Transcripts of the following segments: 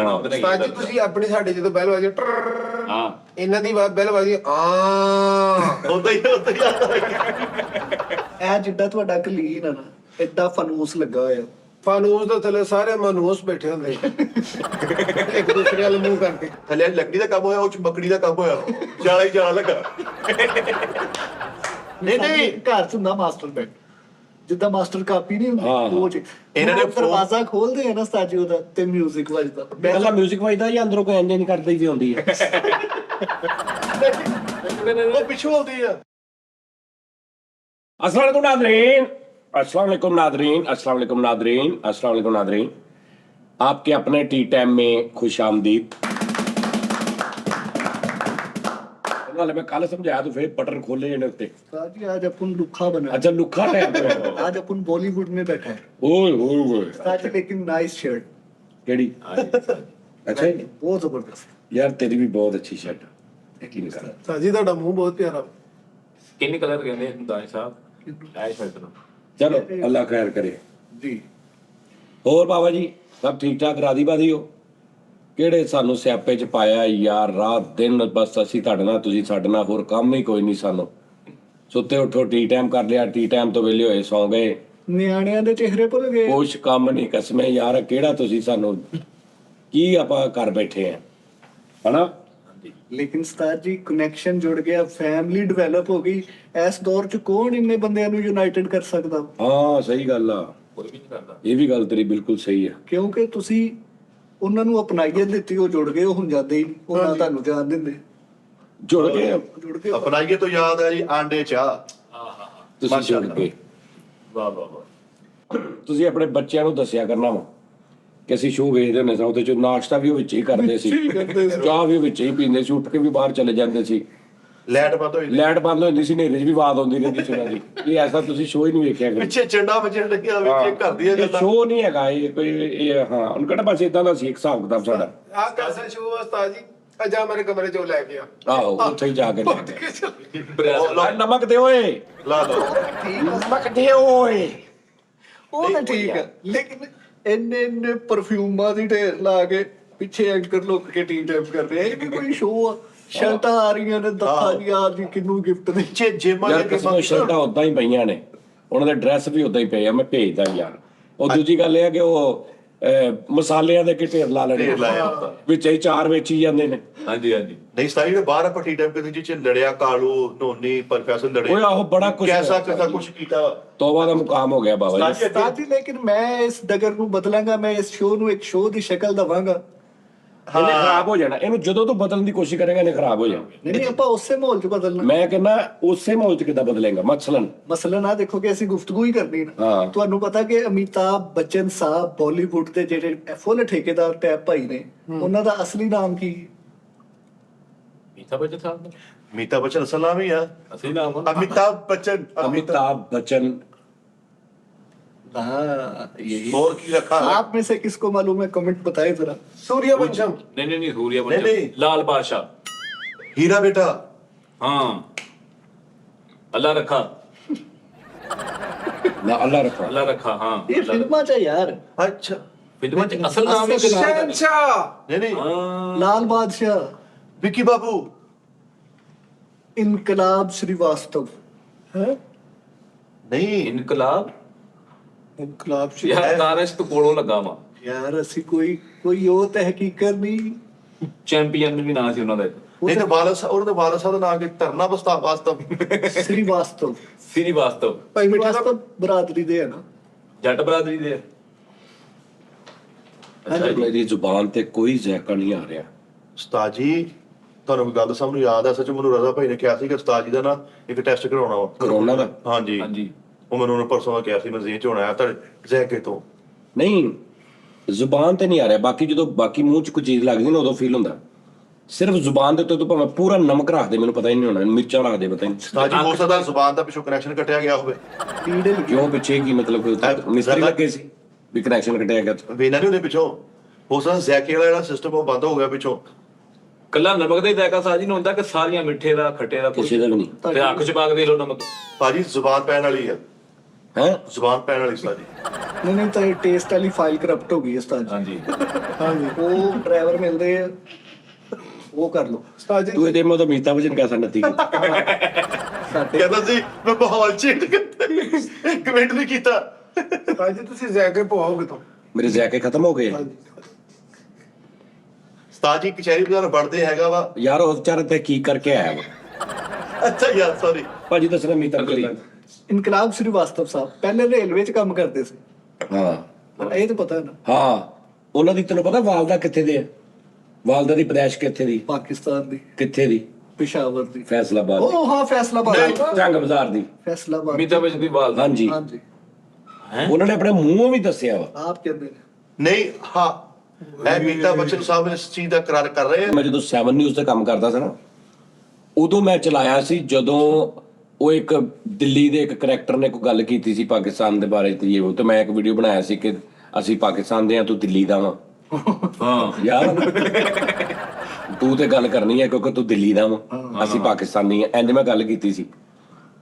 ਉਸਤਾਦ ਜੀ ਤੁਸੀਂ ਆਪਣੀ ਸਾਡੇ ਜਦੋਂ ਬੈਲ ਵਜੇ ਹਾਂ ਇਹਨਾਂ ਦੀ ਬੈਲ ਵਜੇ ਉਦਾਂ ਹੀ ਇਹ ਜਿੱਦਾਂ ਤੁਹਾਡਾ ਕਲੀਨ ਆ ਨਾ ਏਦਾਂ ਫਨੂਸ ਲੱਗਾ ਹੋਇਆ। ਫਾਨੂਸ ਦੇ ਥੱਲੇ ਸਾਰੇ ਮਨੂਸ ਬੈਠੇ ਹੁੰਦੇ ਇੱਕ ਦੂਸਰੇ ਵੱਲ ਮੂੰਹ ਕਰਕੇ। ਥੱਲੇ ਲੱਕੜੀ ਦਾ ਕੰਮ ਹੋਇਆ, ਉਹ ਚ ਬੱਕੜੀ ਦਾ ਕੰਮ ਹੋਇਆ, ਜਾਲਾ ਹੀ ਜਾਲਾ ਲੱਗਾ। ਨਹੀਂ ਘਰ ਚ ਹੁੰਦਾ ਮਾਸਟਰ ਬੈਡ, ਜਿੱਦਾਂ ਮਾਸਟਰ ਕਾਪੀ ਨਹੀਂ ਹੁੰਦੀ ਉਹ ਚ ਇਹਨਾਂ ਨੇ ਦਰਵਾਜ਼ਾ ਖੋਲਦੇ ਆ ਨਾ ਸਟਾਜੀ ਉਹਦਾ ਤੇ 뮤직 ਵੱਜਦਾ। ਪਹਿਲਾਂ 뮤직 ਵੱਜਦਾ ਜਾਂ ਅੰਦਰੋਂ ਕੋਈ ਇੰਜਨ ਕਰਦੀ ਵੀ ਹੁੰਦੀ ਹੈ। ਉਹ ਪਿੱਛੋਂ ਆਉਂਦੀ ਆ। अस्सलाम वालेकुम नादरीन, अस्सलाम वालेकुम नादरीन, अस्सलाम वालेकुम नादरीन, अस्सलाम वालेकुम नादरीन। आपके अपने टी टाइम में खुश आमदीद। मैं कल समझाया तो फिर बटन खोले इन्हें उत्ते। जी आज अपन लुखा बना। अच्छा लुखा टाइम पे आज अपन बॉलीवुड में बैठा है। ओए ओए ओए आज लेकिन नाइस शर्ट केड़ी अच्छा जी बहुत जबरदस्त यार तेरी भी बहुत अच्छी शर्ट यकीन कर ਸਾਜੀ ਤੁਹਾਡਾ ਮੂੰਹ ਬਹੁਤ ਪਿਆਰਾ। ਕਿੰਨੇ ਕਲਰ ਕਹਿੰਦੇ ਦਾਈ ਸਾਹਿਬ ਐ ਸ਼ਰਟ ਨੂੰ चलो अल्लाह खैर करे जी। ਹੋਰ ਬਾਬਾ ਜੀ ਸਭ ਠੀਕ ਠਾਕ ਰਾਦੀ ਬਾਦੀ ਹੋ ਕਿਹੜੇ ਸਾਨੂੰ ਸਿਆਪੇ ਚ ਪਾਇਆ ਯਾਰ ਰਾਤ ਦਿਨ ਬਸ ਅਸੀਂ ਤੁਹਾਡੇ ਨਾਲ ਤੁਸੀਂ ਸਾਡੇ ਨਾਲ ਹੋਰ ਕੰਮ ਹੀ ਕੋਈ ਨਹੀਂ ਸਾਨੂੰ ਸੁੱਤੇ ਉੱਠੋ ਟੀ ਟਾਈਮ ਕਰ ਲਿਆ ਟੀ ਟਾਈਮ ਤੋਂ ਵਿਹਲੇ ਹੋਏ ਸੌਂ ਗਏ ਨਿਆਣਿਆਂ ਦੇ ਚਿਹਰੇ ਭੁੱਲ ਗਏ ਕੁਛ ਕੰਮ ਨਹੀਂ ਕਸਮੇ ਯਾਰ ਕਿਹੜਾ ਤੁਸੀਂ ਸਾਨੂੰ ਕੀ ਆਪਾਂ ਕਰ ਬੈਠੇ ਆ ਹਨਾ लेकिन उस्ताद जी कनेक्शन जुड़ गया फैमिली डेवलप हो गई इस दौर च कौन इन्ने बंदियां नु यूनाइटेड कर सकदा ਹਾਂ ਸਹੀ ਗੱਲ ਆ ਕੋਈ ਵੀ ਨਹੀਂ ਕਰਦਾ ਇਹ ਵੀ ਗੱਲ ਤੇਰੀ ਬਿਲਕੁਲ ਸਹੀ ਆ ਕਿਉਂਕਿ ਤੁਸੀਂ ਉਹਨਾਂ ਨੂੰ ਅਪਣਾਈਏ ਦਿੱਤੀ ਉਹ ਜੁੜ ਗਏ ਉਹ ਹੁਣ ਜਾਂਦੇ ਹੀ ਨਹੀਂ ਉਹਨਾਂ ਤੁਹਾਨੂੰ ਜਾਣ ਦਿੰਦੇ ਜੁੜ ਗਏ ਜੁੜ ਗਏ ਅਪਣਾਈਏ ਤੋਂ ਯਾਦ ਹੈ ਜੀ ਆਂਡੇ ਚਾਹ। ਤੁਸੀਂ ਜੁੜ ਗਏ ਵਾਹ ਵਾਹ ਵਾਹ ਤੁਸੀਂ ਆਪਣੇ ਬੱਚਿਆਂ ਨੂੰ ਦੱਸਿਆ ਕਰਨਾ ਵਾ ਕਿ ਅਸੀਂ ਸ਼ੋਅ ਵੇਖਦੇ ਹੁੰਦੇ ਸਾਂ ਉਹਦੇ ਚ ਨਾਸ਼ਤਾ ਵੀ ਉਹ ਵਿੱਚ ਹੀ ਕਰਦੇ ਸੀ ਚਾਹ ਵੀ ਵਿੱਚ ਹੀ ਪੀਂਦੇ ਸੀ ਉੱਠ ਕੇ ਵੀ ਬਾਹਰ ਚਲੇ ਜਾਂਦੇ ਸੀ ਲੈਟ ਬੰਦ ਹੋਈ, ਲਾਈਟ ਬੰਦ ਹੋ ਜਾਂਦੀ ਸੀ ਹਨੇਰੇ 'ਚ ਵੀ ਆਵਾਜ਼ ਆਉਂਦੀ ਰਹਿੰਦੀ ਸੀ ਉਹਨਾਂ ਦੀ ਇਹ ਐਸਾ ਤੁਸੀਂ ਸ਼ੋਅ ਹੀ ਨਹੀਂ ਵੇਖਿਆ ਕਦੇ ਪਿੱਛੇ ਚੰਡਾ ਵੱਜਣ ਲੱਗਿਆ ਵਿੱਚ ਕਰਦੀਆਂ ਗੱਲਾਂ। ਸ਼ੋਅ ਨਹੀਂ ਹੈਗਾ ਇਹ ਕੋਈ ਇਹ ਹਾਂ ਉਹਨਾਂ ਕਿਹੜਾ ਬਸ ਇਦਾਂ ਦਾ ਸੀ ਇੱਕ ਹਿਸਾਬ ਕਿਤਾਬ ਸਾਡਾ ਆਹ ਕੈਸਾ ਸ਼ੂ ਉਸਤਾਦ ਜੀ ਅਜਾ ਮੇਰੇ ਕਮਰੇ ਚੋਂ ਲੈ ਗਿਆ। ਆਹੋ ਉੱਥੇ ਹੀ ਜਾ ਕੇ ਲੈ ਗਏ। ਬ੍ਰਾਜ਼ੀਲ ਆ ਨਮਕ ਦੇ ਓਏ ਲਾ ਲਓ ਨਮਕ ਦੇ ਓਏ ਉਹ ਤਾਂ ਠੀਕ ਹੈ ਲੇਕਿਨ ਇੰਨੇ ਪਰਫਿਊਮਾਂ ਦੀ ਢੇਰ ਲਾ ਕੇ ਪਿੱਛੇ ਐਂਕਰ ਲੋਕ ਕੇ ਟੀ ਟਾਈਪ ਕਰ ਰਹੇ ਇਹ ਵੀ ਕੋਈ ਸ਼ੋਅ ਆ ਸ਼ਰਟਾਂ ਆ ਰਹੀਆਂ ਨੇ ਦੱਸਾਂ ਜੀ ਆ ਜੀ ਕਿੰਨੂੰ ਗਿਫਟ ਦੇ ਪਿੱਛੇ ਜਿਮਾਂ ਯਾਰ ਦੇ ਕਿਸਮੋਂ ਸ਼ਰਟਾਂ ਉਦਾਂ ਹੀ ਪਈਆਂ ਨੇ ਉਹਨਾਂ ਦੇ ਡਰੈਸ ਵੀ ਉਦਾਂ ਹੀ ਪਏ ਆ ਮੈਂ ਭੇਜਦਾ ਯਾਰ ਉਹ ਦੂਜੀ ਗੱਲ ਇਹ ਆ ਕਿ ਉਹ ਮਸਾਲਿਆਂ ਦੇ ਕਿ ਢੇਰ ਲਾ ਲੈਣੇ ਢੇਰ ਲਾਇਆ ਹੁੰਦਾ। ਵਿੱਚ ਹੀ ਚਾਰ ਵੇਚੀ ਜਾਂਦੇ ਨੇ ਹਾਂਜੀ ਹਾਂਜੀ ਨਹੀਂ ਸਤਾਈ ਨੇ ਬਾਹਰ ਆਪਾਂ ਟੀ ਟਾਈਮ ਕਿਤੇ ਜਿੱਚ ਲੜਿਆ ਕਾਲੂ ਧੋਨੀ ਪ੍ਰੋਫੈਸਰ ਲੜੇ ਓਏ ਆਹੋ ਬੜਾ ਕੁਛ ਕੈਸਾ ਕੈਸਾ ਕੁਛ ਕੀਤਾ। ਤੋਬਾ ਦਾ ਮੁਕਾਮ ਹੋ ਗਿਆ ਬਾਬਾ ਜੀ ਉਸਤਾਦ ਜੀ ਲੇਕਿਨ ਮੈਂ ਇਸ ਡਗਰ ਨੂੰ ਬਦਲਾਂਗਾ ਮੈਂ ਇਸ ਸ਼ੋਅ ਨੂੰ ਇੱਕ ਸ਼ੋਅ ਦੀ ਸ਼ਕਲ ਦਵਾਂਗਾ ਇਹਨੇ ਖਰਾਬ ਹੋ ਜਾਣਾ ਇਹਨੂੰ ਜਦੋਂ ਤੋਂ ਬਦਲਣ ਦੀ ਕੋਸ਼ਿਸ਼ ਕਰੇਗਾ ਇਹਨੇ ਖਰਾਬ ਹੋ ਜਾਣਾ ਨਹੀਂ ਆਪਾਂ ਉਸੇ ਮਾਹੌਲ 'ਚ ਬਦਲਣਾ ਮੈਂ ਕਹਿੰਦਾ ਉਸੇ ਮਾਹੌਲ 'ਚ ਕਿੱਦਾਂ ਬਦਲੇਗਾ ਮਸਲਨ ਮਸਲਨ ਆ ਦੇਖੋ ਕਿ ਅਸੀਂ ਗੁਫ਼ਤਗੂ ਹੀ ਕਰਨੀ ਨਾ ਹਾਂ। ਤੁਹਾਨੂੰ ਪਤਾ ਕਿ ਅਮਿਤਾਭ ਬੱਚਨ ਸਾਹਿਬ ਬਾਲੀਵੁੱਡ ਦੇ ਜਿਹੜੇ ਫੁੱਲ ਠੇਕੇਦਾਰ ਟੈਪ ਭਾਈ ਨੇ ਉਹਨਾਂ ਦਾ ਅਸਲੀ ਨਾਮ ਕੀ ਮੀਠਾ ਬੱਚਾ ਸਾਹਿਬ ਅਮਿਤਾਭ ਬੱਚਨ ਸਲਾਮ ਹੀ ਆ। ਅਸੀਂ ਨਾਮ ਅਮਿਤਾਭ ਬੱਚਨ अमिताभ बच्चन हाँ यही ਹੋਰ ਕੀ ਰੱਖਾ ਹੈ? आप में से किसको मालूम है कमेंट बताए जरा ਸੂਰਿਆ ਵੰਸ਼ਮ ਨਹੀਂ ਸੂਰੀਆ ਨਹੀਂ, ਨਹੀਂ। ਬੱਚਾ ਲਾਲ ਬਾਦਸ਼ਾਹ ਹੀਰਾ ਬੇਟਾ ਹਾਂ ਅੱਲਾ ਰੱਖਾ ना अल्लाह रखा ਅੱਲਾ ਰੱਖਾ ਹਾਂ ये फिल्मा चा यार ਅੱਛਾ ਫਿਲਮਾਂ ਚ ਅਸਲ ਨਾਮ ਹੈ ਅਸਲ ਨਾਮ। ਸ਼ਹਿਨशाह ਨਹੀਂ ਨਹੀਂ ਹਾਂ लाल बादशाह ਵਿੱਕੀ ਬਾਬੂ इनकलाब श्रीवास्तव है ਨਹੀਂ ਇਨਕਲਾਬ ਇਨਕਲਾਬ ਯਾਰ ਤਾਰਸ਼ ਤੋਂ ਕੋਲੋਂ ਲੱਗਾ ਵਾ यार ਅਸੀਂ कोई ਉਹ ਤਹਿਕੀਕਤ ਨਹੀਂ ਚੈਂਪੀਅਨ ਵੀ ਨਾਂ ਸੀ ਉਹਨਾਂ ਦਾ ਨਹੀਂ ਤੇ ਵਾਲਸ ਉਹਨਾਂ ਦੇ ਵਾਲਸ ਸਾਹਿਬ ਦਾ ਨਾਮ ਕਿ ਧਰਨਾ ਬਸਤਾ ਵਾਸਤਵ श्रीवास्तव ਸ੍ਰੀ ਵਾਸਤਵ ਭਾਈ ਮਿੱਠਾ ਦਾ श्रीवास्तव ਬਰਾਦਰੀ ਦੇ ਹੈ ਨਾ ਜੱਟ ਬਰਾਦਰੀ ਦੇ मेरी जुबान ते कोई ज़ैका नहीं आ रहा ਉਸਤਾਦ ਜੀ ਤੁਹਾਨੂੰ ਇੱਕ ਗੱਲ ਸਭ ਨੂੰ ਯਾਦ ਹੈ ਸੱਚ ਮੈਨੂੰ ਰਜ਼ਾ ਭਾਈ ਨੇ ਕਿਹਾ ਸੀ ਕਿ ਉਸਤਾਦ ਜੀ ਦਾ ਨਾ ਇੱਕ ਟੈਸਟ ਕਰਾਉਣਾ ਵਾ कोरोना दा ਹਾਂਜੀ ਹਾਂਜੀ ਉਹ ਮੈਨੂੰ ਉਹਨੇ ਪਰਸੋਂ ਕਿਹਾ ਸੀ ਮੈਂ ਜ਼ੇਨ ਚ ਹੋਣਾ ਆ ਤਾਂ ਜ਼ੈਕੇ ਤੋਂ नहीं जुबान ते नहीं आ रहा बाकी जो बाकी मुंह च कोई चीज लगदी ना उदों फील हुंदा सिर्फ जुबान दे तो भाਵੇਂ पूरा नमक रख दे मैनू पता ही नहीं होना मिर्चा रख दे पता ही नहीं ਉਸਤਾਦ ਜੀ ਹੋ ਸਕਦਾ ਜ਼ੁਬਾਨ ਦਾ ਪਿੱਛੋਂ ਕਨੈਕਸ਼ਨ ਕੱਟਿਆ ਗਿਆ ਹੋਵੇ कीड़े लगे क्यों पीछे की मतलब कोई मिस्त्री लगे सी भी कनेक्शन कटिया गया ਵੇਨਾ ਨਹੀਂ ਉਹਦੇ ਪਿੱਛੋਂ ਹੋ ਸਕਦਾ ਜ਼ੈਕੇ ਵਾਲਾ ਜਿਹੜਾ ਸਿਸਟਮ ਉਹ ਬੰਦ ਹੋ ਗਿਆ ਪਿੱਛੋਂ ਕੱਲਾ ਨਮਕ ਦਾ ਹੀ ਜ਼ਾਇਕਾ ਸਾਜੀ ਨੂੰ ਹੁੰਦਾ ਕਿ ਸਾਰੀਆਂ ਮਿੱਠੇ ਦਾ ਖੱਟੇ ਦਾ किसी का भी नहीं ਤੇ ਅੱਖ ਚ ਪਾ ਕੇ ਦੇ ਲੋ ਨਮਕ ਭਾਜੀ ਜ਼ੁਬਾਨ ਪੈਣ ਵਾਲੀ ਹੈ हैं ਜ਼ੁਬਾਨ ਪੈਣ ਵਾਲੀ ਉਸਤਾਦ ਜੀ ਨਹੀਂ ਤਾਂ ਟੇਸਟ ਵਾਲੀ ਫਾਈਲ ਕਰਪਟ ਹੋ ਗਈ ਉਸਤਾਦ ਜੀ। ਹਾਂਜੀ ਹਾਂਜੀ ਉਹ ਡਰਾਈਵਰ ਮਿਲਦੇ ਆ, ਉਹ ਕਰ ਲਓ ਉਸਤਾਦ ਜੀ ਤੂੰ ਇਹਦੇ ਮੋਂ ਤਾਂ ਅਮਿਤਾਭ ਬਚਨ ਕੈਸਾ ਨੱਤੀ ਸਾਡੇ। ਕਹਿੰਦਾ ਸੀ ਮੈਂ ਮਾਹੌਲ ਚੇਂਜ ਕਰਤਾ, ਇੱਕ ਮਿੰਟ ਨਹੀਂ ਕੀਤਾ। ਉਸਤਾਦ ਜੀ ਤੁਸੀਂ ਜਾ ਕੇ ਪਵਾਓਗੇ ਤੋਂ ਮੇਰੇ ਜ਼ੈਕੇ ਖਤਮ ਹੋ ਗਏ ਉਸਤਾਦ ਜੀ ਕਚਹਿਰੀ ਬਾਜ਼ਾਰ ਵੜਦੇ ਹੈਗਾ ਵਾ। ਯਾਰ ਉਹ ਵਿਚਾਰੇ ਤੇ ਕੀ ਕਰਕੇ ਆਇਆ ਵਾ ਅੱਛਾ ਯਾਰ ਸੌਰੀ। ਭਾਜੀ ਦੱਸਣਾ ਅਮਿਤਾਭ ਬਚਨ ਇਨਕਲਾਬ ਸ੍ਰੀਵਾਸਤਵ ਸਾਹਿਬ ਪਹਿਲੇ ਰੇਲਵੇ 'ਚ ਕੰਮ ਕਰਦੇ ਸੀ। ਹਾਂ ਇਹ ਤਾਂ ਪਤਾ ਹੈ ਨਾ, ਹਾਂ ਉਹਨਾਂ ਦੀ ਤੈਨੂੰ ਪਤਾ ਵਾਲਦਾ ਕਿੱਥੇ ਦੇ ਆ? ਵਾਲਦਾ ਦੀ ਪੈਦਾਇਸ਼ ਕਿੱਥੇ ਦੀ? ਪਾਕਿਸਤਾਨ ਦੀ, ਕਿੱਥੇ ਦੀ? ਪਿਸ਼ਾਵਰ ਦੀ। ਫੈਸਲਾਬਾਦ ਦੀ। ਉਹ ਹਾਂ ਫੈਸਲਾਬਾਦ, ਜੰਗ ਬਾਜ਼ਾਰ ਦੀ। ਫੈਸਲਾਬਾਦ। ਅਮਿਤਾਭ ਬਚਨ ਦੀ ਬਾਲ ਹਾਂਜੀ ਹਾਂਜੀ ਉਹਨਾਂ ਨੇ ਆਪਣੇ ਮੂੰਹੋਂ ਵੀ ਦੱਸਿਆ ਵਾ। ਆਪ ਕਹਿੰਦੇ ਨੇ। ਨਹੀਂ ਹਾਂ, ਇਹ ਅਮਿਤਾਭ ਬੱਚਨ ਸਾਹਿਬ ਇਸ ਚੀਜ਼ ਦਾ ਇਕਰਾਰ ਕਰ ਰਹੇ ਆ। ਮੈਂ ਜਦੋਂ 7 ਨਿਊਜ਼ ਤੇ ਕੰਮ ਕਰਦਾ ਸੀ ਨਾ, ਉਦੋਂ ਮੈਂ ਚਲਾਇਆ ਸੀ ਜਦੋਂ ਉਹ ਇੱਕ ਦਿੱਲੀ ਦੇ ਇੱਕ ਕਰੈਕਟਰ ਨੇ ਕੋਈ ਗੱਲ ਕੀਤੀ ਸੀ ਪਾਕਿਸਤਾਨ ਦੇ ਬਾਰੇ ਤੇ ਇਹ ਉਹ, ਤੇ ਮੈਂ ਇੱਕ ਵੀਡੀਓ ਬਣਾਇਆ ਸੀ ਕਿ ਅਸੀਂ ਪਾਕਿਸਤਾਨ ਦੇ ਆ, ਤੂੰ ਦਿੱਲੀ ਦਾ ਵਾ। ਹਾਂ ਯਾਰ ਤੂੰ ਤੇ ਗੱਲ ਕਰਨੀ ਹੈ ਕਿਉਂਕਿ ਤੂੰ ਦਿੱਲੀ ਦਾ ਵਾ, ਅਸੀਂ ਪਾਕਿਸਤਾਨੀ ਆ, ਇੰਜ ਮੈਂ ਗੱਲ ਕੀਤੀ ਸੀ।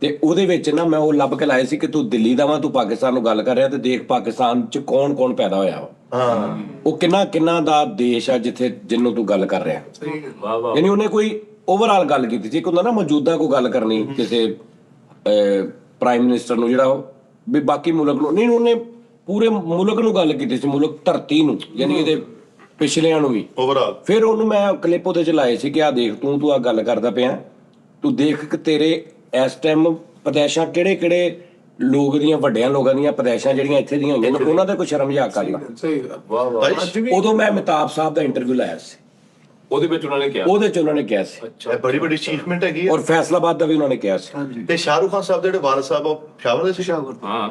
ਤੇ ਉਹਦੇ ਵਿੱਚ ਨਾ ਮੈਂ ਉਹ ਲੱਭ ਕੇ ਲਾਇਆ ਸੀ ਕਿ ਤੂੰ ਦਿੱਲੀ ਦਾ ਵਾ, ਤੂੰ ਪਾਕਿਸਤਾਨ ਨੂੰ ਗੱਲ ਕਰ ਰਿਹਾ, ਤੇ ਦੇਖ ਪਾਕਿਸਤਾਨ ਚ ਕੌਣ ਕੌਣ ਪੈਦਾ ਹੋਇਆ ਵਾ। ਹਾਂ ਉਹ ਕਿੰਨਾ ਕਿੰਨਾ ਦਾ ਦੇਸ਼ ਆ ਜਿੱਥੇ ਜਿਹਨੂੰ ਤੂੰ ਗੱਲ ਕਰ ਰਿਹਾ। ਵਾਹ ਵਾਹ ਯਾਨੀ ਉਹਨੇ ਕੋਈ ਓਵਰਆਲ ਗੱਲ ਕੀਤੀ ਸੀ। ਇੱਕ ਹੁੰਦਾ ਨਾ ਮੌਜੂਦਾ ਕੋਈ ਗੱਲ ਕਰਨੀ ਕਿਸੇ ਪ੍ਰਾਈਮ ਮਿਨਿਸਟਰ ਨੂੰ, ਜਿਹੜਾ ਉਹ ਵੀ ਬਾਕੀ ਮੁਲਕ ਨੂੰ ਨਹੀਂ, ਉਹਨੇ ਪੂਰੇ ਮੁਲਕ ਨੂੰ ਗੱਲ ਕੀਤੀ ਸੀ, ਮੁਲਕ ਧਰਤੀ ਨੂੰ, ਯਾਨੀ ਇਹਦੇ ਪਿਛਲਿਆਂ ਨੂੰ ਵੀ। ਓਵਰਆਲ ਫਿਰ ਉਹਨੂੰ ਮੈਂ ਕਲਿੱਪ ਉਹਦੇ ਚ ਲਾਏ ਸੀ ਕਿ ਆ ਦੇਖ ਤੂੰ ਆ ਗੱਲ ਕਰਦਾ ਪਿਆ, ਤੂੰ ਦੇਖ ਕਿ ਤੇਰੇ ਇਸ ਟਾਈਮ ਪਦੈਸ਼ਾਂ ਕਿਹੜੇ ਕਿਹੜੇ ਲੋਕ ਦੀਆਂ, ਵੱਡਿਆਂ ਲੋਕਾਂ ਦੀਆਂ ਪਦੈਸ਼ਾਂ ਜਿਹੜੀਆਂ ਇੱਥੇ ਦੀਆਂ ਹੋਈਆਂ ਨੇ, ਉਹਨਾਂ ਦਾ ਕੋਈ ਸ਼ਰਮ ਮਜ਼ਾਕ ਕਰ ਲਾ। ਸਹੀ ਗੱਲ ਵਾਹ ਵਾਹ ਅੱਜ ਵੀ ਉਦੋਂ ਮੈਂ ਅਮਿਤਾਭ ਸਾਹਿਬ ਦਾ ਇੰਟਰਵਿਊ ਲਾਇਆ ਸੀ, ਉਹਦੇ ਵਿੱਚ ਉਹਨਾਂ ਨੇ ਕਿਹਾ ਉਹਦੇ ਚ ਉਹਨਾਂ ਨੇ ਕਿਹਾ ਸੀ, ਇਹ ਬੜੀ ਵੱਡੀ ਅਚੀਵਮੈਂਟ ਹੈਗੀ ਆ। ਔਰ ਫੈਸਲਾਬਾਦ ਦਾ ਵੀ ਉਹਨਾਂ ਨੇ ਕਿਹਾ ਸੀ। ਹਾਂਜੀ ਤੇ ਸ਼ਾਹਰੁਖ ਖਾਨ ਸਾਹਿਬ ਦੇ ਜਿਹੜੇ ਵਾਰਿਸ ਸਾਹਿਬ ਉਹ ਪਿਸ਼ਾਵਰ ਦੇ ਸੀ। ਪਿਸ਼ਾਵਰ। ਹਾਂ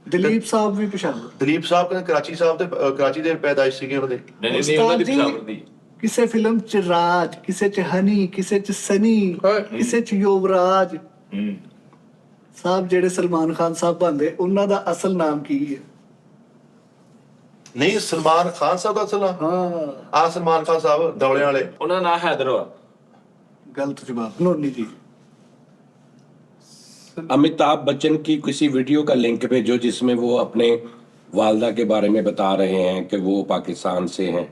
ਦਲੀਪ ਸਾਹਿਬ ਵੀ ਪਿਸ਼ਾਵਰ। ਦਲੀਪ ਸਾਹਿਬ ਕਹਿੰਦੇ ਕਰਾਚੀ ਸਾਹਿਬ ਦੇ ਕਰਾਚੀ ਦੇ ਪੈਦਾਇਸ਼ ਸੀਗੇ ਉਹਨਾਂ ਦੇ। ਨਹੀਂ ਨਹੀਂ ਨਹੀਂ, ਉਹਨਾਂ ਦੀ ਉਸਤਾਦ ਜੀ, ਪਿਸ਼ਾਵਰ ਦੀ ਕਿਸੇ ਫਿਲਮ 'ਚ ਰਾਜ, ਕਿਸੇ 'ਚ ਹਨੀ, ਕਿਸੇ 'ਚ ਸਨੀ, ਕਿਸੇ 'ਚ ਯੁਵਰਾਜ ਸਾਹਿਬ ਜਿਹੜੇ ਸਲਮਾਨ ਖਾਨ ਸਾਹਿਬ ਬਣਦੇ, ਉਹਨਾਂ ਦਾ ਅਸਲ ਨਾਮ ਕੀ ਹੈ? ਨਹੀਂ ਸਲਮਾਨ ਖਾਨ ਸਾਹਿਬ ਦਾ ਅਸਲ ਨਾਮ ਹਾਂ ਆ ਸਲਮਾਨ ਖਾਨ ਸਾਹਿਬ ਦੌਲਿਆਂ ਵਾਲੇ। ਉਹਨਾਂ ਦਾ ਨਾਮ ਹੈਦਰ ਵਾ। गलत जवाब। नोनी जी अमिताभ बच्चन की किसी वीडियो का लिंक भेजो जिसमें वो अपने वालदा के बारे में बता रहे हैं कि वो पाकिस्तान से हैं।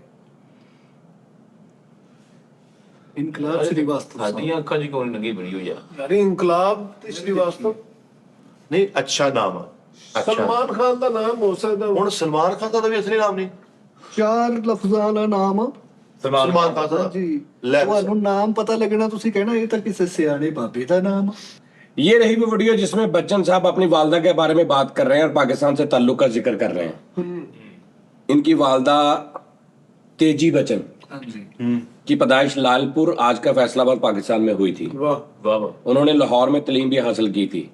इनकलाब श्रीवास्तव ਸਾਡੀਆਂ ਅੱਖਾਂ 'ਚ ਕਿਉਂ ਨੀ ਲੱਗੀ ਵੀਡੀਓ ਯਾਰ? ਯਾਰ ਇਨਕਲਾਬ ਤੇ ਸ਼੍ਰੀਵਾਸਤਵ ਨਹੀਂ ਅੱਛਾ ਨਾਮ ਆ। ਅੱਛਾ ਸਲਮਾਨ ਖਾਨ ਦਾ ਨਾਮ ਹੋ ਸਕਦਾ ਹੁਣ ਸਲਮਾਨ ਖਾਨ ਦਾ ਵੀ ਅਸਲੀ ਨਾਮ ਨਹੀਂ। ਚਾਰ ਲਫ਼ਜ਼ਾਂ ਦਾ ਨਾਮ। ਸਲਮਾਨ ਖਾਨ ਦਾ ਜੀ ਲੈ ਤੁਹਾਨੂੰ ਨਾਮ ਪਤਾ ਲੱਗਣਾ, ਤੁਸੀਂ ਕਹਿਣਾ ਇਹ ਤਾਂ ਕਿਸੇ ਸਿਆਣੇ ਬਾਬੇ ਦਾ ਨਾਮ। ये रही वो वीडियो जिसमें बच्चन साहब अपनी वालदा के बारे में बात कर रहे हैं और पाकिस्तान से ताल्लुक का जिक्र कर रहे हैं। इनकी वालदा तेजी बच्चन हाँ जी की पैदाइश लालपुर आज का फैसलाबाद पाकिस्तान में हुई थी। ਵਾਹ ਵਾਹ वाह उन्होंने लाहौर में तालीम भी हासिल की थी।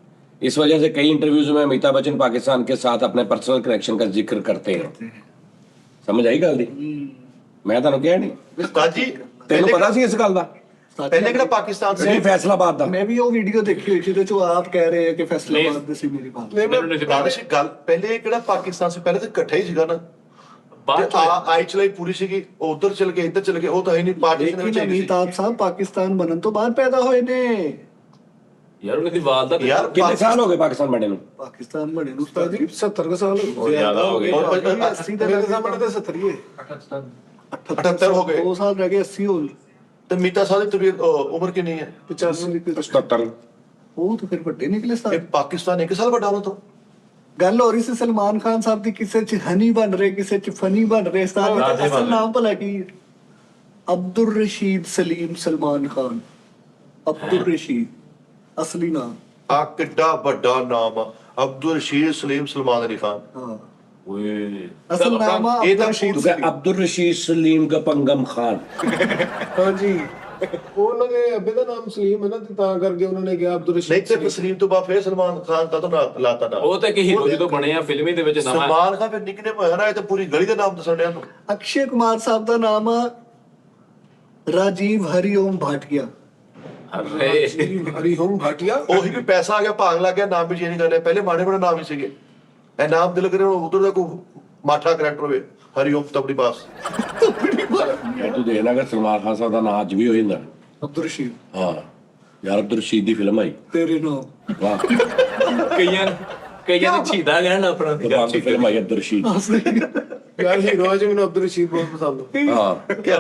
इस वजह से कई इंटरव्यूज में अमिताभ बच्चन पाकिस्तान के साथ अपने पर्सनल कनेक्शन का जिक्र करते हैं। समझ आई गल दी? मैं ਤੁਹਾਨੂੰ ਕਿਹਾ ਨਹੀਂ, ਉਸਤਾਦ ਜੀ ਤੈਨੂੰ ਪਤਾ ਸੀ ਇਸ ਗੱਲ ਦਾ? ਪਹਿਲੇ ਕਿਹੜਾ ਪਾਕਿਸਤਾਨ ਸੀ? ਨਹੀਂ, ਫੈਸਲਾਬਾਦ ਦਾ। ਮੈਂ ਵੀ ਉਹ ਵੀਡੀਓ ਦੇਖੀ ਹੋਈ ਜਿਹਦੇ ਚ ਉਹ ਆਪ ਕਹਿ ਰਹੇ ਆ ਕਿ ਫੈਸਲਾਬਾਦ ਦੇ ਸੀ ਮੇਰੀ ਬਾਤ। ਮੈਨੂੰ ਨਹੀਂ ਗੱਲ ਪਤਾ। ਸੀ ਗੱਲ ਪਹਿਲੇ ਕਿਹੜਾ ਪਾਕਿਸਤਾਨ ਸੀ? ਪਹਿਲੇ ਤਾਂ ਇਕੱਠਾ ਹੀ ਸੀਗਾ ਨਾ। ਬਾਅਦ ਤੇ ਆਈ ਚਲਾਈ ਪੂਰੀ ਸੀਗੀ, ਉਹ ਉਧਰ ਚਲ ਗਏ ਇੱਧਰ ਚਲ ਗਏ, ਉਹ ਤਾਂ ਹੀ ਨਹੀਂ ਪਾਰਟੀਸ਼ਨ ਵਿੱਚ ਲੇਕਿਨ ਹੀ ਸੀ। ਅਮਿਤਾਭ ਸਾਹਿਬ ਪਾਕਿਸਤਾਨ ਬਣਨ ਤੋਂ ਬਾਅਦ ਪੈਦਾ ਹੋਏ ਨੇ। ਯਾਰ ਉਹਨਾਂ ਦੀ ਵਾਲ ਦਾ ਯਾਰ ਕਿੰਨੇ ਸਾਲ ਹੋ ਗਏ ਪਾਕਿਸਤਾਨ ਬਣੇ ਨੂੰ? ਪਾਕਿਸਤਾਨ ਬਣੇ ਨੂੰ ਉਸਤਾਦ ਜੀ 70 ਕੁ ਸਾਲ ਹੋ ਬਹੁਤ ਜ਼ਿਆਦਾ ਹੋ ਗਏ। 80 ਦੇ ਮੇਰੇ ਸਾਹਮਣੇ ਤਾਂ 70 ਹੀ ਹੈ 78 ਹੋ ਗਏ। 2 ਸਾਲ ਰਹਿ ਗਏ 80 ਹੋ ਗਏ। ਤੇ ਮੀਤਾ ਸਾਹਿਬ ਦੀ ਤਬੀਅਤ ਉਮਰ ਕਿੰਨੀ ਹੈ? 85 77। ਉਹ ਤਾਂ ਫਿਰ ਵੱਡੇ ਨਿਕਲੇ ਇਹ ਸਾਹਿਬ। ਪਾਕਿਸਤਾਨ 1 ਸਾਲ ਵੱਡਾ ਉਹਨਾਂ ਤੋਂ। ਗੱਲ ਹੋ ਰਹੀ ਸੀ ਸਲਮਾਨ ਖਾਨ ਸਾਹਿਬ ਦੀ, ਕਿਸੇ ਚ ਹਨੀ ਬਣ ਰਹੇ, ਕਿਸੇ ਚ ਫਨੀ ਬਣ ਰਹੇ। ਉਸਤਾਦ ਜੀ ਦਾ ਅਸਲ ਨਾਮ ਭਲਾ ਕੀ ਹੈ? ਅਬਦੁਰ ਰਸ਼ੀਦ ਸਲੀਮ ਸਲਮਾਨ ਖਾਨ। ਅਬਦੁਰ ਰਸ਼ੀਦ ਅਸਲੀ ਨਾਮ। ਆ ਕਿੱਡਾ ਵੱਡਾ ਨਾਮ ਆ, ਅਬਦੁਲ ਰਸ਼ੀਦ ਸਲੀਮ ਸਲਮਾਨ ਅਲੀ ਖਾਨ। ਹਾਂ ਓਏ ਅਸਲ ਨਾਮ ਆ ਇਹ ਤਾਂ ਅਬਦੁਰ ਰਸ਼ੀਦ तो क्या अब्दुल रशीद सलीम गपंगम खान। ਹਾਂਜੀ ਉਹਨਾਂ ਦੇ ਅੱਬੇ ਦਾ ਨਾਮ ਸਲੀਮ ਹੈ ਨਾ, ਤੇ ਤਾਂ ਕਰਕੇ ਉਹਨਾਂ ਨੇ ਕਿਹਾ ਅਬਦੁਲ ਨਹੀਂ ਰਸ਼ੀਦ ਤੇ ਸਲੀਮ ਤੋਂ ਬਾਅਦ ਫਿਰ ਸਲਮਾਨ ਖਾਨ ਦਾ ਤਾਂ ਨਾਮ ਲਾਤਾ ਨਾ। ਉਹ ਤਾਂ ਇੱਕ ਹੀਰੋ ਜਦੋਂ ਬਣੇ ਆ ਫਿਲਮੀ ਦੇ ਵਿੱਚ ਨਵਾਂ। ਸਲਮਾਨ ਖਾਨ ਫਿਰ ਨਿਕਨੇਮ ਹੋਇਆ ਨਾ, ਇਹ ਤਾਂ ਪੂਰੀ ਗਲੀ ਦਾ ਨਾਮ ਦੱਸਣ ਡਿਆ ਨੂੰ। ਅਕਸ਼ੇ ਕੁਮਾਰ ਸਾਹਿਬ ਦਾ ਨਾਮ ਆ ਰਾਜੀਵ ਹਰੀਓਮ ਭਾਟੀਆ। ਅਰੇ ਹਰੀਓਮ ਭਾਟੀਆ। ਉਹੀ ਵੀ ਪੈਸਾ ਆ ਗਿਆ, ਭਾਗ ਲੱਗ ਗਿਆ, ਨਾਮ ਵੀ ਚੇਂਜ ਕਰ ਲਿਆ। ਪਹਿਲੇ ਮਾੜੇ ਬੜੇ ਨਾਮ ਹੀ ਸੀਗੇ। ਇਹ ਨਾਮ ਦਿਲ ਕਰੇ ਉਧਰ ਦਾ ਕੋਈ ਮਾਠਾ ਕਰੈਕਟਰ ਹੋਵੇ, ਹਰੀਓਮ ਤਬੜੀ ਬਾਸ। तू देखना कि सलमान खान साहब का नाम अज भी हो जाता। ਅਬਦੁਰ ਰਸ਼ੀਦ हाँ यार अब्दुल रशीद की फिल्म आई। ਤੇਰੇ ਨਾਮ। वाह। ਕਈਆਂ ਕਈਆਂ ਦੀ ਛੀਦਾ ਕਹਿਣ ਆਪਣਾ ਬੰਦ ਫਿਲਮ ਆਈ ਅਬਦੁਲ ਰਸ਼ੀਦ। ਯਾਰ ਹੀਰੋ ਚ ਮੈਨੂੰ ਅਬਦੁਲ ਰਸ਼ੀਦ ਬਹੁਤ ਪਸੰਦ ਆ। ਹਾਂ ਕਿਆ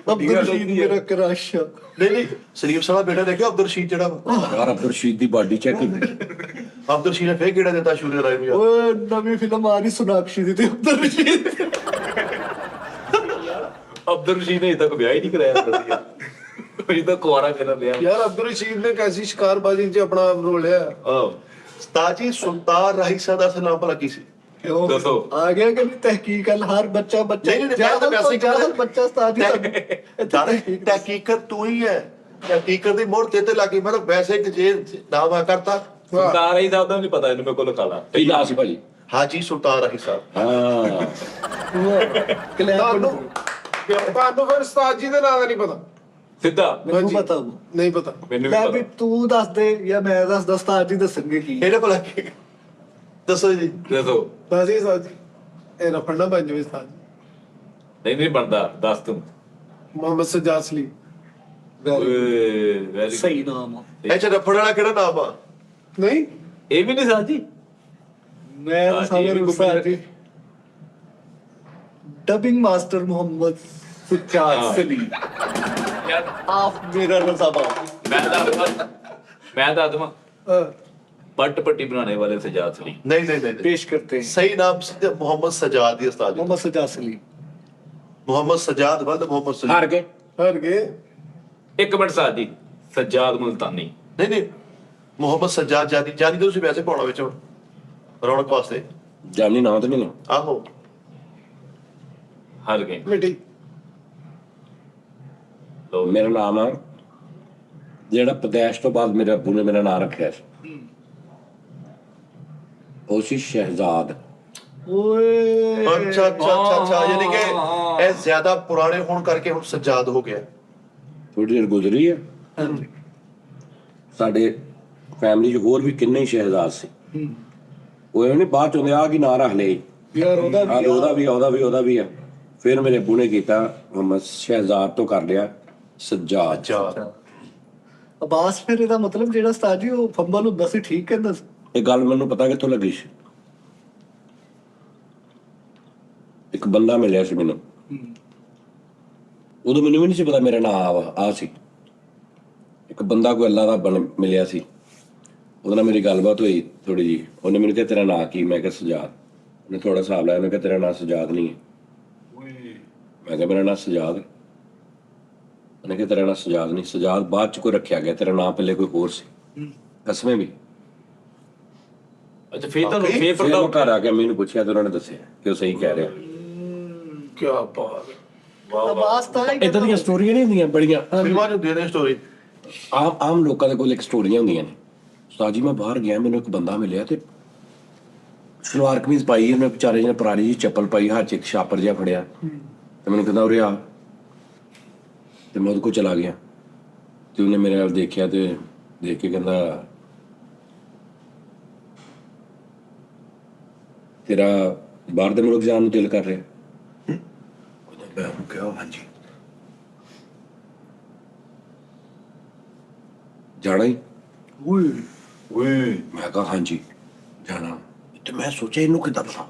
ਅਬਦੁਲ ਰਸ਼ੀਦ ਮੇਰਾ ਕ੍ਰਸ਼ ਆ। ਨਹੀਂ ਸਲੀਮ ਸਾਲਾ ਬੇਟਾ ਦੇਖਿਆ ਅਬਦੁਲ ਰਸ਼ੀਦ ਜਿਹੜਾ ਵਾ? ਯਾਰ ਅਬਦੁਲ ਰਸ਼ੀਦ ਦੀ ਬਾਡੀ ਚੈੱਕ ਕੀਤੀ। ਅਬਦੁਲ ਰਸ਼ੀਦ ਨੇ ਫੇਰ ਕਿਹੜਾ ਦਿੱਤਾ ਸ਼ੂਰਿਆ ਰਾਏ ਨੂੰ ਯਾਰ? ਓਏ ਨਵੀਂ ਫਿਲਮ ਆ ਰਹੀ ਸੋਨਾਕਸ਼ੀ ਦੀ ਤੇ ਅਬਦੁਲ ਰਸ਼ੀਦ। ਅਬਦੁਲ ਰਸ਼ੀਦ ਨੇ ਅਜੇ ਤੱਕ ਵਿਆਹ ਹੀ ਨਹੀਂ ਕਰਾਇਆ ਹੁੰਦਾ ਸੀ ਅਜੇ ਤੱਕ ਕੁਆਰਾ ਕਰ ਲਿਆ ਯਾਰ ਅਬਦੁਲ ਰਸ਼ੀਦ ਨੇ ਕੈਸੀ ਸ਼ਿਕਾਰਬਾਜ਼ੀ ਚ ਆਪਣਾ ਰੋਲ ਲਿਆ। ਉਸਤਾਦ ਜੀ ਸੁਲਤਾਨ ਰਾਹੀਸਾ ਦਾ ਸਲਾਮ ਭਲਾ ਕੀ ਸੀ? ਕਿਉਂ? ਦੱਸੋ। ਆ ਗਿਆ ਕਿ ਨਹੀਂ ਤਹਿਕੀਕ ਹਰ ਬੱਚਾ ਨਹੀਂ, ਨਹੀਂ, ਮੈਂ ਤਾਂ ਜਾਹਲ ਵੈਸੇ ਹੀ ਤੋਂ ਜਾਹਲ ਕਹਿੰਦਾ। ਬੱਚਾ ਉਸਤਾਦ ਜੀ ਸਾਨੂੰ ਤਹਿਕੀਕਤ ਤੂੰ ਹੀ ਹੈ, ਤਹਿਕੀਕਤ ਦੀ ਮੋਹਰ ਤੇ ਲੱਗੀ। ਮੈਂ ਤਾਂ ਵੈਸੇ ਕਿ ਜੇ ਨਾਮ ਆ ਕਰਤਾ ਸੁਲਤਾਨ ਰਾਈ ਸਾਹਿਬ ਦਾ ਨਹੀਂ ਪਤਾ ਇਹਨੂੰ ਮੇਰੇ ਕੋਲ ਲਿਖਾ ਲਾ ਕੀ ਨਾਂ ਸੀ ਭਾਜੀ? ਹਾਜੀ ਸੁਲਤਾਨ ਰਾਹੀਸਾ। ਹਾਂ ਤੁਹਾਨੂੰ ਫਿਰ ਉਸਤਾਦ ਜੀ ਦੇ ਨਾਂ ਦਾ ਨਹੀਂ ਪਤਾ? ਸਿੱਧਾ ਮੈਨੂੰ ਹਾਂਜੀ। ਪਤਾ ਉਹ। ਨਹੀਂ ਪਤਾ। ਮੈਨੂੰ ਲੈ ਵੀ ਵੀ ਤੂੰ ਦੱਸ ਦੇ ਜਾਂ ਮੈਂ ਦੱਸਦਾ ਉਸਤਾਦ ਜੀ ਦੱਸਣਗੇ ਕੀ। ਇਹਨੇ ਭਲਾ ਕੀ ਦੱਸੋ ਜੀ? ਦੱਸੋ। ਦੱਸੀ ਉਸਤਾਦ ਜੀ ਇਹ ਰਫੜ ਨਾ ਬਣ ਜਾਵੇ ਉਸਤਾਦ ਜੀ। ਨਹੀਂ ਬਣਦਾ ਦੱਸ ਤੂੰ ਮੁਹੰਮਦ ਸਜਾਦ ਸਲੀਮ। ਓਏ ਵੈਰੀ ਸਹੀ ਨਾਮ ਆ। ਇਹ ਚ ਰਫੜ ਵਾਲਾ ਕਿਹੜਾ ਨਾਮ ਆ? ਨਹੀਂ ਇਹ ਵੀ ਨਹੀਂ ਸਾਜੀ ਮੈਂ ਹਾਂ, ਸਾਗਰ ਇਹ ਵੀ ਉਸਤਾਦ ਜੀ ਡਬਿੰਗ ਮਾਸਟਰ ਮੁਹੰਮਦ ਸੁਜਾਦ ਹਾਂ। ਸਲੀਮ ਯਾਰ ਆਪ ਮੇਰਾ ਰਜ਼ਾਬਾ। ਮੈਂ ਦੱਸ ਦਵਾਂ ਹਾਂ। पट पट्टी बनाने वाले सजाद सलीम नहीं नहीं नहीं पेश करते हैं सही नाम मोहम्मद सजाद ही उस्ताद जी। मोहम्मद सजाद सलीम। मोहम्मद सजाद वल्द मोहम्मद सलीम। हार गए हार गए। एक मिनट साथ जी सज्जाद मुल्तानी नहीं नहीं मोहम्मद सजाद जानी जानी तो तुसी वैसे पाउणा विच रौनक वास्ते जानी ना तो नहीं ना आहो हार गए मिटी लो मेरा नाम है ਜਿਹੜਾ ਪਦੈਸ਼ ਤੋਂ ਬਾਅਦ ਮੇਰੇ ਅੱਬੂ ਨੇ ਮੇਰਾ ਨਾਮ ਰੱਖਿਆ ਸੀ ਉਹ ਸੀ ਸ਼ਹਿਜ਼ਾਦ। ओए अच्छा अच्छा अच्छा अच्छा यानी कि ਇਹ ਜ਼ਿਆਦਾ ਪੁਰਾਣੇ ਹੋਣ ਕਰਕੇ ਹੁਣ ਸਜਾਦ ਹੋ ਗਿਆ। ਥੋੜੀ ਦੇਰ ਗੁਜ਼ਰੀ ਹੈ ਸਾਡੇ ਫੈਮਿਲੀ 'ਚ ਹੋਰ ਵੀ ਕਿੰਨੇ ਹੀ ਸ਼ਹਿਜ਼ਾਦ ਸੀ ਉਹ ਇਹਨੇ ਬਾਅਦ ਚੋਂ ਆ ਕੀ ਨਾਂ ਰੱਖ ਲਏ यार ओदा ਹਾਂ ਉਹਦਾ ਵੀ ਆ ਫਿਰ ਮੇਰੇ ਅੱਬੂ ਨੇ ਕੀਤਾ ਮੁਹੰਮਦ ਸ਼ਹਿਜ਼ਾਦ ਤੋਂ ਕਰ ਲਿਆ ਸੱਜਾਦ। ਅੱਛਾ अब्बास फिर ਇਹਦਾ ਮਤਲਬ ਜਿਹੜਾ ਉਸਤਾਦ ਜੀ ਉਹ ਫੰਬਲ ਹੁੰਦਾ ਸੀ ਠੀਕ ਕਹਿੰਦਾ ਸੀ। ਇਹ ਗੱਲ ਮੈਨੂੰ ਪਤਾ ਕਿੱਥੋਂ ਲੱਗੀ ਸੀ ਇੱਕ ਬੰਦਾ ਮਿਲਿਆ ਸੀ ਮੈਨੂੰ ਉਦੋਂ ਮੈਨੂੰ ਵੀ ਨਹੀਂ ਸੀ ਪਤਾ ਮੇਰਾ ਨਾਮ ਆ ਸੀ ਇੱਕ ਬੰਦਾ ਕੋਈ ਅੱਲਾ ਦਾ ਮਿਲਿਆ ਸੀ ਉਹਦੇ ਨਾਲ ਮੇਰੀ ਗੱਲਬਾਤ ਹੋਈ ਥੋੜੀ ਜੀ ਉਹਨੇ ਮੈਨੂੰ ਕਿਹਾ ਤੇਰਾ ਨਾਂ ਕੀ ਮੈਂ ਕਿਹਾ ਸਜਾਦ ਉਹਨੇ ਥੋੜਾ ਹਿਸਾਬ ਲਾਇਆ ਉਹਨੇ ਕਿਹਾ ਤੇਰਾ ਨਾਂ ਸਜਾਦ ਨਹੀਂ ਹੈ ਮੈਂ ਕਿਹਾ ਮੇਰਾ ਨਾਂ ਸਜਾਦ ਉਹਨੇ ਕਿਹਾ ਤੇਰਾ ਨਾਂ ਸਜਾਦ ਨਹੀਂ ਸਜਾਦ ਬਾਅਦ ਚ ਕੋਈ ਰੱਖਿਆ ਗਿਆ ਤੇਰਾ ਨਾਂ ਪਹਿਲੇ ਕੋਈ ਹੋਰ ਸੀ ਕਸਮੇ ਵੀ अच्छा फिर तो फिर ਫਿਰ पर ਉਹ ਘਰ ਆ ਕੇ ਮੈਨੂੰ ਪੁੱਛਿਆ ਤੇ ਉਹਨਾਂ ਨੇ ਦੱਸਿਆ ਕਿ ਉਹ ਸਹੀ ਕਹਿ ਰਿਹਾ ਕੀ ਬਾਤ ਹੈ। ਅब्बास ਤਾਂ ਹੀ ਇਦਾਂ ਦੀਆਂ ਸਟੋਰੀਆਂ ਨਹੀਂ ਹੁੰਦੀਆਂ ਬੜੀਆਂ ਫਿਲਮਾਂ ਚ ਹੁੰਦੀਆਂ ਨੇ ਸਟੋਰੀ। ਆਮ ਲੋਕਾਂ ਦੇ ਕੋਲ ਇੱਕ ਸਟੋਰੀਆਂ ਹੁੰਦੀਆਂ ਨੇ ਉਸਤਾਦ ਜੀ ਮੈਂ ਬਾਹਰ ਗਿਆ ਮੈਨੂੰ ਇੱਕ ਬੰਦਾ ਮਿਲਿਆ ਤੇ ਸਲਵਾਰ ਕਮੀਜ਼ ਪਾਈ ਉਹਨੇ ਵਿਚਾਰੇ ਜਿਹਨੇ ਪੁਰਾਣੀ ਜੀ ਚੱਪਲ ਪਾਈ ਹੱਥ 'ਚ ਇੱਕ ਛਾਪਰ ਜਿਹਾ ਫੜਿਆ ਤੇ ਮੈਨੂੰ ਕਹਿੰਦਾ ਉਰੇ ਆ ਤੇ ਮੈਂ ਉਹਦੇ ਕੋਲ ਚਲਾ ਗਿਆ ਤੇ ਉਹਨੇ ਮੇਰੇ ਵੱਲ ਦੇਖਿਆ ਤੇ ਦੇਖ ਕੇ ਕਹਿੰਦਾ ਤੇਰਾ ਬਾਹਰ ਦੇ ਮੁਲਕ ਜਾਣ ਨੂੰ ਦਿਲ ਕਰ ਰਿਹਾ ਮੈਂ ਉਹਨੂੰ ਕਿਹਾ ਹਾਂਜੀ ਜਾਣਾ ਹੀ ओए ਮੈਂ ਕਿਹਾ ਹਾਂਜੀ ਜਾਣਾ ਤੇ ਮੈਂ ਸੋਚਿਆ ਇਹਨੂੰ ਕਿੱਦਾਂ ਪਤਾ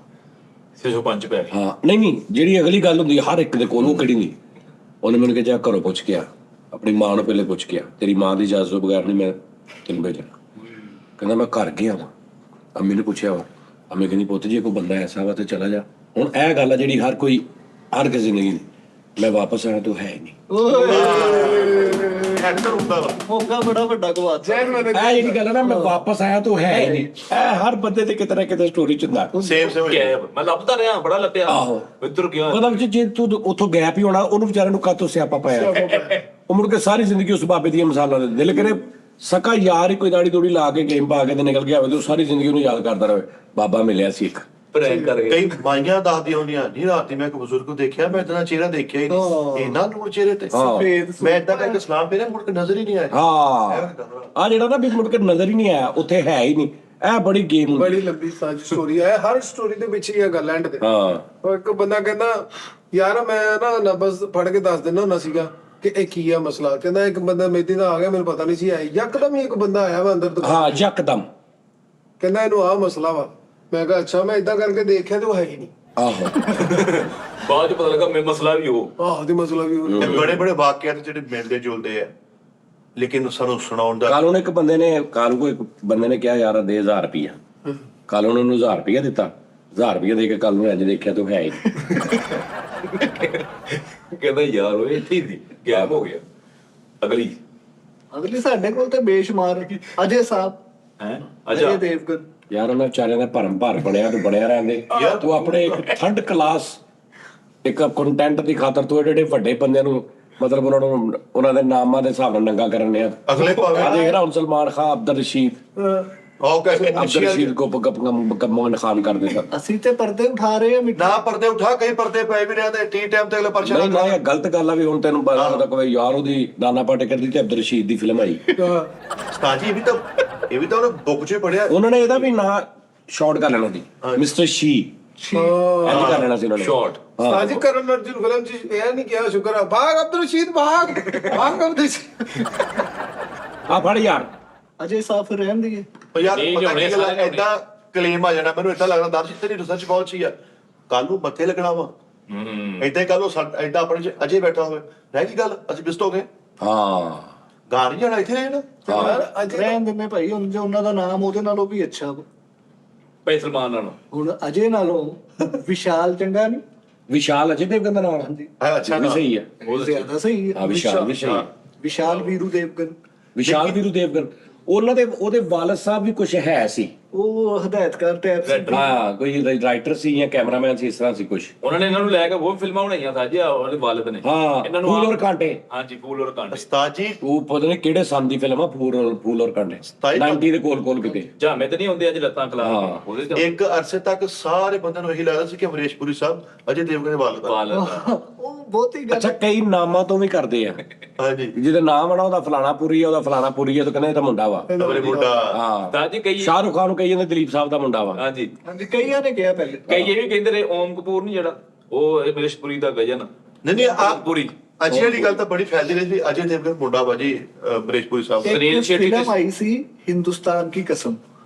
605 ਪੈ ਗਏ ਹਾਂ ਨਹੀਂ ਜਿਹੜੀ ਅਗਲੀ ਗੱਲ ਹੁੰਦੀ ਹੈ ਹਰ ਇੱਕ ਦੇ ਕੋਲ ਉਹ ਕਿਹੜੀ ਨਹੀਂ ਉਹਨੇ ਮੈਨੂੰ ਕਿਹਾ ਜਾ ਘਰੋਂ ਪੁੱਛ ਕੇ ਆ ਆਪਣੀ ਮਾਂ ਨੂੰ ਪਹਿਲੇ ਪੁੱਛ ਕੇ ਆ ਤੇਰੀ ਮਾਂ ਦੀ ਇਜਾਜ਼ਤ ਤੋਂ ਬਗੈਰ ਨਹੀਂ ਮੈਂ ਤੈਨੂੰ ਭੇਜਣਾ ਕਹਿੰਦਾ ਮੈਂ ਘਰ ਗਿਆ ਵਾ ਅੰਮੀ ਨੇ ਪੁੱਛਿਆ ਵਾ ਅੰਮੀ ਕਹਿੰਦੀ ਪੁੱਤ ਜੀ ਕੋਈ ਬੰਦਾ ਐਸਾ ਵਾ ਤੇ ਚਲਾ ਜਾ ਹੁਣ ਇਹ ਗੱਲ ਆ ਜਿਹੜੀ ਹਰ ਕੋਈ ਹਰ ਕਿਸੇ ਜ਼ਿੰਦਗੀ ਮੈਂ ਵਾਪਸ ਆਇਆ ਤੂੰ ਹੈ ਹੀ ਨਹੀਂ ਐਕਟਰ ਹੁੰਦਾ ਵਾ। ਮੌਕਾ ਬੜਾ ਵੱਡਾ ਗਵਾਚਾ। ਇਹ ਜਿਹੜੀ ਗੱਲ ਆ ਨਾ ਮੈਂ ਵਾਪਸ ਆਇਆ ਤੂੰ ਹੈ ਹੀ ਨਹੀਂ ਇਹ ਹਰ ਬੰਦੇ ਤੇ ਕਿਤੇ ਨਾ ਕਿਤੇ ਸਟੋਰੀ ਚ ਹੁੰਦਾ ਸੇਮ ਸੇਮ क्या है मैं ਲੱਭਦਾ ਰਿਹਾ ਬੜਾ ਲੱਭਿਆ ਆਹੋ। ਇੱਧਰ ਗਿਆ ਮਤਲਬ ਜੇ ਤੂੰ ਉੱਥੋਂ ਗੈਪ ਹੀ ਹੋਣਾ ਉਹਨੂੰ ਵਿਚਾਰੇ ਨੂੰ ਕਾਤੋਂ ਸਿਆਪਾ ਪਾਇਆ ਉਹ ਮੁੜ ਕੇ ਸਾਰੀ ਜ਼ਿੰਦਗੀ ਉਸ ਬਾਬੇ ਦੀਆਂ ਮਿਸਾਲਾਂ ਦੇ ਦਿਲ ਕਰੇ ਸਕਾ ਯਾਰ ਹੀ ਕੋਈ ਦਾੜੀ ਦੂੜੀ ਲਾ ਕੇ ਗੇਮ ਪਾ ਕੇ ਤੇ ਨਿਕਲ ਗਿਆ ਹੋਵੇ ਤੇ ਉਹ ਸਾਰੀ ਜ਼ਿੰਦਗੀ ਉਹਨੂੰ ਯਾਦ ਕਰਦਾ ਰਹੇ ਬਾਬਾ ਮਿਲਿਆ ਸੀ ਇੱਕ ਪ੍ਰੈਂਕ ਕਰ ਗਏ ਕਈ ਮਾਈਆਂ ਦੱਸਦੀਆਂ ਹੁੰਦੀਆਂ ਨਹੀਂ ਰਾਤੀ ਮੈਂ ਇੱਕ ਬਜ਼ੁਰਗ ਨੂੰ ਦੇਖਿਆ ਮੈਂ ਇਤਨਾ ਚਿਹਰਾ ਦੇਖਿਆ ਹੀ ਨਹੀਂ ਇਹਨਾਂ ਨੂਰ ਚਿਹਰੇ ਤੇ ਸਫੇਦ ਮੈਂ ਇਦਾਂ ਦਾ ਇੱਕ ਸਲਾਮ ਫੇਰਿਆ ਮੁੜ ਕੇ ਨਜ਼ਰ ਹੀ ਨਹੀਂ ਆਇਆ। ਹਾਂ ਆ ਜਿਹੜਾ ਨਾ ਵੀ ਮੁੜ ਕੇ ਨਜ਼ਰ ਹੀ ਨਹੀਂ ਆਇਆ ਉੱਥੇ ਹੈ ਹੀ ਨਹੀਂ ਇਹ ਬੜੀ ਗੇਮ ਹੁੰਦੀ ਬੜੀ ਲੰਬੀ ਸਾਜ ਸਟੋਰੀ ਹੈ ਹਰ ਸਟੋਰੀ ਦੇ ਵਿੱਚ ਇਹ ਗੱਲ ਐਂਡ ਤੇ ਹਾਂ ਉਹ ਇੱਕ ਬੰਦਾ ਕਹਿੰਦਾ ਯਾਰ ਮੈਂ ਨਾ ਨਬਜ਼ ਫੜ ਕੇ ਦੱਸ ਦਿੰਦਾ ਹੁੰਦਾ ਸੀਗਾ ਕਿ ਇਹ ਕੀ ਆ ਮਸਲਾ ਕਹਿੰਦਾ ਇੱਕ ਬੰਦਾ ਮੇਦੀ ਦਾ ਆ ਗਿਆ ਮੈਨੂੰ ਪਤਾ ਨਹੀਂ ਸੀ ਆਇਆ ਯਕਦਮ ਹੀ ਇੱਕ ਬੰਦਾ ਆਇਆ ਵਾ ਅੰਦਰ ਤੋਂ ਹਾਂ ਯਕਦਮ ਕਹਿੰਦਾ ਇਹਨੂੰ ਆਹ ਮਸਲਾ ਵਾ। ਮੈਂ ਕਿਹਾ ਅੱਛਾ। ਮੈਂ ਇਦਾਂ ਕਰਕੇ ਦੇਖਿਆ ਤੇ ਉਹ ਹੈ ਹੀ ਨਹੀਂ। ਆਹੋ ਬਾਅਦ ਚ ਪਤਾ ਲੱਗਾ ਮੈਂ ਮਸਲਾ ਵੀ ਉਹ ਆਹ ਤੇ ਮਸਲਾ ਵੀ ਉਹ- ਇਹ ਬੜੇ ਬੜੇ ਵਾਕਿਆਤ ਜਿਹੜੇ ਮਿਲਦੇ ਜੁਲਦੇ ਆ, ਲੇਕਿਨ ਸਾਨੂੰ ਸੁਣਾਉਣ ਦਾ ਕੱਲ ਨੂੰ ਇੱਕ ਬੰਦੇ ਨੇ ਕਿਹਾ ਯਾਰ ਦੇ 1000 ਰੁਪਿਆ। ਕੱਲ ਉਹਨੂੰ 1000 ਰੁਪਿਆ ਦਿੱਤਾ। 1000 ਰੁਪਿਆ ਦੇ ਕੇ ਕੱਲ ਨੂੰ ਇੰਜ ਦੇਖਿਆ ਤੂੰ ਹੈ ਹੀ ਨਹੀਂ। ਕਹਿੰਦਾ ਯਾਰ ਉਹ ਇੱਥੇ ਹੀ ਗੈਪ ਹੋ ਗਿਆ। ਅਗਲੀ ਸਾਡੇ ਕੋਲ ਤੇ ਬੇਸ਼ੁਮਾਰ ਅਜੇ ਸਾਹਿਬ, ਹੈ ਅਜੇ ਅੱਛਾ ਦੇਵਗਨ। ਯਾਰ ਉਹਨਾਂ ਵਿਚਾਰਿਆਂ ਦਾ ਭਰਮ ਭਾਰ ਬਣਿਆ ਤੂੰ ਬਣਿਆ ਰਹਿੰਦੇ। ਤੂੰ ਆਪਣੇ ਇੱਕ ਥਰਡ ਕਲਾਸ ਇੱਕ ਕੰਟੈਂਟ ਦੀ ਖਾਤਰ ਤੂੰ ਜਿਹੜੇ ਵੱਡੇ ਬੰਦਿਆਂ ਨੂੰ ਮਤਲਬ ਉਹਨਾਂ ਦੇ ਨਾਮਾਂ ਦੇ ਹਿਸਾਬ ਨਾਲ ਨੰਗਾ ਕਰਨ ਲਿਆ। ਅਗਲੇ ਭਾਵੇਂ ਆ ਦੇਖ ਰਹਾ ਹੁਣ ਸਲਮਾਨ ਖਾਨ, ਅਬਦੁਲ ਰਸ਼ੀਦ ਆਓ ਕੈਸੇ ਅਬਦੁਲ ਰਸ਼ੀਦ ਕੋ ਗੱਪਾਂ ਖਾਨ ਕਰ ਦਿੱਤਾ। ਅਸੀਂ ਤੇ ਪਰਦੇ ਉਠਾ ਰਹੇ ਆ ਮਿੱਠਾ। ਨਾ ਪਰਦੇ ਉਠਾ, ਕਈ ਪਰਦੇ ਪਏ ਵੀ ਰਹਿੰਦੇ ਟੀ ਟਾਈਮ ਤੇ ਅਗਲੇ ਨਹੀਂ ਪਰੇਸ਼ਾਨ ਨਾ ਇਹ ਗਲਤ ਗੱਲ ਆ ਵੀ ਹੁਣ ਤੈਨੂੰ ਪਤਾ ਕੋਈ ਯਾਰ ਉਹਦੀ ਨਾਨਾ ਪਾਟੇਕਰ ਦੀ ਤੇ ਅਬਦੁਲ ਰਸ਼ੀਦ ਦੀ ਫਿਲਮ ਆਈ। ਸਤਾਜੀ ਇਹ ਵੀ ਤਾਂ ਉਹਨੇ ਬੁੱਕ 'ਚ ਹੀ ਪੜਿਆ। ਉਹਨਾਂ ਨੇ ਇਹਦਾ ਵੀ ਨਾਂ ਸ਼ਾਰਟ ਕਰ ਲੈਣਾ ਸੀ, ਮਿਸਟਰ ਸ਼ੀ ਇੰਜ ਕਰ ਲੈਣਾ ਸੀ ਉਹਨਾਂ ਨੇ। ਸ਼ਾਰਟ ਸਾਜੀ ਕਰਨ ਅਰਜੁਨ ਫਿਲਮ 'ਚ ਇਹ ਨਹੀਂ ਕਿਹਾ ਸ਼ੁਕਰ ਆ ਭਾਗ ਅਬਦੁਲ ਰਸ਼ੀਦ ਭਾਗ ਭਾਗ ਅਬਦੁਲ ਰਸ਼ੀਦ। ਆ ਫੜ ਯਾਰ ਅਜੇ ਸਾਹਿਬ ਰਹਿੰਦੀ ਹੈ। ਉਹ ਯਾਰ ਨਹੀਂ ਪਤਾ ਲਿਆਉਣੇ ਕੀ ਗੱਲ ਸਾਰੇ ਹੈ, ਏਦਾਂ ਕਲੇਮ ਆ ਜਾਣਾ। ਮੈਨੂੰ ਏਦਾਂ ਲੱਗਦਾ ਦਰਸ਼ਕ ਤੇਰੀ ਰਿਸਰਚ ਬਹੁਤ ਅੱਛੀ ਆ, ਕੱਲ ਨੂੰ ਮੱਥੇ ਲੱਗਣਾ ਵਾ। ਏਦਾਂ ਕੱਲ ਨੂੰ ਏਦਾਂ ਆਪਣੇ 'ਚ ਅਜੇ ਬੈਠਾ ਹੋਵੇ, ਰਹਿ ਗਈ ਗੱਲ, ਅਸੀਂ ਬਿਸਟ ਹੋ ਗਏ। ਹਾਂ ਗਾ ਨਹੀਂ ਜਾਣਾ, ਇੱਥੇ ਰਹਿਣਾ। ਯਾਰ ਅਜੇ ਰਹਿਣ ਦਿੰਦੇ ਭਾਈ, ਹੁਣ ਜੇ ਉਹਨਾਂ ਦਾ ਨਾਮ ਉਹਦੇ ਨਾਲੋਂ ਵੀ ਅੱਛਾ ਵਾ। ਭਾਈ ਸਲਮਾਨ ਨਾਲ ਹੁਣ ਅਜੇ ਨਾਲੋਂ ਵਿਸ਼ਾਲ ਚੰਗਾ ਨਹੀਂ? ਵਿਸ਼ਾਲ ਅਜੇ ਦੇਵਗਨ ਦਾ ਨਾਮ ਹਾਂਜੀ ਅੱਛਾ ਵੀ ਨਾ ਸਹੀ ਹੈ। ਬਹੁਤ ਜ਼ਿਆਦਾ ਸਹੀ ਹੈ। ਹਾਂ ਵਿਸ਼ਾਲ ਵੀ ਸਹੀ ਹੈ। ਵਿਸ਼ਾਲ ਵੀਰੂ ਦੇਵਗਨ। ਵਿਸ਼ਾਲ ਵੀਰੂ ਦੇਵਗਨ ਉਹਨਾਂ ਦੇ ਉਹਦੇ ਵਾਲਦ ਸਾਹਿਬ ਵੀ ਕੁਝ ਹੈ ਸੀ। ਉਹ ਹਦਾਇਤਕਾਰ ਟੈਪ ਸੀ। ਹਾਂ ਕੋਈ ਰਾਈਟਰ ਸੀ ਜਾਂ ਕੈਮਰਾਮੈਨ ਸੀ, ਇਸ ਤਰ੍ਹਾਂ ਸੀ ਕੁਝ। ਉਹਨਾਂ ਨੇ ਇਹਨਾਂ ਨੂੰ ਲੈ ਕੇ ਬਹੁਤ ਫਿਲਮਾਂ ਬਣਾਈਆਂ ਸਾਜੀ ਉਹਦੇ ਵਾਲਿਦ ਨੇ। ਹਾਂ ਇਹਨਾਂ ਨੂੰ ਫੂਲ ਔਰ ਕਾਂਟੇ। ਹਾਂਜੀ ਫੂਲ ਔਰ ਕਾਂਟੇ। ਉਸਤਾਦ ਜੀ ਉਹ ਪਤਾ ਨਹੀਂ ਕਿਹੜੇ ਸੰਨ ਦੀ ਫਿਲਮ ਆ ਫੂਲ ਔਰ ਕਾਂਟੇ। 90 ਦੇ ਕੋਲ ਕਿਤੇ। ਝਾਮੇ ਤੇ ਨਹੀਂ ਹੁੰਦੇ ਅੱਜ ਲੱਤਾਂ ਖਲਾ ਉਹਦੇ ਚ ਇੱਕ ਅਰਸੇ ਤੱਕ ਸਾਰੇ ਬੰਦਿਆਂ ਨੂੰ ਇਹੀ ਲੱਗਦਾ ਸੀ ਕਿ ਅਮਰੀਸ਼ ਪੁਰੀ ਸਾਹਿਬ ਅਜੇ ਦੇਵਗਨ ਦੇ ਵਾਲਦ ਆ। ਵਾਲਿਦ ਉਹ ਬਹੁਤੀ ਗੱਲ। ਅੱਛਾ ਕਈ ਨਾਮਾਂ ਤੋਂ ਵੀ ਕਰਦੇ ਆ। ਹਾਂਜੀ ਜਿਹਦੇ ਨਾਮ ਆਣਾ ਉਹਦਾ ਫਲਾਣਾ ਪੁਰੀ ਆ, ਉਹਦਾ ਫਲਾਣਾ ਪੁਰੀ ਆ, ਤਾਂ ਕਹਿੰਦੇ ਇਹ ਤਾਂ ਮੁੰਡਾ ਵਾ। ਮੇਰੇ ਮੁੰਡਾ ਹਾਂ ਸਾਜੀ ਕਈ ਸ਼ਾਹਰੁਖ ਖਾਨ ਨੂੰ ਕਹੀ ਜਾਂਦੇ ਦਲੀਪ ਸਾਹਿਬ ਦਾ ਮੁੰਡਾ ਵਾ। ਹਾਂਜੀ ਹਾਂਜੀ ਕਈਆਂ ਨੇ ਕਿਹਾ ਪਹਿਲੇ। ਕਈ ਇਹ ਵੀ ਕਹਿੰਦੇ ਨੇ ਓਮ ਕਪੂਰ ਨਹੀਂ ਜਿਹੜਾ ਉਹ ਅਮਰੀਸ਼ਪੁਰੀ ਦਾ ਗਜਨ ਨਹੀਂ ਆ ਪੂਰੀ ਅਜੇ ਵਾਲੀ ਗੱਲ ਤਾਂ ਬੜੀ ਫੈਲਦੀ ਰਹੀ ਸੀ। ਅਜੇ ਦੇਵਗਨ ਮੁੰਡਾ ਵਾ ਜੀ ਅਮਰੀਸ਼ ਪੁਰੀ ਸਾਹਿਬ ਦਾ। ਸੁਨੀਲ ਇੱਕ ਸ਼ੈੱਟੀ ਫਿਲਮ ਤੇ- ਆਈ ਸੀ ਹਿੰਦੁਸਤਾਨ ਕੀ ਕਸਮ,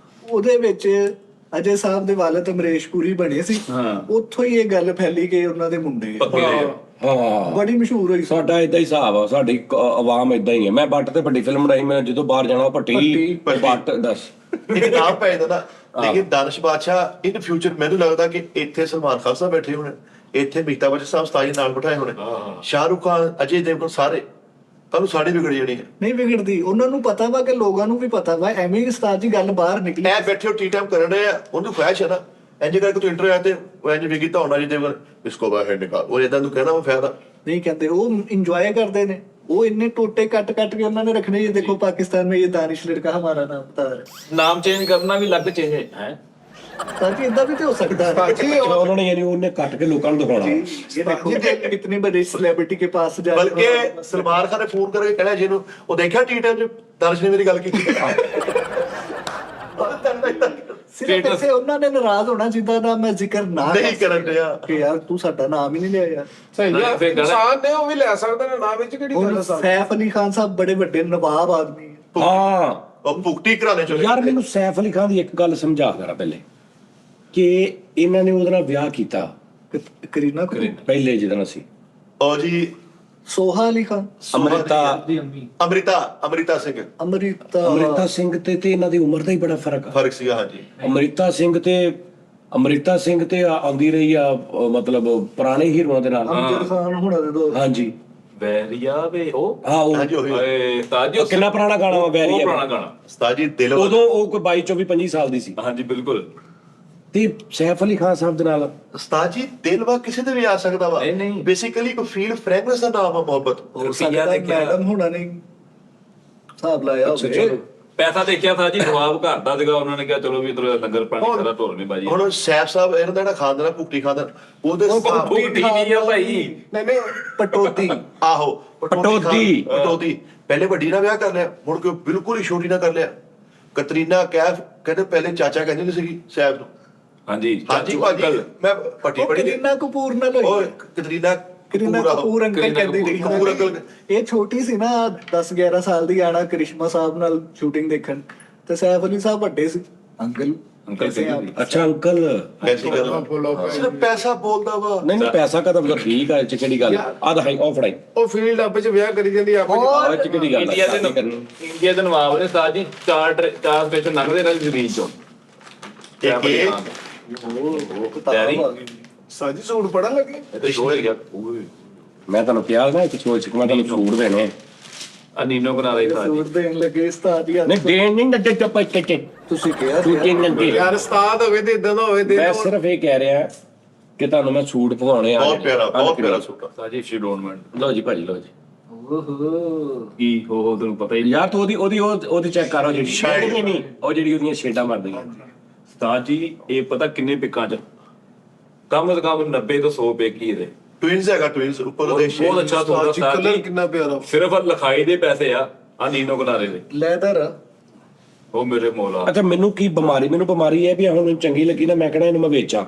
ਉਹਦੇ ਵਿੱਚ ਅਜੇ ਸਾਹਿਬ ਦੇ ਵਾਲਦ ਅਮਰੀਸ਼ ਪੁਰੀ ਬਣੇ ਸੀ। ਹਾਂ। ਉੱਥੋਂ ਹੀ ਇਹ ਗੱਲ ਫੈਲੀ ਕਿ ਉਹਨਾਂ ਦੇ ਮੁੰਡੇ ਆ। ਪੱਕੇ ਨੇ। ਹਾਂ ਬੜੀ ਮਸ਼ਹੂਰ ਹੋਈ। ਸਾਡਾ ਇਦਾਂ ਹੀ ਹਿਸਾਬ ਆ, ਸਾਡੀ ਆਵਾਮ ਇਦਾਂ ਹੀ ਹੈ। ਮੈਂ ਬੱਟ ਤੇ ਵੱਡੀ ਫਿਲਮ ਬਣਾਈ, ਮੈਂ ਜਦੋਂ ਬਾਹਰ ਜਾਣਾ ਭੱਟੀ ਬੱਟ ਦੱਸ। ਇੱਕ ਨਾਮ ਪੈ ਜਾਂਦਾ ਨਾ। ਲੇਕਿਨ ਦਾਨਿਸ਼ ਬਾਦਸ਼ਾਹ ਇਨ ਫਿਊਚਰ ਮੈਨੂੰ ਲੱਗਦਾ ਕਿ ਇੱਥੇ ਸਲਮਾਨ ਖਾਨ ਸਾਹਿਬ ਬੈਠੇ ਹੋਣੇ, ਇੱਥੇ ਅਮਿਤਾਭ ਬੱਚਨ ਸਾਹਿਬ ਸਤਾਈ ਨਾਲ ਬਿਠਾਏ ਹੋਣੇ, ਸ਼ਾਹਰੁਖ ਖਾਨ, ਅਜੇ ਦੇਵਗਨ, ਸਾਰੇ ਤੁਹਾਨੂੰ ਸਾਡੀ ਵਿਗੜ ਜਾਣੀ ਹੈ। ਨਹੀਂ ਵਿਗੜਦੀ, ਉਹਨਾਂ ਨੂੰ ਪਤਾ ਵਾ ਕਿ ਲੋਕਾਂ ਨੂੰ ਵੀ ਪਤਾ ਵਾ। ਐਵੇਂ ਹੀ ਉਸਤਾਦ ਜੀ ਗੱਲ ਬਾਹਰ ਨਿਕਲੀ। ਐ ਬੈਠੇ ਹੋ ਟੀ ਟਾਈਮ ਕਰਨ ਰਹੇ ਆ, ਉਹਨੂੰ ਖੁਆਇਸ਼ ਹੈ ਨਾ ਇੰਜ ਕਰਕੇ ਤੂੰ ਇੰਟਰਵਿਊ ਆਤੇ ਉਹ ਇੰਜ ਵੀ ਕੀਤਾ ਹੋਣਾ ਜੀ ਦੇਵਗਨ ਇਸਕੋ ਬਾਹਰ ਨਿਕਾਲ, ਉਹ ਇਦਾਂ ਨੂੰ ਕਹਿਣਾ ਵਾ ਫਾਇਦਾ ਨਹੀਂ ਕਹਿੰਦੇ, ਉਹ ਇੰਜੋਏ ਕਰਦੇ ਨੇ। ਉਹ ਇੰਨੇ ਟੋਟੇ ਕੱਟ ਕੇ ਉਹਨਾਂ ਨੇ ਰੱਖਣੇ। ਇਹ ਦੇਖੋ ਪਾਕਿस्तान में ये दानिश लड़का हमारा नाम बता रहा ਨਾਮ ਚੇਂਜ ਕਰਨਾ ਵੀ ਲੱਗ ਚੇਂਜ ਹੈ ताकि इतना भी तो हो सकता है। ਸਾਜੀ ਉਹਨਾਂ ਨੇ ਯਾਨੀ ਉਹਨੇ ਕੱਟ ਕੇ ਲੋਕਾਂ ਨੂੰ ਦਿਖਾਉਣਾ। ये देखो कि इतनी बड़ी सेलिब्रिटी के पास जा ਬਲਕਿ ਸਲਮਾਨ ਖਾਨ ਨੇ ਫੋਨ ਕਰਕੇ ਕਹਿਣਾ ਜਿਹਨੂੰ ਉਹ ਦੇਖਿਆ ਟੀ ਟਾਈਮ ਚ ਦਰਸ਼ ਨੇ ਮੇਰੀ ਗੱਲ ਕੀਤੀ सिर्फ ऐसे उन्होंने नाराज होना जिदा ना मैं जिक्र ना ਨਹੀਂ ਕਰਨ ਰਿਹਾ कि यार तू साडा नाम ही नहीं लिया यार। ਸਹੀ ਨਹੀਂ, ਆ ਫਿਰ ਗਲਤ- ਇਨਸਾਨ ਨੇ ਉਹ ਵੀ ਲੈ ਸਕਦੇ ਨੇ ਨਾਮ ਵਿੱਚ ਕਿਹੜੀ ਗੱਲ और ਆ ਸਾਹਿਬ। सैफ अली खान साहब बड़े बड़े नवाब आदमी है। ਹਾਂ ਉਹ ਭੁਗਤੀ ਘਰਾਣੇ ਚੋਂ ਯਾਰ ਮੈਨੂੰ ਸੈਫ ਅਲੀ ਖਾਨ ਦੀ ਇੱਕ ਗੱਲ ਸਮਝਾ ਕਰਾ ਪਹਿਲੇ, ਕਿ ਇਹਨਾਂ ਨੇ ਉਹਦੇ ਨਾਲ ਵਿਆਹ ਕੀਤਾ करीना कपूर, ਪਹਿਲੇ ਜਦੋਂ ਅਸੀਂ ਉਹ ਜੀ सोहा अली खान, ਅਮ੍ਰਿਤਾ ਅਮ੍ਰਿਤਾ ਸਿੰਘ अमृता ਸਿੰਘ ਤੇ ਇਹਨਾਂ ਦੀ ਉਮਰ ਦਾ ਹੀ ਬੜਾ ਫਰਕ ਆ। ਫਰਕ ਸੀਗਾ ਹਾਂਜੀ ਅਮ੍ਰਿਤਾ ਸਿੰਘ ਤੇ ਆਉਂਦੀ ਰਹੀ ਆ ਮਤਲਬ ਪੁਰਾਣੇ ਹੀਰੋਆਂ ਦੇ ਨਾਲ। अमजद खान होना दे दो। ਹਾਂਜੀ ਵੈਰੀਆ ਵੇ ਉਹ ਹਾਂ ਉਹ ਹਾਂਜੀ ਉਹੀ ਓਏ ਤਾਜੀ ਉਹ ਕਿੰਨਾ ਪੁਰਾਣਾ ਗਾਣਾ ਵਾ ਵੈਰੀ ਉਹ ਆ। ਪੁਰਾਣਾ ਗਾਣਾ ਉਸਤਾਦ ਜੀ ਦਿਲ ਉਦੋਂ ਉਹ ਕੋਈ 22 24 25 ਸਾਲ ਦੀ ਸੀ ਹਾਂਜੀ ਬਿਲਕੁਲ ਤੇ ਸੈਫ ਅਲੀ ਖਾਨ ਸਾਹਿਬ ਦੇ ਨਾਲ ਉਸਤਾਦ ਜੀ ਦਿਲ ਵਾ ਕਿਸੇ ਦੇ ਵੀ ਆ ਸਕਦਾ ਵਾ ਨਹੀਂ। ਬੇਸਿਕਲੀ ਕੋਈ ਫੀਲ ਫ੍ਰੈਗਰੈਂਸ ਦਾ ਨਾਮ ਆ ਮੁਹੱਬਤ और रुपया साडा देखिया। मैडम होना नहीं हिसाब लाया अच्छा, होवे। चलो। ਪੈਸਾ ਦੇਖਿਆ ਤਾਂ ਜੀ ਜਵਾਬ ਘਰ ਦਾ ਸੀਗਾ, ਉਹਨਾਂ ਨੇ ਕਿਹਾ ਚਲੋ ਵੀ ਇਧਰ ਲੰਗਰ ਪਾਣੀ ਕਰਾ ਢੋਲ ਨਹੀਂ ਬਾਜੀ ਹੁਣ ਸੈਫ ਸਾਹਿਬ ਇਹਨਾਂ ਦਾ ਜਿਹੜਾ ਖਾਨਦਾਨ ਆ, ਭੁਗਤੀ ਖਾਨਦਾਨ ਉਹਦੇ ਹਿਸਾਬ- ਭੁਗਤੀ ਨਹੀਂ ਆ ਭਾਈ ਨਹੀਂ ਨਹੀਂ पटोती ਆਹੋ ਪਟੌਦੀ। ਪਟੌਦੀ ਪਹਿਲੇ ਵੱਡੀ ਨਾਲ ਵਿਆਹ ਕਰ ਲਿਆ, ਮੁੜ ਕੇ ਬਿਲਕੁਲ ਹੀ ਛੋਟੀ ਨਾਲ ਕਰ ਲਿਆ। ਕਤਰੀਨਾ ਕੈਫ ਕਹਿੰਦੇ ਪਹਿਲੇ ਚਾਚਾ ਕਹਿੰਦੀ ਨਹੀਂ ਸੀਗੀ ਸੈਫ ਨੂੰ। ਹਾਂਜੀ ਹਾਂਜੀ ਚਾਚੂ ਭਾਜੀ ਅੰਕਲ ਮੈਂ ਪੱਟੀ ਉਹ ਪੜੀ ਕਰੀਨਾ ਕਪੂਰ ਨਾਲ ਉਹ ਹੋਈ। ਕਤਰੀਨਾ ਕਰੀਨਾ ਕਪੂਰ ਅੰਕਲ ਕਰੀਨਾ ਕਹਿੰਦੀ ਰਹੀ। ਕਪੂਰ ਅੰਕਲ। ਇਹ ਛੋਟੀ ਸੀ ਨਾ 10 11 ਸਾਲ ਦੀ, ਆਣਾ ਕਰਿਸ਼ਮਾ ਸਾਹਿਬ ਨਾਲ ਸ਼ੂਟਿੰਗ ਦੇਖਣ, ਤੇ ਸੈਫ ਅਲੀ ਸਾਹਿਬ ਵੱਡੇ ਸੀ। ਅੰਕਲ ਅੰਕਲ ਕਹਿੰਦੇ ਅੱਛਾ ਅੰਕਲ ਐਸੀ ਗੱਲ ਸਿਰਫ ਪੈਸਾ ਬੋਲਦਾ ਵਾ ਨਹੀਂ ਪੈਸਾ ਕਾ ਤਾਂ ਠੀਕ ਆ, ਇਹ 'ਚ ਕਿਹੜੀ ਗੱਲ ਆ ਤਾਂ ਹੈ ਆਫ ਫੜਾਈ ਉਹ ਫੀਲਡ ਆਪੇ ਚ ਵਿਆਹ ਕਰੀ ਜਾਂਦੀ ਆਪੇ ਆ 'ਚ ਕਿਹੜੀ ਗੱਲ ਇੰਡੀਆ ਆ ਇੰਡੀਆ ਦੇ ਨਵਾਬ ਨੇ ਸਾਜ ਜੀ ਚਾਰ ਸਟੇਸ਼ਨ ਲੰਘਦੇ ਨਾਲ ਜ਼ਮੀਨ ਚੋਂ ਇਹ ਤਿਆਰੀ ਸਾਜੀ ਸੂਟ ਪੜਨ ਲੱਗੇ ਇਹ ਤਾਂ ਸ਼ੋਅ ਗਿਆ ਮੈਂ ਤੁਹਾਨੂੰ ਕਿਹਾ ਨਾ ਇੱਕ ਸੋਚ ਕੇ ਮੈਂ ਤੁਹਾਨੂੰ ਸੂਟ ਦੇਣੇ ਆ ਨੀਨੋ ਬਣਾ ਰਹੀ ਸਾਜ ਸੂਟ ਦੇਣ ਲੱਗੇ ਉਸਤਾਦ ਜੀ ਨਹੀਂ ਦੇਣ ਨਹੀਂ ਨੱਡੇ ਚੱਪਾ ਚੱਚੇ ਤੁਸੀਂ ਕਿਹਾ ਸੂਟ ਦੇਣ ਨੱਡੇ ਯਾਰ ਉਸਤਾਦ ਹੋਵੇ ਤੇ ਇਦਾਂ ਦਾ ਹੋਵੇ ਦੇ ਮੈਂ ਸਿਰਫ ਇਹ ਕਹਿ ਰਿਹਾ ਕਿ ਤੁਹਾਨੂੰ ਮੈਂ ਸੂਟ ਪਵਾਉਣੇ ਆ ਬਹੁਤ ਪਿਆਰਾ ਸੂਟ ਆ। ਸਾਜ ਜੀ ਸ਼ੀ ਡੋਨਟ ਮਾਈਂਡ ਲਓ ਜੀ ਭਾਜੀ ਲਓ ਜੀ ਓਹੋ ਕੀ ਹੋ ਤੈਨੂੰ ਪਤਾ ਹੀ ਨਹੀਂ ਯਾਰ ਤੂੰ ਉਹਦੀ ਚੈੱਕ ਕਰੋ ਜਿਹੜੀ ਸ਼ੇਡ ਨਹੀਂ ਉਹ ਜਿਹੜੀ ਉਹਦੀਆਂ ਸ਼ੇਡਾਂ ਮਾਰਦੀਆਂ ਸਾਜ ਜੀ ਇਹ ਪਤਾ ਕਿੰਨੇ ਪਿੱਕਾਂ ਚ ਕਮ ਤੋਂ ਕਮ 90 ਤੋਂ 100 ਪਿੱਕ ਹੀ ਇਹਦੇ ਟਵਿੰਸ ਹੈਗਾ ਟਵਿੰਸ ਉੱਪਰ ਉਹਦੇ ਬਹੁਤ ਅੱਛਾ ਤੁਹਾਡਾ ਸਾਜੀ ਸਾਜ ਕਲਰ ਜੀ ਕਿੰਨਾ ਪਿਆਰਾ ਸਿਰਫ ਲਿਖਾਈ ਦੇ ਪੈਸੇ ਆ ਨੀਨੋ ਬਨਾਰੇ ਦੇ ਲੈਦਰ ਉਹ ਮੇਰੇ ਮੌਲਾ ਅੱਛਾ ਮੈਨੂੰ ਕੀ ਬਿਮਾਰੀ ਮੈਨੂੰ ਬਿਮਾਰੀ ਹੈ ਵੀ ਹੁਣ ਮੈਨੂੰ ਚੰਗੀ ਲੱਗੀ ਨਾ ਮੈਂ ਕਹਿਣਾ ਇਹਨੂੰ ਮੈਂ ਵੇਚਾਂ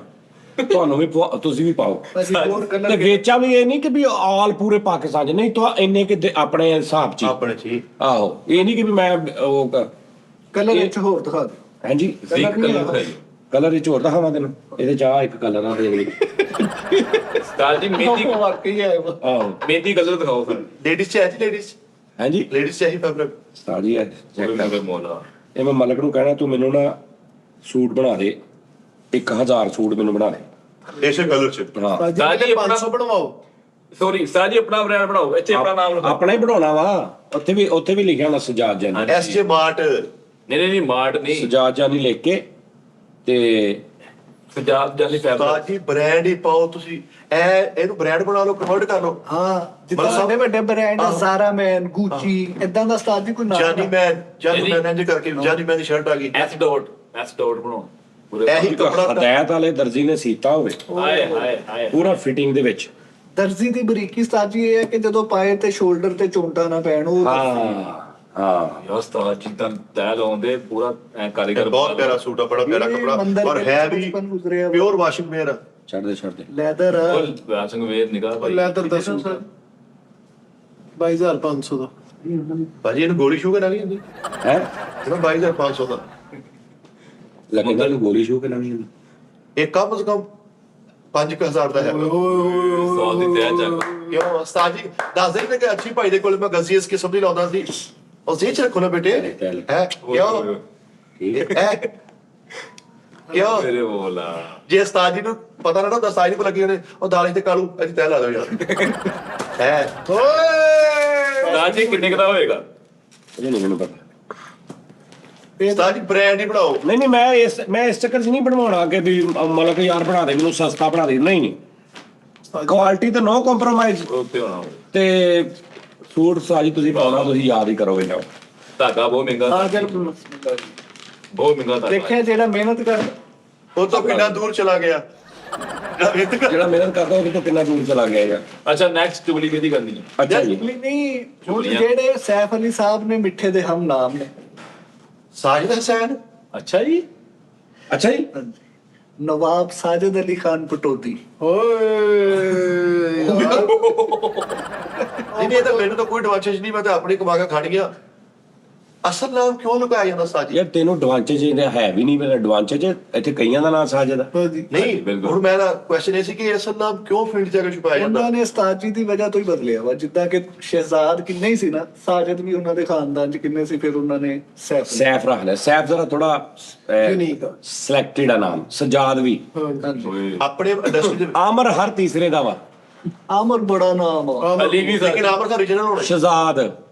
ਤੁਹਾਨੂੰ ਵੀ ਤੁਸੀਂ ਵੀ ਪਾਓ ਅਸੀਂ ਹੋਰ ਤੇ ਕਲਰ ਵੇਚਾਂ ਵੀ ਇਹ ਨਹੀਂ ਕਿ ਵੀ ਆਲ ਪੂਰੇ ਪਾਕਿਸਤਾਨ ਚ ਨਹੀਂ ਤਾਂ ਇੰਨੇ ਕਿ ਆਪਣੇ ਹਿਸਾਬ ਚ ਹੀ। ਆਪਣੇ ਚ ਆਹੋ ਇਹ ਨਹੀਂ ਕਿ ਵੀ ਮੈਂ ਉਹ ਕਲਰ ਵਿੱਚ ਹੋਰ ਦਿਖਾ ਦਿਓ ਹਾਂਜੀ ਜ਼ਿੰਕ ਕਲਰ ਹੈ ਕਲਰ ਵਿੱਚ ਹੋਰ ਦਿਖਾਵਾਂ ਤੈਨੂੰ ਇਹਦੇ ਚਾਹ ਇੱਕ ਕਲਰ ਆ ਦੇ ਸਾਜ ਜੀ ਮੇਦੀ ਵਾਕਈ ਹੈ ਉਹ। ਆਹੋ ਮੇਦੀ ਕਲਰ ਦਿਖਾਓ ਸਰ ਲੇਡੀਜ਼ ਚ ਹੈ ਜੀ ਲੇਡੀਜ਼ ਹਾਂਜੀ ਚ ਹੀ ਫੈਬਰਿਕ ਸਾਜੀ ਹੈ ਚੈੱਕ ਕਰ ਮੇਰੇ ਮੌਲਾ ਇਹ ਮੈਂ ਮਲਕ ਨੂੰ ਕਹਿਣਾ ਤੂੰ ਮੈਨੂੰ ਨਾ ਸੂਟ ਬਣਾ ਦੇ 1000 ਸੂਟ ਮੈਨੂੰ ਬਣਾ ਦੇ ਇਸੇ ਕਲਰ ਚ ਹਾਂ ਸਾਜੀ ਸਾਜੀ ਆਪਣਾ 500 ਬਣਵਾਓ ਸੌਰੀ ਸਾਜੀ ਆਪਣਾ ਬ੍ਰਾਂਡ ਬਣਾਓ ਇੱਥੇ ਆਪਣਾ ਨਾਮ ਲਿਖਾਓ ਆਪਣਾ ਹੀ ਬਣਾਉਣਾ ਵਾ ਉੱਥੇ ਵੀ ਲਿਖਿਆ ਹੋਣਾ ਸਜਾਦ ਜਾਨੀ ਐਸ ਜੇ ਮਾਰਟ ਨਹੀਂ ਮਾਰਟ ਨਹੀਂ ਸਜਾਦ ਜਾਨੀ ਲਿਖ ਕੇ ਤੇ ਸਜਾਦ ਜਾਨੀ ਫੈਬਰਿਕ ਸਾਜੀ ਬ੍ਰਾਂਡ ਹੀ ਪਾਓ ਤੁਸੀਂ ਇਹਨੂੰ ਬ੍ਰਾਂਡ ਬਣਾ ਲਓ ਕਨਵਰਟ ਕਰ ਲਓ ਹਾਂ ਜਿੱਦਾਂ ਮਤਲਬ- ਸਾਡੇ ਵੱਡੇ ਬ੍ਰਾਂਡ ਆ ਜ਼ਾਰਾ ਮੈਨ ਗੂਚੀ ਇਦਾਂ ਦਾ ਉਸਤਾਦ ਜੀ ਕੋਈ ਨਾਮ ਜਾਨੀ ਮੈਨ ਇੰਜ ਕਰਕੇ ਜਾਨੀ ਮੈਨ ਦੀ ਸ਼ਰਟ ਆ ਗਈ ਐਸ ਡਾਟ ਬਣਾਓ ਪੂਰੇ ਇਹੀ ਕੱਪੜਾ ਹਦਾਇਤ ਵਾਲੇ ਦਰਜੀ ਨੇ ਸੀਤਾ ਹੋਵੇ ਹਾਏ ਪੂਰਾ ਫਿਟਿੰਗ ਦੇ ਵਿੱਚ ਦਰਜੀ ਦੀ ਬਰੀਕੀ ਉਸਤਾਦ ਜੀ ਇਹ ਹੈ ਕਿ ਜਦੋਂ ਪਾਏ ਤੇ ਸ਼ੋਲਡਰ ਤੇ ਚੋਂਟਾ ਨਾ ਪੈਣ ਉਹ ਹਾਂ ਯਾਰ ਸਤਾ ਜਿੱਦਾਂ ਤੈ ਲਾਉਂਦੇ ਪੂਰਾ ਐ ਕਾਰੀਗਰ ਬਹੁਤ ਪਿਆਰਾ ਸੂਟ ਆ ਬੜਾ ਪਿਆਰਾ ਇਹ ਕੱਪੜਾ ਮੰਦਿਰ ਔਰ ਦੇ ਹੈ ਵਿੱਚ ਵੀ ਬਚਪਨ ਗੁਜ਼ਰਿਆ ਵਾ। ਪਿਓਰ ਵਾਸ਼ਿੰਗ ਮੇਅਰ ਛੱਡ ਦੇ ਲੈਦਰ ਵਾਸੰਗ ਵੇਰ ਨਿਗਾਹ ਭਾਈ ਲੈਦਰ ਦਾ ਸੂਟ 22500 ਦਾ ਭਾਜੀ ਇਹਨੂੰ ਗੋਲੀ ਸ਼ੂ ਕੇ ਨਾਲ ਹੀ ਹੁੰਦੀ ਹੈ ਇਹਨੂੰ 22500 ਦਾ ਲੱਗਦਾ ਨੂੰ ਗੋਲੀ ਸ਼ੂ ਕਿ ਨਹੀਂ ਇਹ ਕਮ ਸੇ ਕਮ 5000 ਦਾ ਹੈ ਸੌ ਦੀ ਤੈ ਚੱਕ ਕਿਉਂ ਉਸਤਾਦ ਜੀ ਦੱਸਦੇ ਨੇ ਕਿ ਅੱਛੀ ਭਾਈ ਦੇ ਕੋਲ ਮੈਂ ਗਜ਼ੀਸ ਕਿਸਮ ਦੀ ਲਾਉਂਦਾ ਸੀ ਉਹ ਸੀ ਚ ਰੱਖੋ ਨਾ ਬੇਟੇ ਹੈ ਕਿਉਂ ਹੈ ਕਿਉਂ ਮੇਰੇ ਬੋਲਾ ਜੇ ਉਸਤਾਦ ਜੀ ਨੂੰ ਪਤਾ ਨਾ ਤਾਂ ਸਾਈ ਨਹੀਂ ਲੱਗੀ ਉਹਨੇ ਉਹ ਦਾਲੀ ਤੇ ਕਾਲੂ ਅਸੀਂ ਤੈ ਲਾ ਦਿਓ ਯਾਰ ਹੈ ਓਏ ਰਾਜੀ ਕਿੰਨੇ ਦਾ ਹੋਏਗਾ ਇਹ ਨਹੀਂ ਮੈਨੂੰ ਪਤਾ ਉਸਤਾਦ ਜੀ ਬ੍ਰਾਂਡ ਹੀ ਬਣਾਓ ਨਹੀਂ ਮੈਂ ਇਸ ਚੱਕਰ 'ਚ ਨਹੀਂ ਬਣਵਾਉਣਾ ਕਿ ਵੀ ਮਤਲਬ ਕਿ ਯਾਰ ਬਣਾ ਦੇ ਮੈਨੂੰ ਸਸਤਾ ਬਣਾ ਦੇ ਨਹੀਂ ਕੁਆਲਿਟੀ ਤੇ ਨੋ ਕੰਪਰੋਮਾਈਜ਼ ਉੱਤੇ ਹੋਣਾ ਤੇ ਸੂਟ ਸਾਜੀ ਤੁਸੀਂ ਪਾਉਣਾ ਤੁਸੀਂ ਯਾਦ ਹੀ ਕਰੋਗੇ ਜਾਓ ਧਾਗਾ ਬਹੁਤ ਮਹਿੰਗਾ ਆ ਜਰ ਬਹੁਤ ਮਹਿੰਗਾ ਧਾਗਾ ਦੇਖਿਆ ਜਿਹੜਾ ਮਿਹਨਤ ਕਰ ਉਹ ਤਾਂ ਕਿੰਨਾ ਦੂਰ ਚਲਾ ਗਿਆ ਜਿਹੜਾ ਮਿਹਨਤ ਕਰਦਾ ਉਹਦੇ ਤੋਂ ਕਿੰਨਾ ਦੂਰ ਚਲਾ ਗਿਆ ਯਾਰ ਅੱਛਾ ਨੈਕਸਟ ਚੁਗਲੀ ਕਿਹਦੀ ਕਰਨੀ ਹੈ ਅੱਛਾ ਜੀ ਨਹੀਂ ਹੁਣ ਜਿਹੜੇ ਸੈਫ ਅਲੀ ਸਾਹਿਬ ਨੇ ਮਿੱਠੇ ਦੇ ਹਮ ਨਾਮ ਨੇ ਸਾਜਿਦ ਹਸੈਨ ਅੱਛਾ ਜੀ ਅੱਛਾ ਜੀ ਨਵਾਬ ਸਾਜਿਦ ਅਲੀ ਖਾਨ ਪਟੋਦੀ ਓਏ ਨਹੀਂ ਇਹ ਤਾਂ ਮੈਨੂੰ ਤਾਂ ਕੋਈ ਐਡਵਾਂਟੇਜ ਨਹੀਂ ਮੈਂ ਤਾਂ ਆਪਣੀ ਕਮਾ ਕੇ ਖਾਣੀ ਆ ਅਸਲ ਨਾਮ ਕਿਉਂ ਲੁਕਾਇਆ ਜਾਂਦਾ ਸਾਜਿਦ ਯਾਰ ਤੈਨੂੰ ਐਡਵਾਂਟੇਜ ਇਹਦਾ ਹੈ ਵੀ ਨਹੀਂ ਮੇਰਾ ਐਡਵਾਂਟੇਜ ਇੱਥੇ ਕਈਆਂ ਦਾ ਨਾਮ ਸਾਜਦ ਆ ਹਾਂਜੀ ਨਹੀਂ ਬਿਲਕੁਲ। ਹੁਣ ਮੇਰਾ ਕੁਐਸਚਨ ਇਹ ਸੀ ਕਿ ਅਸਲ ਨਾਮ ਕਿਉਂ ਫੀਲਡ 'ਚ ਆ ਕੇ ਛੁਪਾਇਆ ਜਾਂਦਾ ਉਹਨਾਂ ਨੇ ਉਸਤਾਦ ਜੀ ਦੀ ਵਜ੍ਹਾ ਤੋਂ ਹੀ ਬਦਲਿਆ ਵਾ ਜਿੱਦਾਂ ਕਿ ਸ਼ਹਿਜ਼ਾਦ ਕਿੰਨੇ ਹੀ ਸੀ ਨਾ ਸਾਜਿਦ ਵੀ ਉਹਨਾਂ ਦੇ ਖਾਨਦਾਨ ਚ ਕਿੰਨੇ ਸੀ ਫਿਰ ਉਹਨਾਂ ਨੇ ਸੈਫ ਸੈਫ ਰੱਖ ਲਿਆ ਸੈਫ ਜ਼ਰਾ ਥੋੜਾ Unique ਆ। ਸਿਲੈਕਟਡ ਆ ਨਾਮ ਸਜਾਦ ਵੀ ਹਾਂਜੀ ਓਏ ਆਪਣੇ ਇੰਡਸਟਰੀ ਦੇ ਆਮਰ ਹਰ ਤੀਸਰੇ ਦਾ ਵਾ ਆਮਰ ਬੜਾ ਨਾਮ ਆ ਅਲੀ ਵੀ ਲੇਕਿਨ ਆਮਰ ਦਾ ਰੀਜਨਲ ਹੋਣਾ ਸ਼ਹਜ਼ਾਦ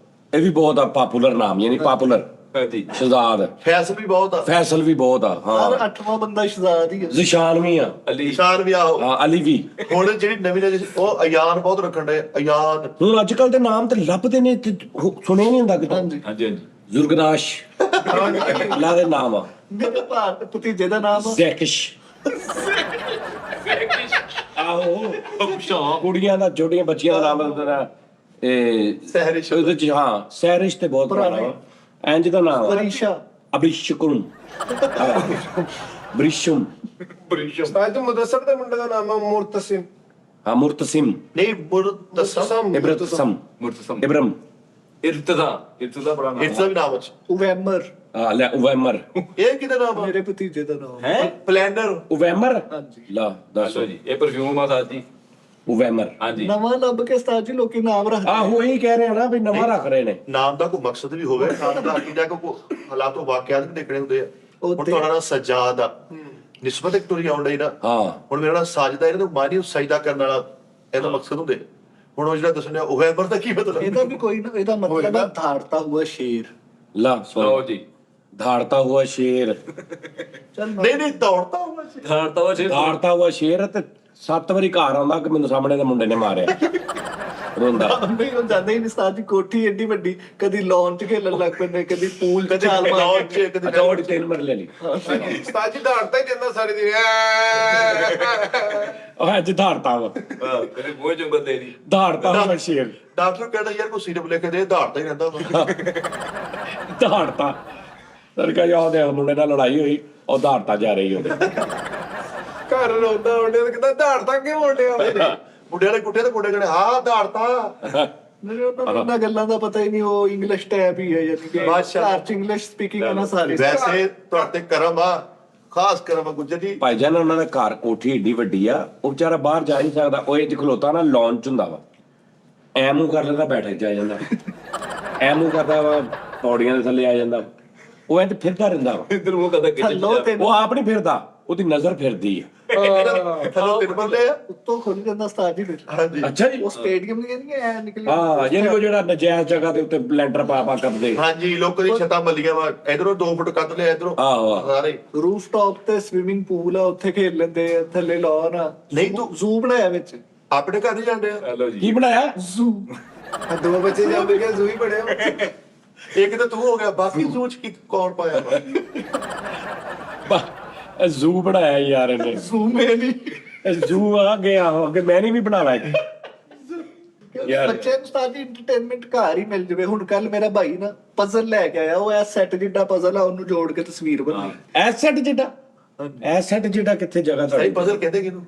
ਇਹ ਵੀ ਬਹੁਤ ਆ ਪਾਪੂਲਰ ਨਾਮ ਯਾਨੀ ਪਾਪੂਲਰ ਸਾਜੀ ਸ਼ਹਜ਼ਾਦ ਫੈਸਲ ਵੀ ਬਹੁਤ ਆ ਫੈਸਲ ਵੀ ਬਹੁਤ ਆ ਹਰ ਹਾਂ 8ਵਾਂ ਬੰਦਾ ਸ਼ਹਿਜ਼ਾਦ ਹੀ ਆ ਜ਼ਿਸ਼ਾਨ ਵੀ ਆ ਅਲੀ ਨਿਸ਼ਾਨ ਵੀ ਆਓ ਹਾਂ ਅਲੀ ਵੀ ਹੁਣ ਜਿਹੜੀ ਨਵੀਂ ਨਵੀਂ ਉਹ ਅਯਾਨ ਬਹੁਤ ਰੱਖਣ ਦੇ ਅਯਾਨ ਹੁਣ ਅੱਜ ਕੱਲ ਦੇ ਨਾਮ ਤੇ ਲੱਭਦੇ ਨੇ ਤੇ ਸੁਣਿਆ ਨਹੀਂ ਹੁੰਦਾ ਕਿਤੋਂ ਹਾਂਜੀ ਹਾਂਜੀ ਹਾਂਜੀ ਜ਼ੁਰਗਨਾਸ਼ ਅੱਲਾ ਦੇ ਨਾਮ ਆ ਮੇਰੇ ਭਾਰਤ ਭਤੀਜੇ ਦਾ ਨਾਮ ਆ ਜ਼ੈਕਿਸ਼ ਆਹੋ ਸ਼ੌਕ ਕੁੜੀਆਂ ਦਾ ਛੋਟੀਆਂ ਬੱਚੀਆਂ ਦਾ ਨਾਮ ਹੁੰਦਾ ਇਹ ਸਹਿਰਿਸ਼ ਉਹਦੇ ਚ ਹਾਂ ਸਹਿਰਿਸ਼ ਤੇ ਬਹੁਤ ਪੁਰਾਣਾ ਵਾ ਇੰਜ ਦਾ ਨਾਮ ਆ ਪਰੀਸ਼ਾ ਅਬਿਸ਼ਕੁਮ ਬ੍ਰਿਸ਼ਮ ਸਾਜ ਮੁਦੱਸਰ ਦੇ ਮੁੰਡੇ ਦਾ ਨਾਮ ਹੈ ਮੁਰਤਸਿਮ ਹਾਂ ਮੁਰਤਸਿਮ ਨਹੀਂ ਮੁਰਤਸਮ ਇਬਰਤਸਮ ਮੁਰਤਸਮ ਇਬਰਮ ਇਰਤਦਾ ਬੜਾ ਨਾਮ ਇਸ ਦਾ ਵੀ ਨਾਮ ਅੱਛਾ ਉਵੈਮਰ ਆ ਲੈ ਉਵੈਮਰ ਇਹ ਕਿਹਦਾ ਨਾਮ ਆ ਮੇਰੇ ਭਤੀਜੇ ਦਾ ਨਾਮ ਹੈ ਪਲੈਨਰ ਉਵੈਮਰ ਹਾਂਜੀ ਲਾ ਦੱਸੋ ਜੀ ਇਹ ਪਰਫਿਊਮ ਆ ਸਾਜ ਜੀ ਉਵੈਮਰ ਹਾਂਜੀ ਨਵਾਂ ਲੱਭ ਕੇ ਉਸਤਾਦ ਜੀ ਲੋਕੀ ਨਾਮ ਰੱਖਦੇ ਆਹੋ ਇਹੀ ਕਹਿ ਰਹੇ ਆ ਨਾ ਵੀ ਨਵਾਂ ਰੱਖ ਰਹੇ ਨੇ ਨਾਮ ਦਾ ਕੋਈ ਮਕਸਦ ਵੀ ਹੋਵੇ ਨਾਮ ਦਾ ਅਕੀਦਾ ਕੋ ਹਾਲਾਤੋਂ ਵਾਕਿਆਤ ਵੀ ਦੇਖਣੇ ਹੁੰਦੇ ਆ ਉਹ ਹੁਣ ਤੇ- ਤੁਹਾਡਾ ਨਾਮ ਸਜਾਦ ਆ ਨਿਸਬਤ ਇੱਕ ਤੁਰੀ ਆਉਣ ਡਈ ਨਾ ਹਾਂ ਹੁਣ ਮੇਰਾ ਨਾਮ ਸਾਜਦਾ ਇਹਨਾਂ ਨੂੰ ਮਾਨੀ ਸਜਦਾ ਕਰਨ ਵਾਲਾ ਇਹਦਾ ਮਕਸਦ ਹੁੰਦੇ ਹੁਣ ਉਹ ਜਿਹੜਾ ਦੱਸਣਿਆ ਉਹ ਐਮਰ ਦਾ ਕੀ ਮਤਲਬ ਇਹਦਾ ਵੀ ਕੋਈ ਨਾ ਇਹਦਾ ਮਤਲਬ ਹੈ ਧਾੜਤਾ ਹੁਆ ਸ਼ੇਰ ਲਾ ਲਓ ਸੁਣੋ ਜੀ ਧਾੜਤਾ ਹੁਆ ਸ਼ੇਰ ਚੱਲ ਨਹੀਂ ਨਹੀਂ ਦੌੜਦਾ ਹੋਣਾ ਸੀ ਧਾਰਤਾ ਵਾ ਛੇ ਧਾੜਤਾ ਹੁਆ ਸ਼ੇਰ ਤੇ 7 ਵਾਰੀ ਘਰ ਆਉਂਦਾ ਕਿ ਮੈਨੂੰ ਸਾਹਮਣੇ ਦੇ ਮੁੰਡੇ ਨੇ ਮਾਰਿਆ ਰੋਂਦਾ ਨਹੀਂ ਉਹ ਜਾਂਦੇ ਹੀ ਨਹੀਂ ਉਸਤਾਦ ਜੀ ਕੋਠੀ ਏਡੀ ਵੱਡੀ ਕਦੀ ਲਾਉਣ ਚ ਖੇਲਣ ਲੱਗ ਪੈਂਦੇ ਕਦੀ ਪੂਲ ਚ ਕਦੇ ਛਾਲ ਮਾਰ ਲਾਉਣ ਚ ਕਦੇ ਅੱਛਾ ਉਹ 3 ਮਰਲੇ ਲਈ ਉਸਤਾਦ ਜੀ ਦੌੜਦਾ ਹੀ ਜਾਂਦਾ ਸਾਰੇ ਦਿਨ ਉਹ ਅੱਜ ਧਾੜਤਾ ਵਾ ਕਦੇ ਮੂੰਹ ਜੰਗਲ ਦੇ ਨਹੀਂ ਧਾੜਤਾ ਹੁਆ ਸ਼ੇਰ ਡਾਕਟਰ ਕਹਿੰਦਾ ਯਾਰ ਕੋਈ ਸੀਰਪ ਲੈ ਕੇ ਦੇ ਦੌੜਦਾ ਹੀ ਰਹਿੰਦਾ ਵਾ। ਧਾੜਤਾ ਸਰਕਾ ਜਾ ਦੇ ਮੁੰਡੇ ਨਾਲ ਲੜਾਈ ਹੋਈ ਉਹ ਧਾੜਤਾ ਜਾ ਰਹੀ ਉਹਦੇ ਘਰ ਰੋਂਦਾ ਹੁੰਦੇ ਤੇ ਕਹਿੰਦਾ ਦੌੜਦਾ ਕਿਉਂ ਹੁੰਦੇ ਮੁੰਡਿਆਂ ਦੇ ਕੁੱਟੇ ਤੇ ਕੁੱਟੇ ਕਹਿੰਦੇ ਹਾਂ ਦੌੜਦਾ ਨਹੀਂ ਉਹਨਾਂ ਨੂੰ ਇਹਨਾਂ ਗੱਲਾਂ ਦਾ ਪਤਾ ਹੀ ਨਹੀਂ ਉਹ ਇੰਗਲਿਸ਼ ਟੈਪ ਹੀ ਹੈ ਯਾਨੀ ਕਿ ਬਾਦਸ਼ਾਹ। ਘਰ ਚ ਇੰਗਲਿਸ਼ ਸਪੀਕਿੰਗ ਹੈ ਨਾ ਸਾਰੇ ਵੈਸੇ ਤੁਹਾਡੇ ਕਰਮ ਆ ਖਾਸ ਕਰਮ ਆ ਗੁੱਜਰ ਜੀ ਭਾਈਜਾਨ ਉਹਨਾਂ ਦਾ ਘਰ ਕੋਠੀ ਏਡੀ ਵੱਡੀ ਆ ਉਹ ਵਿਚਾਰਾ ਬਾਹਰ ਜਾ ਨਹੀਂ ਸਕਦਾ ਉਹ ਇਹ ਖਲੋਤਾ ਨਾ ਲਾਂਚ ਹੁੰਦਾ ਵਾ ਐ ਮੂੰਹ ਕਰ ਲੈਂਦਾ ਬੈਠ ਜਾ ਜਾਂਦਾ ਐ ਮੂੰਹ ਕਰਦਾ ਵਾ ਪੌੜੀਆਂ ਦੇ ਥੱਲੇ ਆ ਜਾਂਦਾ ਉਹ ਐਂ ਤੇ ਫਿਰਦਾ ਰਹਿੰਦਾ ਵਾ ਇਧਰ ਉਹ ਕਦਾ ਕਿਚਨ ਥੱਲੋਂ ਤੇ ਉਹ ਆਪ ਨਹੀਂ ਫਿਰਦਾ ਉਹਦੀ ਨਜ਼ਰ ਫਿਰਦੀ ਆ ਥੱਲੋਂ ਤਿੰਨ ਬੰਦੇ ਆ ਉੱਤੋਂ ਖੁੱਲ ਜਾਂਦਾ ਉਸਤਾਦ ਜੀ ਫਿਰ ਹਾਂਜੀ ਅੱਛਾ ਜੀ ਉਹ ਸਟੇਡੀਅਮ ਨਹੀਂ ਕਹਿੰਦੀ ਐ ਨਿਕਲੀ ਹਾਂ ਜਿਹਨੇ ਕੋ ਜਿਹੜਾ ਨਜਾਇਜ਼ ਜਗ੍ਹਾ ਦੇ ਉੱਤੇ ਲੈਂਟਰ ਪਾ ਪਾ ਕਰਦੇ ਹਾਂਜੀ ਲੋਕਾਂ ਦੀ ਛੱਤਾਂ ਮੱਲੀਆਂ ਵਾ ਇਧਰੋਂ 2 ਫੁੱਟ ਕੱਢ ਲਿਆ ਇਧਰੋਂ ਆਹੋ ਆਹੋ। ਸਾਰੇ ਰੂਫ ਟਾਪ ਤੇ ਸਵਿਮਿੰਗ ਪੂਲ ਆ ਉੱਥੇ ਖੇਡ ਲੈਂਦੇ ਆ ਥੱਲੇ ਲਾਉਣ ਆ ਨਹੀਂ ਤੂੰ- ਜ਼ੂ ਬਣਾਇਆ ਵਿੱਚ ਆਪਣੇ ਘਰ ਨਹੀਂ ਜਾਂਦੇ ਆ ਹੈਲੋ ਜੀ ਕੀ ਬਣਾਇਆ ਜ਼ੂ ਦੋ ਬੱਚੇ ਜਾਂਦੇ ਕਿ ਜ਼ੂਈ ਬੜਿਆ ਇੱਕ ਤਾਂ ਤੂੰ ਹੋ ਗਿਆ ਬਾਕੀ ਸੋਚ ਕੀ ਕੌਣ ਪਾਇਆ ਵਾ ਜ਼ੂ ਬਣਾਇਆ ਯਾਰ ਇਹਨੇ ਜ਼ੂ ਮੇ ਨਹੀਂ ਜ਼ੂ ਆ ਗਿਆ ਹੋ ਅੱਗੇ ਮੈਂ ਨਹੀਂ ਵੀ ਬਣਾਵਾ ਇੱਕ ਯਾਰ। ਬੱਚੇ ਨੂੰ ਉਸਤਾਦ ਜੀ ਐਂਟਰਟੇਨਮੈਂਟ ਘਰ ਹੀ ਮਿਲ ਜਵੇ ਹੁਣ ਕੱਲ ਮੇਰਾ ਭਾਈ ਨਾ ਪਜ਼ਲ ਲੈ ਕੇ ਆਇਆ ਉਹ ਐ ਸੈੱਟ ਜਿੱਡਾ ਪਜ਼ਲ ਆ ਉਹਨੂੰ ਜੋੜ ਕੇ ਤਸਵੀਰ ਬਣਾ ਐਸੈਟ ਜਿਹੜਾ ਐਸੈਟ ਜਿਹੜਾ ਕਿੱਥੇ ਜਗ੍ਹਾ ਸਹੀ ਤੁਹਾਡੀ ਪਜ਼ਲ ਕਹਿੰਦੇ ਕਿਹਨੂੰ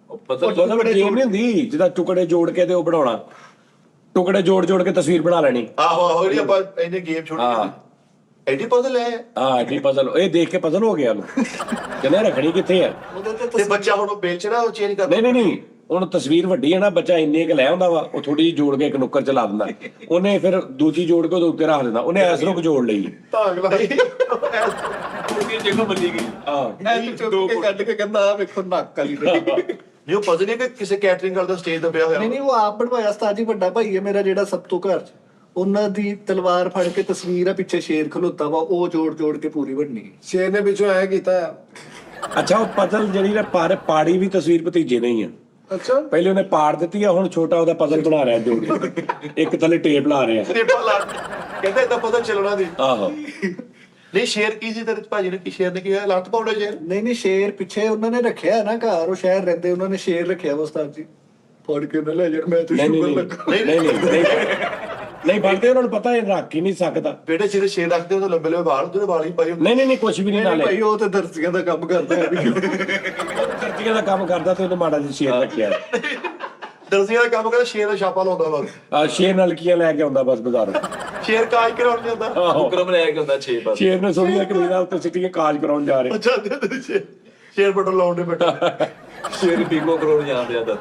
ਉਹ ਪਤਾ ਮਤਲਬ ਗੇਮ ਨਹੀਂ ਹੁੰਦੀ ਜਿਹਦਾ ਟੁਕੜੇ ਜੋੜ ਕੇ ਤੇ ਉਹ ਬਣਾਉਣਾ ਟੁਕੜੇ ਜੋੜ ਜੋੜ ਕੇ ਤਸਵੀਰ ਬਣਾ ਲੈਣੀ ਆਹੋ ਆਹੋ ਜਿਹੜੀ ਆਪਾਂ ਇਹਨੇ ਗੇਮ ਛੋੜੀ ਹਾਂ। ਐਡੀ ਪਜ਼ਲ ਹੈ ਹਾਂ ਐਡੀ ਪਜ਼ਲ ਇਹ ਦੇਖ ਕੇ ਪਜ਼ਲ ਹੋ ਗਿਆ ਉਹਨੂੰ ਕਹਿੰਦਾ ਰੱਖਣੀ ਕਿੱਥੇ ਆ ਉਹਦੇ ਤੇ ਤੇ ਬੱਚਾ ਹੁਣ ਉਹ ਵੇਚਣਾ ਉਹ ਚੇਂਜ ਕਰ ਨਹੀਂ ਨਹੀਂ ਨਹੀਂ ਹੁਣ ਤਸਵੀਰ ਵੱਡੀ ਹੈ ਨਾ ਬੱਚਾ ਇੰਨੇ ਕ ਲੈ ਆਉਂਦਾ ਵਾ ਉਹ ਥੋੜੀ ਜਿਹੀ ਜੋੜ ਕੇ ਇੱਕ ਨੁੱਕਰ ਚ ਲਾ ਦਿੰਦਾ ਉਹਨੇ ਫਿਰ ਦੂਜੀ ਜੋੜ ਕੇ ਉਹਦੇ ਉੱਤੇ ਰੱਖ ਦਿੰਦਾ ਉਹਨੇ ਐਸ ਰੁਕ ਜੋੜ ਲਈ ਧਾਗ ਲਾਈ ਕਿ ਜਗ੍ਹਾ ਬੰਦੀ ਗਈ ਹਾਂ ਐ ਚੁੱਕ ਕੇ ਕੱਢ ਕੇ ਕਹਿੰਦਾ ਆ ਵੇਖੋ ਨੱਕ ਵਾਲੀ ਨਹੀਂ ਉਹ ਪਜ਼ਲ ਨਹੀਂ ਕਿ ਕਿਸੇ ਕੈਟਰਿੰਗ ਵਾਲਾ ਸਟੇਜ ਦਾ ਪਿਆ ਹੋਇਆ ਨਹੀਂ ਨਹੀਂ ਉਹ ਆਪ ਬਣਵਾਇਆ ਉਸਤਾਦ ਜੀ ਵੱਡਾ ਭਾਈ ਹੈ ਮੇਰਾ ਜਿਹੜਾ ਸਭ ਤੋਂ ਘਰ ਚ ਉਹਨਾਂ ਦੀ ਤਲਵਾਰ ਫੜ ਕੇ ਤਸਵੀਰ ਆ ਪਿੱਛੇ ਸ਼ੇਰ ਖਲੋਤਾ ਵਾ ਉਹ ਜੋੜ ਜੋੜ ਕੇ ਪੂਰੀ ਬਣਨੀ ਸ਼ੇਰ ਨੇ ਪਿੱਛੋਂ ਐ ਕੀਤਾ ਅੱਛਾ ਉਹ ਪਜ਼ਲ ਜਿਹੜੀ ਨਾ ਪਾੜੀ ਵੀ ਤਸਵੀਰ ਭਤੀਜੇ ਨਹੀਂ ਆ ਅੱਛਾ ਪਹਿਲੇ ਉਹਨੇ ਪਾੜ ਦਿੱਤੀ ਆ ਹੁਣ ਛੋਟਾ ਉਹਦਾ ਪਜ਼ਲ ਬਣਾ ਰਿਹਾ ਜੋੜ ਕੇ ਇੱਕ ਥੱਲੇ ਟੇਪ ਲਾ ਰਿਹਾ ਟੇਪਾ ਲਾ ਕਹਿੰਦਾ ਏਦਾਂ ਪਤਾ ਚੱਲਣਾ ਦੀ ਆਹੋ ਨਹੀਂ ਸ਼ੇਰ ਕੀ ਸੀ ਤੇਰੇ ਭਾਜੀ ਨੇ ਕੀ ਸ਼ੇਰ ਨੇ ਕੀ ਹੋਇਆ ਲੱਤ ਪਾਉਂਦਾ ਸ਼ੇਰ ਨਹੀਂ ਨਹੀਂ ਸ਼ੇਰ ਪਿੱਛੇ ਉਹਨਾਂ ਨੇ ਰੱਖਿਆ ਨਾ ਘਰ ਉਹ ਸ਼ਹਿਰ ਰਹਿੰਦੇ ਉਹਨਾਂ ਨੇ ਸ਼ੇਰ ਰੱਖਿਆ ਵਾ ਉਸਤਾਦ ਜੀ ਫੜ ਕੇ ਨਾ ਲੈ ਜਾਣ ਮੈਂ ਤੇ ਨਹੀਂ ਨਹੀਂ ਸ਼ੁਗਰ ਨਹੀਂ ਲੱਗਾ ਨਹੀਂ ਨਹੀਂ ਨਹੀਂ ਬਣਦੇ ਉਹਨਾਂ ਨੂੰ ਪਤਾ ਇਹ ਰੱਖ ਹੀ ਨਹੀਂ ਸਕਦਾ ਬੇਟੇ ਜਿਹੜੇ ਸ਼ੇਰ ਰੱਖਦੇ ਉਹਦੇ ਲੰਬੇ ਲੰਬੇ ਵਾਲ ਉਹਦੇ ਵਾਲ ਹੀ ਪਾਈ ਹੁੰਦੇ ਨਹੀਂ ਨਹੀਂ ਨਹੀਂ ਕੁਝ ਵੀ ਨਹੀਂ ਨਹੀਂ ਨਾਲੇ ਭਾਈ ਉਹ ਤੇ ਦਰਜੀਆਂ ਦਾ ਕੰਮ ਕਰਦਾ ਹੈ ਦਰਜੀਆਂ ਦਾ ਕੰਮ ਕਰਦਾ ਤੇ ਉਹਨੇ ਮਾੜਾ ਜਿਹਾ ਸ਼ੇਰ ਰੱਖਿਆ ਦਰਜ਼ੀਆਂ ਦਾ ਕੰਮ ਕਰਦਾ ਸ਼ੇਰ ਦਾ ਛਾਪਾ ਲਾਉਂਦਾ ਵਾ ਆ ਸ਼ੇਰ ਨਲਕੀਆਂ ਲੈ ਕੇ ਆਉਂਦਾ ਬਸ ਬਾਜ਼ਾਰੋਂ ਸ਼ੇਰ ਕਾਜ ਕਰਾਉਣ ਜਾਂਦਾ ਆਹੋ ਹੁਕਮ ਲੈ ਕੇ ਹੁੰਦਾ 6 ਬਸ ਸ਼ੇਰ ਨੇ ਸੋਹਣੀਆਂ ਕਮੀਜ਼ਾਂ ਉੱਤੇ ਸਿੱਟੀਆਂ ਕਾਜ ਕਰਾਉਣ ਜਾ ਰਹੇ ਅੱਛਾ ਸ਼ੇਰ ਬਟਨ ਲਾਉਂਦੇ ਬੇਟਾ ਸ਼ੇਰ ਪੀਕੋ ਕਰੋੜ ਜਾਂਦੇ ਆ ਤਾਂ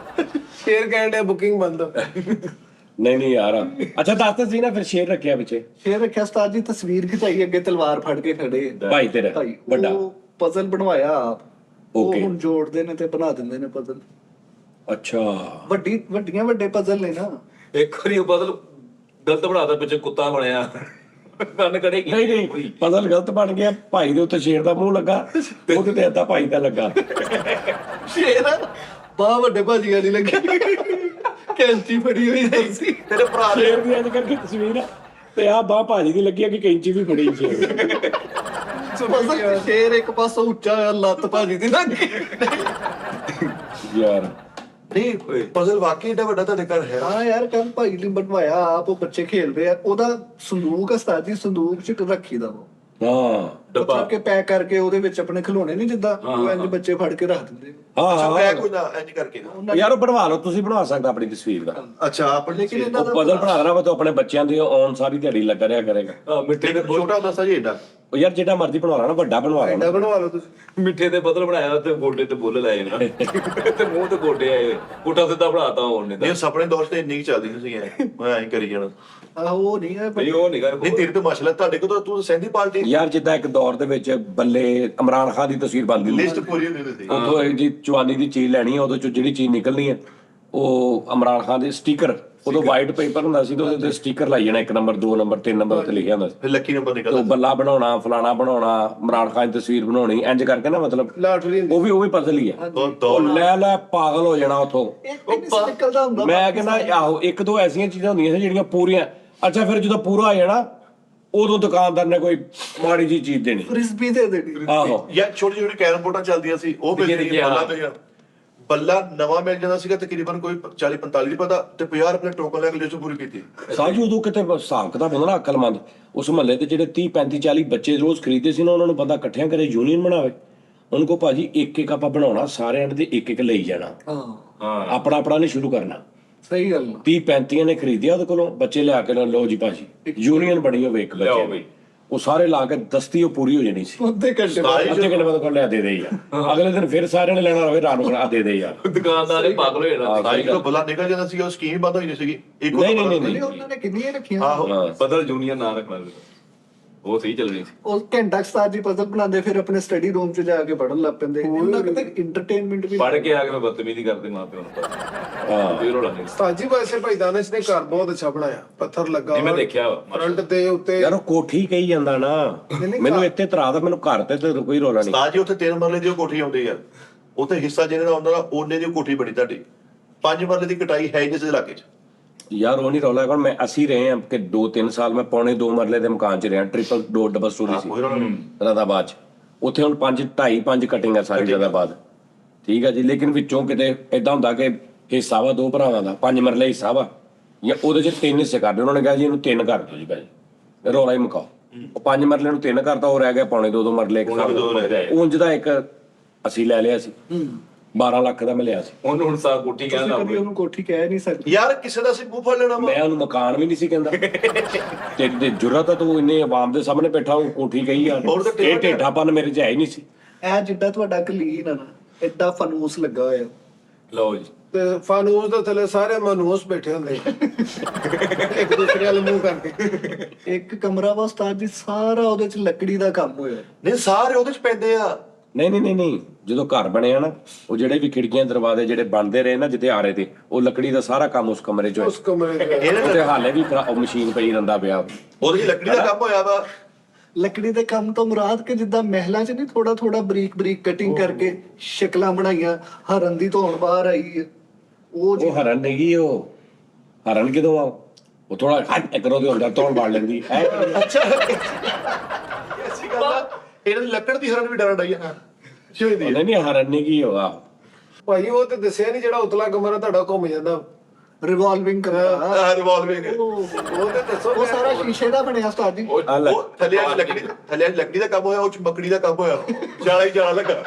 ਸ਼ੇਰ ਕਹਿੰਦੇ ਬੁਕਿੰਗ ਬੰਦ ਨਹੀਂ ਨਹੀਂ ਯਾਰ ਅੱਛਾ ਦੱਸ ਤਾਂ ਸੀ ਨਾ ਫਿਰ ਸ਼ੇਰ ਰੱਖਿਆ ਪਿੱਛੇ ਸ਼ੇਰ ਰੱਖਿਆ ਉਸਤਾਦ ਜੀ ਤਸਵੀਰ ਖਿਚਾਈ ਅੱਗੇ ਤਲਵਾਰ ਫੜ ਕੇ ਖੜੇ ਭਾਈ ਤੇਰਾ ਭਾਈ ਵੱਡਾ ਉਹ ਪਜ਼ਲ ਬਣਵਾਇਆ ਆਪ ਉਹ Okay. ਹੁਣ ਜੋੜਦੇ ਨੇ ਤੇ ਬਣਾ ਦਿੰਦੇ ਨੇ ਪਜ਼ਲ ਅੱਛਾ ਵੱਡੀਆਂ ਵੱਡੇ ਪਜ਼ਲ ਨੇ ਨਾ ਇੱਕ ਵਾਰੀ ਉਹ ਬਦਲ ਗਲਤ ਬਣਾਤਾ ਪਿੱਛੇ ਕੁੱਤਾ ਬਣਿਆ ਕੰਨ ਕਰੇਗੀ ਨਹੀਂ ਨਹੀਂ ਪਜ਼ਲ ਗਲਤ ਬਣ ਗਿਆ ਭਾਈ ਦੇ ਉੱਤੇ ਸ਼ੇਰ ਦਾ ਮੂੰਹ ਲੱਗਾ ਉਹਦੇ ਤੇ ਏਦਾਂ ਭਾਈ ਦਾ ਲੱਗਾ ਸ਼ੇਰ ਬਾਹ ਵੱਡੇ ਭਾਜੀਆਂ ਦੀ ਲੱਗੀ ਕੈਂਚੀ ਫੜੀ ਹੋਈ ਸੀ ਤੇਰੇ ਭਰਾ ਨੇ ਸ਼ੇਰ ਦੀ ਅੱਜ ਕਰਕੇ ਤਸਵੀਰ ਆ ਤੇ ਆ ਬਾਹ ਭਾਜੀ ਦੀ ਲੱਗੀ ਆ ਕਿ ਕੈਂਚੀ ਵੀ ਫੜੀ ਸ਼ੇਰ ਪਜ਼ਲ ਸ਼ੇਰ ਇੱਕ ਪਾਸੋਂ ਉੱਚਾ ਹੋਇਆ ਲੱਤ ਭਾਜੀ ਦੀ ਲੱਗੀ ਯਾਰ ਨਹੀਂ ਪਜ਼ਲ ਵਾਕਈ ਏਡਾ ਵੱਡਾ ਤੁਹਾਡੇ ਘਰ ਹੈ ਹਾਂ ਯਾਰ ਕੱਲ ਭਾਈ ਨੇ ਬਣਵਾਇਆ ਆਪ ਉਹ ਬੱਚੇ ਖੇਲ ਰਹੇ ਆ ਉਹਦਾ ਸੰਦੂਕ ਉਸਤਾਦ ਜੀ ਸੰਦੂਕ ਚ ਰੱਖੀਦਾ ਵਾ ਹਾਂ ਡੱਬਾ ਮਤਲਬ ਕਿ ਪੈਕ ਕਰਕੇ ਉਹਦੇ ਵਿੱਚ ਆਪਣੇ ਖਿਡੌਣੇ ਨਹੀਂ ਜਿੱਦਾਂ ਉਹ ਇੰਜ ਬੱਚੇ ਫੜ ਕੇ ਰੱਖ ਦਿੰਦੇ ਹਾਂ ਅੱਛਾ ਹਾਂ ਮੈਂ ਕੋਈ ਨਾ ਇੰਜ ਕਰਕੇ ਨਾ ਯਾਰ ਉਹ ਬਣਵਾ ਲਓ, ਤੁਸੀਂ ਬਣਾ ਸਕਦਾ ਆਪਣੀ ਤਸਵੀਰ ਦਾ। ਅੱਛਾ ਆਪਣੇ ਲੇਕਿਨ ਇਹਨਾਂ ਉਹ ਦਾ ਪਜ਼ਲ ਬਣਾ ਦੇਣਾ ਵਾ ਤਾਂ ਆਪਣੇ ਬੱਚਿਆਂ ਦੀ ਔਨ ਸਾਰੀ ਦਿਹਾੜੀ ਲੱਗਾ ਰਿਹਾ ਕਰੇਗਾ। ਮਿੱਠੇ ਦੇ ਛੋਟਾ ਹੁੰਦਾ ਸੀ ਏਡਾ ਉਹ ਯਾਰ ਜਿਹੜਾ ਮਰਜ਼ੀ ਬਣਵਾ ਲਾ ਨਾ, ਵੱਡਾ ਬਣਵਾ ਲਾ ਐਡਾ ਨਾ। ਬਣਵਾ ਲਓ ਤੁਸੀਂ। ਮਿੱਠੇ ਦੇ ਬਦਲ ਬਣਾਇਆ ਤੇ ਗੋਡੇ ਤੇ ਬੁੱਲ ਲਾਏ ਨਾ ਤੇ ਮੂੰਹ ਤੇ ਗੋਡੇ ਆਏ, ਪੁੱਠਾ ਸਿੱਧਾ ਬਣਾਤਾ ਉਹਨੇ ਤਾਂ। ਇਹ ਸੁਪਨੇ ਦੌਰ ਤੇ ਇੰਨੀ ਕੁ ਚੱਲਦੀ ਸੀ ਮੈਂ ਐਂ ਕਰੀ ਜਾਣਾ ਆਹੋ ਉਹ ਨਹੀਂ ਹੈ ਨਹੀਂ ਉਹ ਨਿਗਾ ਨਹੀਂ ਤੇਰੇ ਤੇ ਮਸਲਾ ਤੁਹਾਡੇ ਕੋਲ ਤਾਂ ਤੂੰ ਸਹਿੰਦੀ ਪਾਰਟੀ ਯਾਰ ਜਿੱਦਾਂ ਇੱਕ ਦੌਰ ਦੇ ਵਿੱਚ ਬੱਲੇ ਇਮਰਾਨ ਖਾਨ ਦੀ ਤਸਵੀਰ ਬਣਦੀ ਹੁੰਦੀ ਲਿਸਟ ਪੂਰੀ ਹੁੰਦੀ ਸੀ ਉਥੋਂ ਜੀ ਚਵਾਨੀ ਦੀ ਚੀਜ਼ ਲੈਣੀ ਹੈ, ਉਹਦੇ ਚੋਂ ਜਿਹੜੀ ਚੀਜ਼ ਨਿਕਲਣੀ ਹੈ ਉਹ ਇਮਰਾਨ ਖਾਨ ਦੇ ਸਟicker, ਉਦੋਂ ਵਾਈਟ ਪੇਪਰ ਹੁੰਦਾ ਸੀ ਤੇ ਉਹਦੇ ਤੇ ਸਟicker ਲਾਈ ਜਾਣਾ, 1 ਨੰਬਰ 2 ਨੰਬਰ 3 ਨੰਬਰ ਉੱਤੇ ਲਿਖਿਆ ਹੁੰਦਾ ਸੀ। ਫਿਰ ਲੱਕੀ ਨੰਬਰ ਤੇ ਨਿਕਲਦਾ ਉਹ ਬੱਲਾ ਬਣਾਉਣਾ, ਫਲਾਣਾ ਬਣਾਉਣਾ, ਇਮਰਾਨ ਖਾਨ ਦੀ ਤਸਵੀਰ ਬਣਾਉਣੀ, ਇੰਜ ਕਰਕੇ ਨਾ ਮਤਲਬ ਲਾਟਰੀ ਉਹ ਵੀ ਪਜ਼ਲ ਹੀ ਆ। ਉਹ ਉਹ ਦੌਰ ਲੈ ਲੈ ਪਾਗਲ ਹੋ ਜਾਣਾ ਉਥੋਂ। ਇੱਕ ਨਹੀਂ ਸੀ ਨਿਕਲਦਾ ਹੁੰਦਾ ਮੈਂ ਕਹਿੰਦਾ ਆਹੋ ਇੱਕ ਦੋ ਐਸੀਆਂ ਚੀਜ਼ਾਂ ਹੁੰਦੀਆਂ ਸੀ ਜਿਹੜੀਆਂ ਪੂਰੀਆਂ, ਅੱਛਾ ਫਿਰ ਜਦੋਂ ਪੂਰਾ ਹੋ ਜਾਣਾ ਉਦੋਂ ਦੁਕਾਨਦਾਰ ਨੇ ਕੋਈ ਮਾੜੀ ਜੀ ਚੀਜ਼ ਦੇਣੀ। ਫ੍ਰਿਸਬੀ ਦੇ ਦੇਣੀ। ਆਹੋ ਯਾਰ ਛੋਟੀ ਛੋਟੀ ਕੈਰਮ ਬੋਰਡਾਂ ਚੱਲਦੀਆਂ ਸੀ ਉਹ ਮਿਲਦੀਆਂ ਨਿੱਕੀਆਂ ਬੱਲਾ ਤੇ ਯਾਰ ਬੱਲਾ ਨਵਾਂ ਮਿਲ ਜਾਂਦਾ ਸੀਗਾ ਤਕਰੀਬਨ ਕੋਈ 40 45 ਰੁਪਏ ਦਾ ਤੇ 50 ਰੁਪਏ ਟੋਕਨ ਲੈ ਕੇ ਲਿਸਟ ਪੂਰੀ ਕੀਤੀ ਸਾਜੂ ਉਦੋਂ ਕਿਤੇ ਹਿਸਾਬ ਕਿਤਾਬ ਹੁੰਦਾ ਨਾ ਅਕਲਮੰਦ, ਉਸ ਮਹੱਲੇ ਤੇ ਜਿਹੜੇ 30 35 40 ਬੱਚੇ ਰੋਜ਼ ਖਰੀਦਦੇ ਸੀ ਨਾ, ਉਹਨਾਂ ਨੂੰ ਬੰਦਾ ਇਕੱਠਿਆਂ ਕਰੇ ਯੂਨੀਅਨ ਬਣਾਵੇ, ਉਹਨਾਂ ਕੋ ਭਾਜੀ ਇੱਕ ਇੱਕ ਆਪਾਂ ਬਣਾਉਣਾ, ਸਾਰਿਆਂ ਦੇ ਇੱਕ ਇੱਕ ਲਈ ਜਾਣਾ, ਹਾਂ ਹਾਂ ਆਪਣਾ ਆਪਣਾ ਨਹੀਂ ਸ਼ੁਰੂ ਕਰਨਾ। ਸਹੀ ਗੱਲ 30 35 ਨੇ ਖਰੀਦਿਆ ਉਹਦੇ ਕੋਲੋਂ, ਬੱਚੇ ਲਿਆ ਕੇ ਲਓ ਜੀ ਭਾਜੀ ਯੂਨੀਅਨ ਬਣੀ ਹੋਵੇ ਇੱਕ ਲਿਆਓ ਬੱਚੇ ਬਈ। ਦੀ, ਉਹ ਸਾਰੇ ਲਾ ਕੇ ਦਸਤੀ ਉਹ ਪੂਰੀ ਹੋ ਜਾਣੀ ਸੀ। ਅੱਧੇ ਘੰਟੇ ਬਾਅਦ ਅੱਧੇ ਘੰਟੇ ਬਾਅਦ ਕੋਲ ਲਿਆ ਦੇ ਦੇ ਯਾਰ, ਅਗਲੇ ਦਿਨ ਫਿਰ ਸਾਰਿਆਂ ਨੇ ਲੈਣਾ ਹੋਵੇ ਰਾਤ ਨੂੰ ਬਣਾ ਦੇ ਦੇ ਯਾਰ। ਦੁਕਾਨਦਾਰ ਨੇ ਪਾਗਲ ਹੋ ਜਾਣਾ। ਸਾਈ ਕੋਲ ਬੱਲਾ ਨਿਕਲ ਜਾਂਦਾ ਸੀਗਾ ਉਹ ਸਕੀਮ ਬੰਦ ਹੋਈ ਨਹੀਂ ਸੀਗੀ ਇੱਕ ਨਹੀਂ, ਨਹੀਂ, ਨਹੀਂ ਉਹਨਾਂ ਨੇ ਕਿੰਨੀਆਂ ਰੱਖੀਆਂ ਆਹੋ ਬਦਲ ਜੂਨੀਅਰ ਨਾ ਰੱਖਣਾ ਉਹ ਸਹੀ ਚੱਲਣੀ ਸੀ। ਉਹ ਘੰਟਾ ਸਤਾਰ ਜੀ ਪਜ਼ਲ ਬਣਾਉਂਦੇ ਫਿਰ ਆਪਣੇ ਸਟੱਡੀ ਰੂਮ 'ਚ ਜਾ ਕੇ ਪੜਨ ਲੱਗ ਪੈਂਦੇ ਇਹਨਾਂ ਕਿਤੇ ਇੰਟਰਟੇਨਮੈਂਟ ਵੀ ਪੜ ਕੇ ਆ ਕੇ ਮੈਂ ਬਦਤਮੀਜ਼ੀ ਕਰਦੇ ਮਾਂ ਪਿਓ ਨੂੰ ਹਾਂ ਕੋਈ ਰੋਲਾ ਨਹੀਂ। ਸਾਜੀ ਵੈਸੇ ਭਾਈ ਦਾਨਿਸ਼ ਨੇ ਘਰ ਬਹੁਤ ਅੱਛਾ ਬਣਾਇਆ, ਪੱਥਰ ਲੱਗਾ ਨਹੀਂ ਮੈਂ ਹੋਇਆ, ਦੇਖਿਆ ਫਰੰਟ ਦੇ ਉੱਤੇ ਯਾਰ ਉਹ ਕੋਠੀ ਕਹੀ ਜਾਂਦਾ ਨਾ, ਮੈਨੂੰ ਇੱਥੇ ਤਰਾ ਦਾ, ਮੈਨੂੰ ਘਰ ਤੇ ਕੋਈ ਰੋਲਾ ਨਹੀਂ। ਤਾਂ ਜੀ ਉੱਥੇ 3 ਮਰਲੇ ਦੀ ਉਹ ਕੋਠੀ ਆਉਂਦੀ ਯਾਰ ਉੱਥੇ ਹਿੱਸਾ ਜਿਹਨੇ ਦਾ ਆਉਂਦਾ ਉਹਨੇ ਦੀ ਕੋਠੀ ਬਣੀ ਤੁਹਾਡੀ 5 ਮਰਲੇ ਦੀ ਕਟਾਈ ਹੈ ਜਿਸ ਇਲਾਕੇ 'ਚ ਯਾਰ ਉਹ ਨਹੀਂ ਰੌਲਾ, ਮੈਂ ਅਸੀਂ ਰਹੇ ਹਾਂ ਕਿ 2-3 ਸਾਲ ਮੈਂ ਪੌਣੇ 2 ਮਰਲੇ ਦੇ ਮਕਾਨ 'ਚ ਰਿਹਾ, ਟ੍ਰਿਪਲ ਡਬਲ ਸਟੋਰੀ ਸੀ ਕੋਈ ਰੌਲਾ ਨਹੀਂ ਰਦਾਬਾਦ 'ਚ। ਉੱਥੇ ਹੁਣ 5.5 ਕਟਿੰਗ ਆ ਸਾਰੀ ਰਦਾਬਾਦ, ਠੀਕ ਆ ਜੀ। ਲੇਕਿਨ ਵਿੱਚੋਂ ਕਿਤੇ ਏਦਾਂ ਹੁੰਦਾ ਕਿ ਹਿੱਸਾ ਵਾ 2 ਭਰਾਵਾਂ ਦਾ, 5 ਮਰਲੇ ਹਿੱਸਾ ਵਾ, ਜਾਂ ਉਹਦੇ 'ਚ 3 ਹਿੱਸੇ ਕਰਦੇ। ਉਹਨਾਂ ਨੇ ਕਿਹਾ ਜੀ ਇਹਨੂੰ 3 ਕਰ ਦਿਓ ਜੀ ਭਾਜੀ, ਰੌਲਾ ਹੀ ਮੁਕਾਓ। ਉਹ 5 ਮਰਲੇ ਨੂੰ 3 ਕਰਤਾ, ਉਹ ਰਹਿ ਗਿਆ ਪੌਣੇ 2 ਮਰਲੇ ਇੱਕ ਉਂਝ ਦਾ ਇੱਕ ਅਸੀਂ ਲੈ ਲਿਆ ਸੀ, 12 ਲੱਖ ਦਾ ਮਿਲਿਆ ਸੀ। ਉਹਨੂੰ ਹੁਣ ਸਾ ਕੋਠੀ ਤੁਸੀਂ ਕਹਿੰਦਾ ਕਦੀ ਉਹਨੂੰ ਕੋਠੀ ਕਹਿ ਨਹੀਂ ਸਕਦੇ। ਯਾਰ ਕਿਸੇ ਦਾ ਸੀ ਮੂੰਹ ਫੜ ਲੈਣਾ ਵਾ ਮੈਂ ਉਹਨੂੰ ਮਕਾਨ ਵੀ ਨਹੀਂ ਸੀ ਕਹਿੰਦਾ, ਤੇ ਜੁਰਤ ਆ ਤੂੰ ਇੰਨੇ ਆਵਾਮ ਦੇ ਸਾਹਮਣੇ ਬੈਠਾ ਉਹ ਕੋਠੀ ਕਹੀ ਆ, ਹੋਰ ਤਾਂ ਇਹ ਢੇਠਾਪਨ ਮੇਰੇ 'ਚ ਹੈ ਹੀ ਨਹੀਂ ਸੀ। ਇਹ ਜਿੱਦਾਂ ਤੁਹਾਡਾ ਕਲੀਨ ਆ ਨਾ ਏਦਾਂ ਫਨੂਸ ਲੱਗਾ ਹੋਇਆ। ਲਓ ਜੀ ਤੇ ਫਾਨੂਸ ਦੇ ਥੱਲੇ ਸਾਰੇ ਮਨੂਸ ਬੈਠੇ ਹੁੰਦੇ ਇੱਕ ਦੂਸਰੇ ਵੱਲ ਮੂੰਹ ਕਰਕੇ। ਇੱਕ ਕਮਰਾ ਵਾ ਉਸਤਾਦ ਜੀ ਸਾਰਾ ਉਹਦੇ 'ਚ ਲੱਕੜੀ ਦਾ ਕੰਮ ਹੋਇਆ। ਨਹੀਂ ਸਾਰੇ ਉਹਦੇ 'ਚ ਪੈਂਦੇ ਆ ਨਹੀਂ ਜਦੋਂ ਘਰ ਬਣਿਆ ਨਾ, ਉਹ ਜਿਹੜੇ ਵੀ ਖਿੜਕੀਆਂ ਦਰਵਾਜ਼ੇ ਜਿਹੜੇ ਬਣਦੇ ਰਹੇ ਨਾ ਜਿੱਤੇ ਆ ਰਹੇ ਤੇ, ਉਹ ਲੱਕੜੀ ਦਾ ਸਾਰਾ ਕੰਮ ਉਸ ਕਮਰੇ 'ਚ ਹੋਇਆ। ਉਸ ਕਮਰੇ ਦੇ ਇਹਨੇ ਉਹਦੇ ਹਾਲੇ ਵੀ ਉਹ ਮਸ਼ੀਨ ਪਈ ਰਹਿੰਦਾ ਪਿਆ। ਉਹਦੇ 'ਚ ਲੱਕੜੀ ਦਾ ਕੰਮ ਹੋਇਆ ਵਾ ਲੱਕੜੀ ਦੇ ਕੰਮ ਤੋਂ ਮੁਰਾਦ ਕਿ ਜਿੱਦਾਂ ਮਹਿਲਾਂ 'ਚ ਨਹੀਂ ਥੋੜਾ ਥੋੜਾ ਬਰੀਕ ਬਰੀਕ ਕਟਿੰਗ ਕਰਕੇ ਸ਼ਕਲਾਂ ਬਣਾਈਆਂ, ਹਰਨ ਦੀ ਧੌਣ ਬਾਹਰ ਆਈ ਹੈ ਉਹ ਜੀ। ਉਹ ਹਰਨ ਨਹੀਂ, ਉਹ ਹਰਨ ਕਿਦੋਂ ਆ, ਉਹ ਥੋੜਾ ਇੱਕ ਰੋ ਦੇ ਹੁੰਦਾ ਧੌਣ ਬਾੜ ਲੈਂਦੀ ਹੈ। ਅੱਛਾ ਐਸੀ ਗੱਲ ਆ ਇਹਨਾਂ ਦੀ ਲੱਕੜ ਦੀ ਹਰਨ ਵੀ ਡਰਨ ਡਈ ਆ ਸ਼ੋਈ ਦੀ ਨਹੀਂ ਹਰਨ ਨਹੀਂ ਕੀ ਹੋਗਾ ਭਾਈ ਉਹ ਤੇ ਦੱਸਿਆ ਨਹੀਂ, ਜਿਹੜਾ ਉਤਲਾ ਕਮਰਾ ਤੁਹਾਡਾ ਘੁੰਮ ਜਾਂਦਾ ਰਿਵਾਲਵਿੰਗ ਕਮਰਾ ਰਿਵਾਲਵਿੰਗ ਉਹ ਤੇ ਦੱਸੋ। ਉਹ ਸਾਰਾ ਸ਼ੀਸ਼ੇ ਦਾ ਬਣਿਆ ਉਸਤਾਦ ਜੀ। ਉਹ ਥੱਲੇ ਆ ਲੱਕੜੀ ਦਾ ਕੰਮ ਹੋਇਆ, ਉਹ 'ਚ ਮੱਕੜੀ ਦਾ ਕੰਮ ਹੋਇਆ, ਜਾਲਾ ਹੀ ਜਾਲਾ ਲੱਗਾ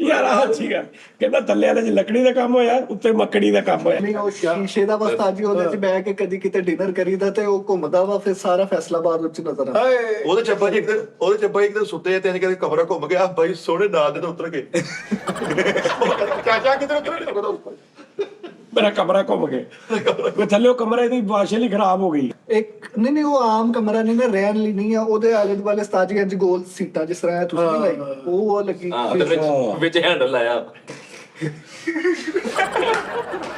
ਯਾਰ ਆ ਠੀਕ ਆ, ਕਹਿੰਦਾ ਥੱਲੇ ਵਾਲੇ 'ਚ ਲੱਕੜੀ ਦਾ ਕੰਮ ਹੋਇਆ, ਉੱਤੇ ਮੱਕੜੀ ਦਾ ਕੰਮ ਹੋਇਆ। ਨਹੀਂ ਉਹ ਸ਼ੀਸ਼ੇ ਦਾ ਉਸਤਾਦ ਜੀ ਉਹਦੇ 'ਚ ਬਹਿ ਕੇ ਕਦੀ ਕਿਤੇ ਡਿਨਰ ਕਰੀਦਾ ਤੇ ਉਹ ਘੁੰਮਦਾ ਵਾ, ਫਿਰ ਸਾਰਾ ਫੈਸਲਾਬਾਦ ਵਿੱਚ ਨਜ਼ਰ ਆ। ਹਾਏ ਉਹਦੇ ਚੱਪਾ ਜੀ ਇੱਕ ਦਿਨ ਸੁੱਤੇ ਤੇ ਕਹਿੰਦੇ ਕਮਰਾ ਘੁੰਮ ਗਿਆ ਬਾਈ ਸੋਹਣੇ ਨਾਲ ਦੇ ਤੋਂ ਉਤਰ ਗਏ ਚਾਚਾ ਕਿਧਰ ਉਤਰ ਮੇਰਾ ਕਮਰਾ ਘੁੰਮ ਗਿਆ, ਉਹ ਥੱਲੇ ਉਹ ਕਮਰੇ ਦੀ ਵਾਸ਼ਲ ਹੀ ਖਰਾਬ ਹੋ ਗਈ। ਇੱਕ ਨਹੀਂ ਉਹ ਆਮ ਕਮਰਾ ਨਹੀਂ ਨਾ, ਰਹਿਣ ਲਈ ਨਹੀਂ ਆ, ਉਹਦੇ ਆਲੇ ਦੁਆਲੇ ਉਸਤਾਦ ਜੀ ਇੰਜ ਗੋਲ ਸੀਟਾਂ ਜਿਸ ਤਰ੍ਹਾਂ ਤੁਸੀਂ ਨਹੀਂ ਲਾਈ, ਉਹ ਲੱਗੀ। ਹਾਂ ਤੇ ਵਿੱਚ ਹੈਂਡਲ ਲਾਇਆ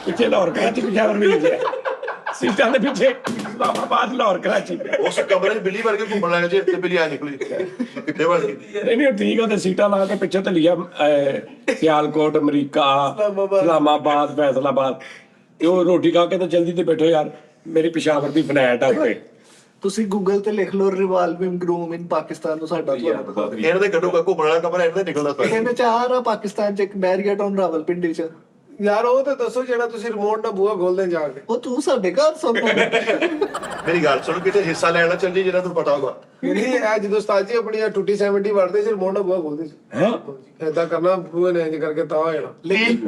ਪਿੱਛੇ ਲਾਹੌਰ ਕਰਾਚੀ ਪਿਛਾਵਰ ਮਿਲ ਗਿਆ, ਸੀਟਾਂ ਦੇ ਪਿੱਛੇ ਇਸਲਾਮਾਬਾਦ ਲਾਹੌਰ ਕਰਾਚੀ। ਉਸ ਕਮਰੇ 'ਚ ਬਿੱਲੀ ਵਰਗੇ ਘੁੰਮਣ ਲੱਗ ਜੇ ਤੇ ਬਿੱਲੀ ਆ ਨਿਕਲੀ ਕਿੱਥੇ ਵੜ ਗਈ ਨਹੀਂ ਠੀਕ ਆ, ਤੇ ਸੀਟਾਂ ਲਾ ਕੇ ਪਿੱਛੇ ਤੇ ਲਿਆ ਸਿਆਲਕੋਟ, ਅਮਰੀਕਾ, ਇਸਲਾਮਾਬਾਦ, ਫੈਸਲਾਬਾਦ, ਤੇ ਉਹ ਰੋਟੀ ਖਾ ਕੇ ਤਾਂ ਜਲਦੀ ਤੇ ਬੈਠੋ ਯਾਰ, ਮੇਰੀ ਪਿਸ਼ਾਵਰ ਦੀ ਫਲੈਟ ਆ ਉੱਤੇ। ਤੁਸੀਂ ਗੂਗਲ ਤੇ ਲਿਖ ਲਓ ਰਿਵਾਲਵਿੰਗ ਰੂਮ ਇਨ ਪਾਕਿਸਤਾਨ ਨੂੰ ਸਾਡਾ ਇਹਨਾਂ ਦੇ ਕੱਢੂਗਾ ਘੁੰਮਣ ਵਾਲਾ ਕਮਰਾ ਇਹਨਾਂ ਦੇ ਨਿਕਲਦਾ ਪਿਆ ਕਹਿੰਦੇ ਚਾਰ ਆ ਪਾਕਿਸਤਾਨ 'ਚ, ਇੱਕ ਬੈਰੀਆ ਟਾਊਨ ਰਾਵਲਪਿੰਡੀ 'ਚ, ਯਾਰ ਉਹ ਤੇ ਦੱਸੋ ਜਿਹੜਾ ਤੁਸੀਂ ਰਿਮੋਟ ਨਾਲ ਬੂਹਾ ਖੋਲਦੇ ਜਾ ਕੇ। ਉਹ ਤੂੰ ਸਾਡੇ ਘਰ ਸੁਣ ਮੇਰੀ ਗੱਲ ਸੁਣ, ਕਿਤੇ ਹਿੱਸਾ ਲੈਣਾ ਚੱਲ ਜੀ ਜਿਹੜਾ ਤੁਹਾਨੂੰ ਪਤਾ ਹੋਗਾ। ਨਹੀਂ ਇਹ ਜਦੋਂ ਉਸਤਾਦ ਜੀ ਆਪਣੀ ਟੂਟੀ 70 ਵੜਦੇ ਸੀ ਰਿਮੋਟ ਨਾਲ ਬੂਹਾ ਖੋਲਦੇ ਸੀ। ਹੈ ਏਦਾਂ ਕਰਨਾ ਬੂਹੇ ਨੇ ਇੰਜ ਕਰਕੇ ਤਾਂ ਹੋ ਜਾਣਾ।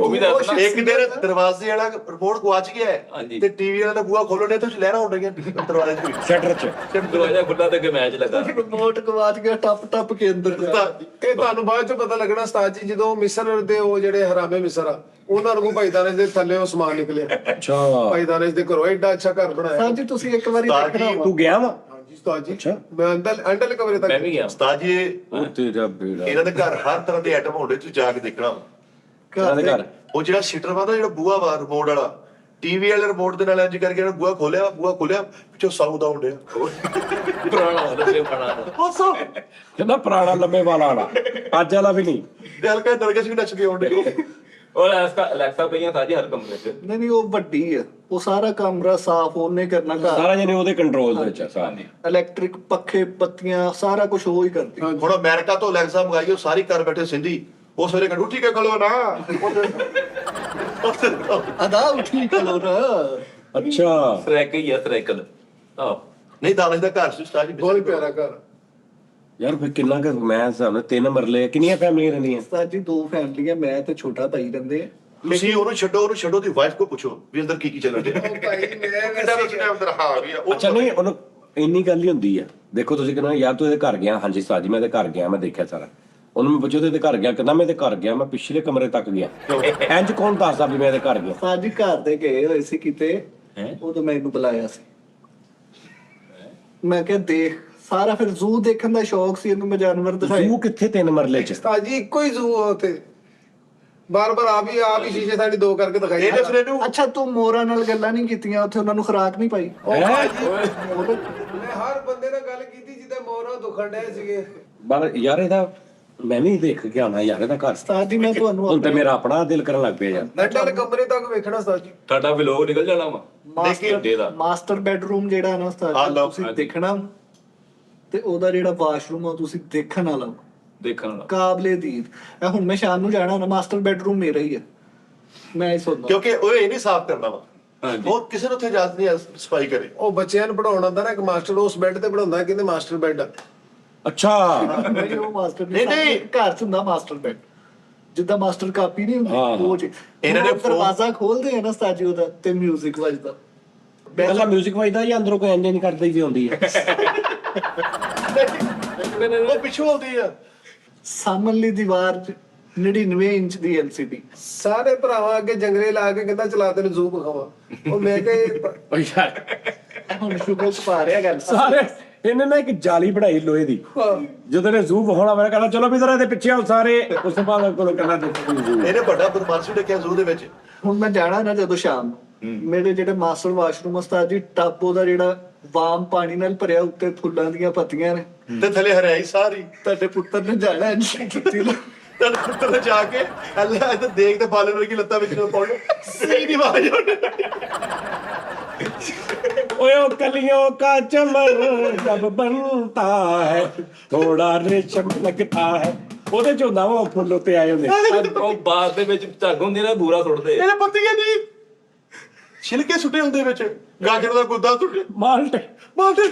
ਉਹ ਵੀ ਦੱਸ ਇੱਕ ਦਿਨ ਦਰਵਾਜ਼ੇ ਵਾਲਾ ਰਿਮੋਟ ਗਵਾਚ ਗਿਆ ਹੈ ਹਾਂਜੀ। ਤੇ ਟੀਵੀ ਵਾਲਾ ਦਾ ਬੂਹਾ ਖੋਲਣੇ ਤੇ ਲਹਿਰਾਂ ਉੱਡ ਗਈਆਂ ਦਰਵਾਜ਼ੇ ਚ। ਸ਼ਟਰ ਚ ਦਰਵਾਜ਼ਾ ਖੁੱਲਾ ਤੇ ਮੈਚ ਲੱਗਾ। ਰਿਮੋਟ ਗਵਾਚ ਗਿਆ ਟੱਪ ਟੱਪ ਕੇ ਅੰਦਰ ਜਾ। ਇਹ ਤੁਹਾਨੂੰ ਬਾਅਦ ਚ ਪਤਾ ਲੱਗਣਾ ਉਸਤਾਦ ਜੀ ਜਦੋਂ ਮਿਸਰ ਦੇ ਉਹ ਜਿਹੜੇ ਹਰਾਮੇ ਮਿਸਰ ਆ ਉਹਨਾਂ ਨੂੰ ਭਾਈਦਾਨੇ ਦੇ ਥੱਲੇ ਉਹ ਸਮਾਨ ਨਿਕਲਿਆ। ਅੱਛਾ ਭਾਈਦਾਨੇ ਦੇ ਘਰੋਂ ਐਡਾ ਅੱਛਾ ਘਰ ਬਣਾਇਆ। ਸਾਜੀ ਤੁਸੀਂ ਇੱਕ ਵਾਰੀ ਉਸਤਾਦ ਦੇਖਣਾ ਜੀ, ਵਾ। ਤੂੰ ਗਿਆ ਵਾ ਹਾਂਜੀ ਉਸਤਾਦ ਜੀ ਅੱਛਾ। ਮੈਂ ਅੰਡਰ ਕਮਰੇ ਤੱਕ ਮੈਂ ਵੀ ਗਿਆ। ਉਸਤਾਦ ਜੀ ਉਹ ਤੇਰਾ ਬੇੜਾ ਇਹਨਾਂ ਦੇ ਘਰ ਹਰ ਤਰ੍ਹਾਂ ਦੇ ਆਈਟਮ ਹੁੰਦੇ, ਤੁਸੀਂ ਜਾ ਕੇ ਦੇਖਣਾ ਵਾ। ਇਹਨਾਂ ਦੇ ਘਰ ਉਹ ਜਿਹੜਾ ਸ਼ੀਟਰ ਵਾ ਨਾ, ਜਿਹੜਾ ਬੂਹਾ ਵਾ ਰਿਮੋਟ ਵਾਲਾ, ਟੀਵੀ ਵਾਲੇ ਰਿਮੋਟ ਦੇ ਨਾਲ ਇੰਜ ਕਰਕੇ ਇਹਨਾਂ ਬੂਹਾ ਖੋਲਿਆ ਪਿੱਛੋਂ ਸਾਊਂਡ ਆਉਣ ਡਿਆ। ਪੁਰਾਣਾ ਲੱਗੇ ਬਣਾ ਕਹਿੰਦਾ ਪੁਰਾਣਾ ਲੰਮੇ ਵਾਲਾ ਵਾਲਾ ਅੱਜ ਵਾਲਾ ਵੀ ਨਹੀਂ। ਦਿਲ ਕਾ ਨਰਗਸ ਵੀ ਨੱਚਦੇ ਆਉਣ ਡੇ। ਔਰ ਅਲੈਕਸਾ ਪਈਆਂ ਸਾਜੀ ਹਰ ਕਮਰੇ 'ਚ। ਨਹੀਂ ਉਹ ਵੱਡੀ ਆ, ਉਹ ਸਾਰਾ ਕਮਰਾ ਸਾਫ਼ ਉਹਨੇ ਕਰਨਾ ਘਰ। ਸਾਰਾ ਜਣੇ ਉਹਦੇ ਕੰਟਰੋਲ ਦੇ ਵਿੱਚ ਆ ਸਾਰੇ। ਇਲੈਕਟ੍ਰਿਕ ਪੱਖੇ ਬੱਤੀਆਂ ਸਾਰਾ ਕੁਝ ਉਹ ਹੀ ਕਰਦੀ। ਹੁਣ ਅਮਰੀਕਾ ਤੋਂ ਅਲੈਕਸਾ ਮੰਗਾਈ, ਉਹ ਸਾਰੀ ਘਰ ਬੈਠੇ ਸਿੰਧੀ ਉਹ ਸਵੇਰੇ ਕਹਿੰਦੇ ਉੱਠੀ ਕੇ ਖਲੋ ਨਾ। ਅਦਾ ਉਠੀ ਕਲੋ ਨਾ। ਅੱਛਾ ਸਰੈਕ ਹੀ ਆ ਸਰੈਕਲ। ਆਹ ਨਹੀਂ ਦਾਨਸ਼ ਦਾ ਘਰ ਸੀ ਉਸਤਾਦ ਜੀ। ਬਹੁਤ ਪਿਆਰਾ ਘਰ। ਯਾਰ ਫਿਰ ਕਿੰਨਾ ਕੁ ਮੈਂ ਸਾਹਮਣੇ 3 ਮਰਲੇ ਕਿੰਨੀਆਂ ਫੈਮਲੀਆਂ ਰਹਿੰਦੀਆਂ? ਸਾਜੀ 2 ਫੈਮਲੀਆਂ, ਮੈਂ ਤੇ ਛੋਟਾ ਭਾਈ ਰਹਿੰਦੇ ਆ। ਤੁਸੀਂ ਉਹਨੂੰ ਛੱਡੋ ਦੀ ਵਾਈਫ ਕੋ ਪੁੱਛੋ ਵੀ ਅੰਦਰ ਕੀ ਚੱਲ ਰਿਹਾ। ਭਾਈ ਮੈਂ ਕਿੰਨਾ ਵਜੇ ਅੰਦਰ ਹਾਂ ਵੀ ਆ ਉਹ। ਅੱਛਾ ਨਹੀਂ ਉਹਨੂੰ ਇੰਨੀ ਗੱਲ ਹੀ ਹੁੰਦੀ ਆ। ਦੇਖੋ ਤੁਸੀਂ ਕਹਿੰਦੇ ਯਾਰ ਤੂੰ ਇਹਦੇ ਘਰ ਗਿਆ। ਹਾਂਜੀ ਸਾਜੀ ਮੈਂ ਇਹਦੇ ਘਰ ਗਿਆ, ਮੈਂ ਦੇਖਿਆ ਸਾਰਾ। ਉਹਨੂੰ ਮੈਂ ਪੁੱਛਿਆ ਤੇ ਇਹਦੇ ਘਰ ਗਿਆ, ਕਹਿੰਦਾ ਮੈਂ ਇਹਦੇ ਘਰ ਗਿਆ, ਮੈਂ ਪਿਛਲੇ ਕਮਰੇ ਤੱਕ ਗਿਆ। ਇੰਜ ਕੌਣ ਦੱਸਦਾ ਵੀ ਮੈਂ ਇਹਦੇ ਘਰ ਗਿਆ? ਸਾਜੀ ਘਰ ਦੇ ਗਏ ਹੋਏ ਸੀ ਕਿਤੇ, ਹੈਂ? ਉਦੋਂ ਮੈਨੂੰ ਬੁਲਾਇਆ ਸੀ। ਮੈਂ ਕਿਹਾ ਦੇਖ ਸਾਰਾ, ਫਿਰ ਜ਼ੂ ਦੇਖਣ ਦਾ ਸ਼ੌਕ ਸੀ ਇਹਨੂੰ, ਮੈਂ ਜਾਨਵਰ ਦਿਖਾਏ। ਤੂੰ ਕਿੱਥੇ 3 ਮਰਲੇ ਚ? ਉਸਤਾਦ ਜੀ ਇੱਕੋ ਹੀ ਜ਼ੂ ਆ ਉੱਥੇ। ਬਾਰ-ਬਾਰ ਆਪ ਹੀ ਸ਼ੀਸ਼ੇ ਸਾਡੀ 2 ਕਰਕੇ ਦਿਖਾਈ। ਇਹਨੇ ਫਿਰ ਇਹਨੂੰ ਅੱਛਾ ਤੂੰ ਮੋਰਾਂ ਨਾਲ ਗੱਲਾਂ ਨਹੀਂ ਕੀਤੀਆਂ ਉੱਥੇ, ਉਹਨਾਂ ਨੂੰ ਖੁਰਾਕ ਨਹੀਂ ਪਾਈ? ਮੈਂ ਹਰ ਬੰਦੇ ਨਾਲ ਗੱਲ ਕੀਤੀ ਜਿੱਦਾਂ ਮੋਰਾਂ ਦੁਖਣ ਡਏ ਸੀਗੇ। ਬਲ ਯਾਰ ਇਹਦਾ ਮੈਂ ਵੀ ਦੇਖ ਕੇ ਆਉਣਾ ਯਾਰ ਇਹਦਾ ਘਰ। ਉਸਤਾਦ ਜੀ ਮੈਂ ਤੁਹਾਨੂੰ ਹੁਣ ਤੇ ਮੇਰਾ ਆਪਣਾ ਦਿਲ ਕਰਨ ਲੱਗ ਪਿਆ ਯਾਰ। ਅੰਡਰ ਕਮਰੇ ਤੱਕ ਵੇਖਣਾ ਉਸਤਾਦ ਜੀ। ਤੁਹਾਡਾ ਵਲੋਗ ਨਿਕਲ ਜਾਣਾ ਵਾ। ਘੰਟੇ ਦਾ। ਮਾਸਟਰ ਬੈਡਰੂਮ ਜਿਹੜਾ ਨਾ ਉਸਤਾਦ ਹਾਂ, ਜੀ, ਲਓ। ਤੁਸੀਂ ਦੇਖਣਾ ਤੇ ਉਹਦਾ ਜਿਹੜਾ ਵਾਸ਼ਰੂਮ ਆ ਤੁਸੀਂ ਦੇਖਣ ਵਾਲਾ ਦੇਖਣ ਵਾਲਾ। ਕਾਬਲੇ ਦੀਦ। ਇਹ ਹੁਣ ਮੈਂ ਸ਼ਾਮ ਨੂੰ ਜਾਣਾ ਨਾ, ਮਾਸਟਰ ਬੈਡਰੂਮ ਮੇਰਾ ਹੀ ਆ, ਮੈਂ ਹੀ ਸੋਚਦਾ। ਕਿਉਂਕਿ ਉਹ ਇਹ ਨਹੀਂ ਸਾਫ਼ ਕਰਨਾ ਵਾ। ਹਾਂਜੀ। ਉਹ ਕਿਸੇ ਨੂੰ ਉੱਥੇ ਇਜਾਜ਼ਤ ਨਹੀਂ ਹੈ ਸਫਾਈ ਕਰੇ। ਉਹ ਬੱਚਿਆਂ ਨੂੰ ਪੜਾਉਣ ਆਉਂਦਾ ਨਾ, ਇੱਕ ਮਾਸਟਰ ਉਸ ਬੈੱਡ ਤੇ ਪੜਾਉਂਦਾ, ਕਹਿੰਦੇ ਮਾਸਟਰ ਬੈੱਡ ਆ। ਅੱਛਾ ਨਹੀਂ ਉਹ ਮਾਸਟਰ ਨਹੀਂ, ਨਹੀਂ। ਘਰ ਚ ਹੁੰਦਾ ਮਾਸਟਰ ਬੈਡ, ਜਿੱਦਾਂ ਮਾਸਟਰ ਕਾਪੀ ਨਹੀਂ ਹੁੰਦੀ ਹਾਂ, ਉਹ ਚ। ਇਹਨਾਂ ਨੇ ਉਹ ਦਰਵਾਜ਼ਾ ਖੋਲਦੇ ਆ ਨਾ ਉਸਤਾਦ ਜੀ ਉਹਦਾ, ਤੇ 뮤직 ਵੱਜਦਾ। ਪਹਿਲਾਂ 뮤직 ਵੱਜਦਾ ਜਾਂ ਅੰਦਰੋਂ ਕੋਈ ਇੰਜ ਨਹੀਂ ਕਰਦਾ ਹੀ ਹੁੰਦੀ ਹੈ? ਉਹ ਪਿੱਛੋਂ ਆਉਂਦੀ ਆ। ਸਾਹਮਣੇ ਦੀਵਾਰ 'ਚ 99 ਇੰਚ ਦੀ LCD। ਸਾਰੇ ਭਰਾਵਾਂ ਅੱਗੇ ਜੰਗਲੇ ਲਾ ਕੇ ਕਹਿੰਦਾ ਚਲਾ ਤੈਨੂੰ ਜ਼ੂ ਵਿਖਾਵਾਂ। ਉਹ ਮੈਂ ਕਿਹਾ ਓ ਯਾਰ ਹੁਣ ਸ਼ੁਗਰ ਚ ਪਾ ਰਿਹਾ ਗੱਲ। ਸਾਰੇ ਇਹਨੇ ਨਾ ਇੱਕ ਜਾਲੀ ਬਣਾਈ ਲੋਹੇ ਦੀ। ਜਦੋਂ ਨੇ ਜ਼ੂ ਵਿਖਾਉਣਾ ਮੈਂ ਕਹਿੰਦਾ ਚਲੋ ਵੀ ਜ਼ਰਾ ਇਹਦੇ ਪਿੱਛੇ ਆਓ ਸਾਰੇ। ਉਸ ਤੋਂ ਬਾਅਦ ਕੋਲ ਕਹਿੰਦਾ ਦੇਖੋ ਜ਼ੂ। ਇਹਨੇ ਵੱਡਾ ਬਦਮਾਸ਼ ਰੱਖਿਆ ਜ਼ੂ ਦੇ ਵਿੱਚ। ਹੁਣ ਮੈਂ ਜਾਣਾ ਨਾ ਜਦੋਂ ਸ਼ਾਮ ਨੂੰ, ਮੇਰੇ ਜਿਹੜੇ ਮਾਸਟਰ ਵਾਸ਼ਰੂਮ ਉਸਤਾਦ ਜੀ, ਟੱਬ ਉਹਦਾ ਜਿਹੜਾ ਵਾਮ ਪਾਣੀ ਨਾਲ ਭਰਿਆ, ਉੱਤੇ ਫੁੱਲਾਂ ਦੀਆਂ ਪੱਤੀਆਂ ਨੇ। ਤੇ ਥੱਲੇ ਹਰਿਆਈ ਸਾਰੀ। ਤੁਹਾਡੇ ਪੁੱਤਰ ਨੇ ਜਾਣਾ ਜੁੱਤੀ ਲਾ ਤੇ ਪੁੱਤਰ ਨੇ ਜਾ ਕੇ ਅੱਲਾ ਇਹ ਦੇਖ ਤੇ ਬਾਲਣ ਵਰਗੀ ਲੱਤਾਂ ਵਿੱਚ ਪਾਉਣ ਸਹੀ ਦੀ ਆਵਾਜ਼ ਆਉਂਦੀ। ओए ओ कलियों का चमन जब बनता है थोड़ा रेशम लगता है। ਉਹਦੇ ਚ ਹੁੰਦਾ ਵਾ ਫੁੱਲ ਉੱਤੇ ਆਏ ਹੁੰਦੇ। ਉਹ ਬਾਗ ਦੇ ਵਿੱਚ ਝੱਗ ਹੁੰਦੀ ਨਾ, ਬੂਰਾ ਸੁੱਟਦੇ। ਇਹਨੇ ਪੱਤੀਆਂ ਨਹੀਂ ਛਿਲਕੇ ਸੁੱਟੇ ਹੁੰਦੇ ਵਿੱਚ। ਗਾਜਰ ਦਾ ਗੁੱਦਾ ਸੁੱਟੇ ਮਾਲਟੇ ਮਾਲਟੇ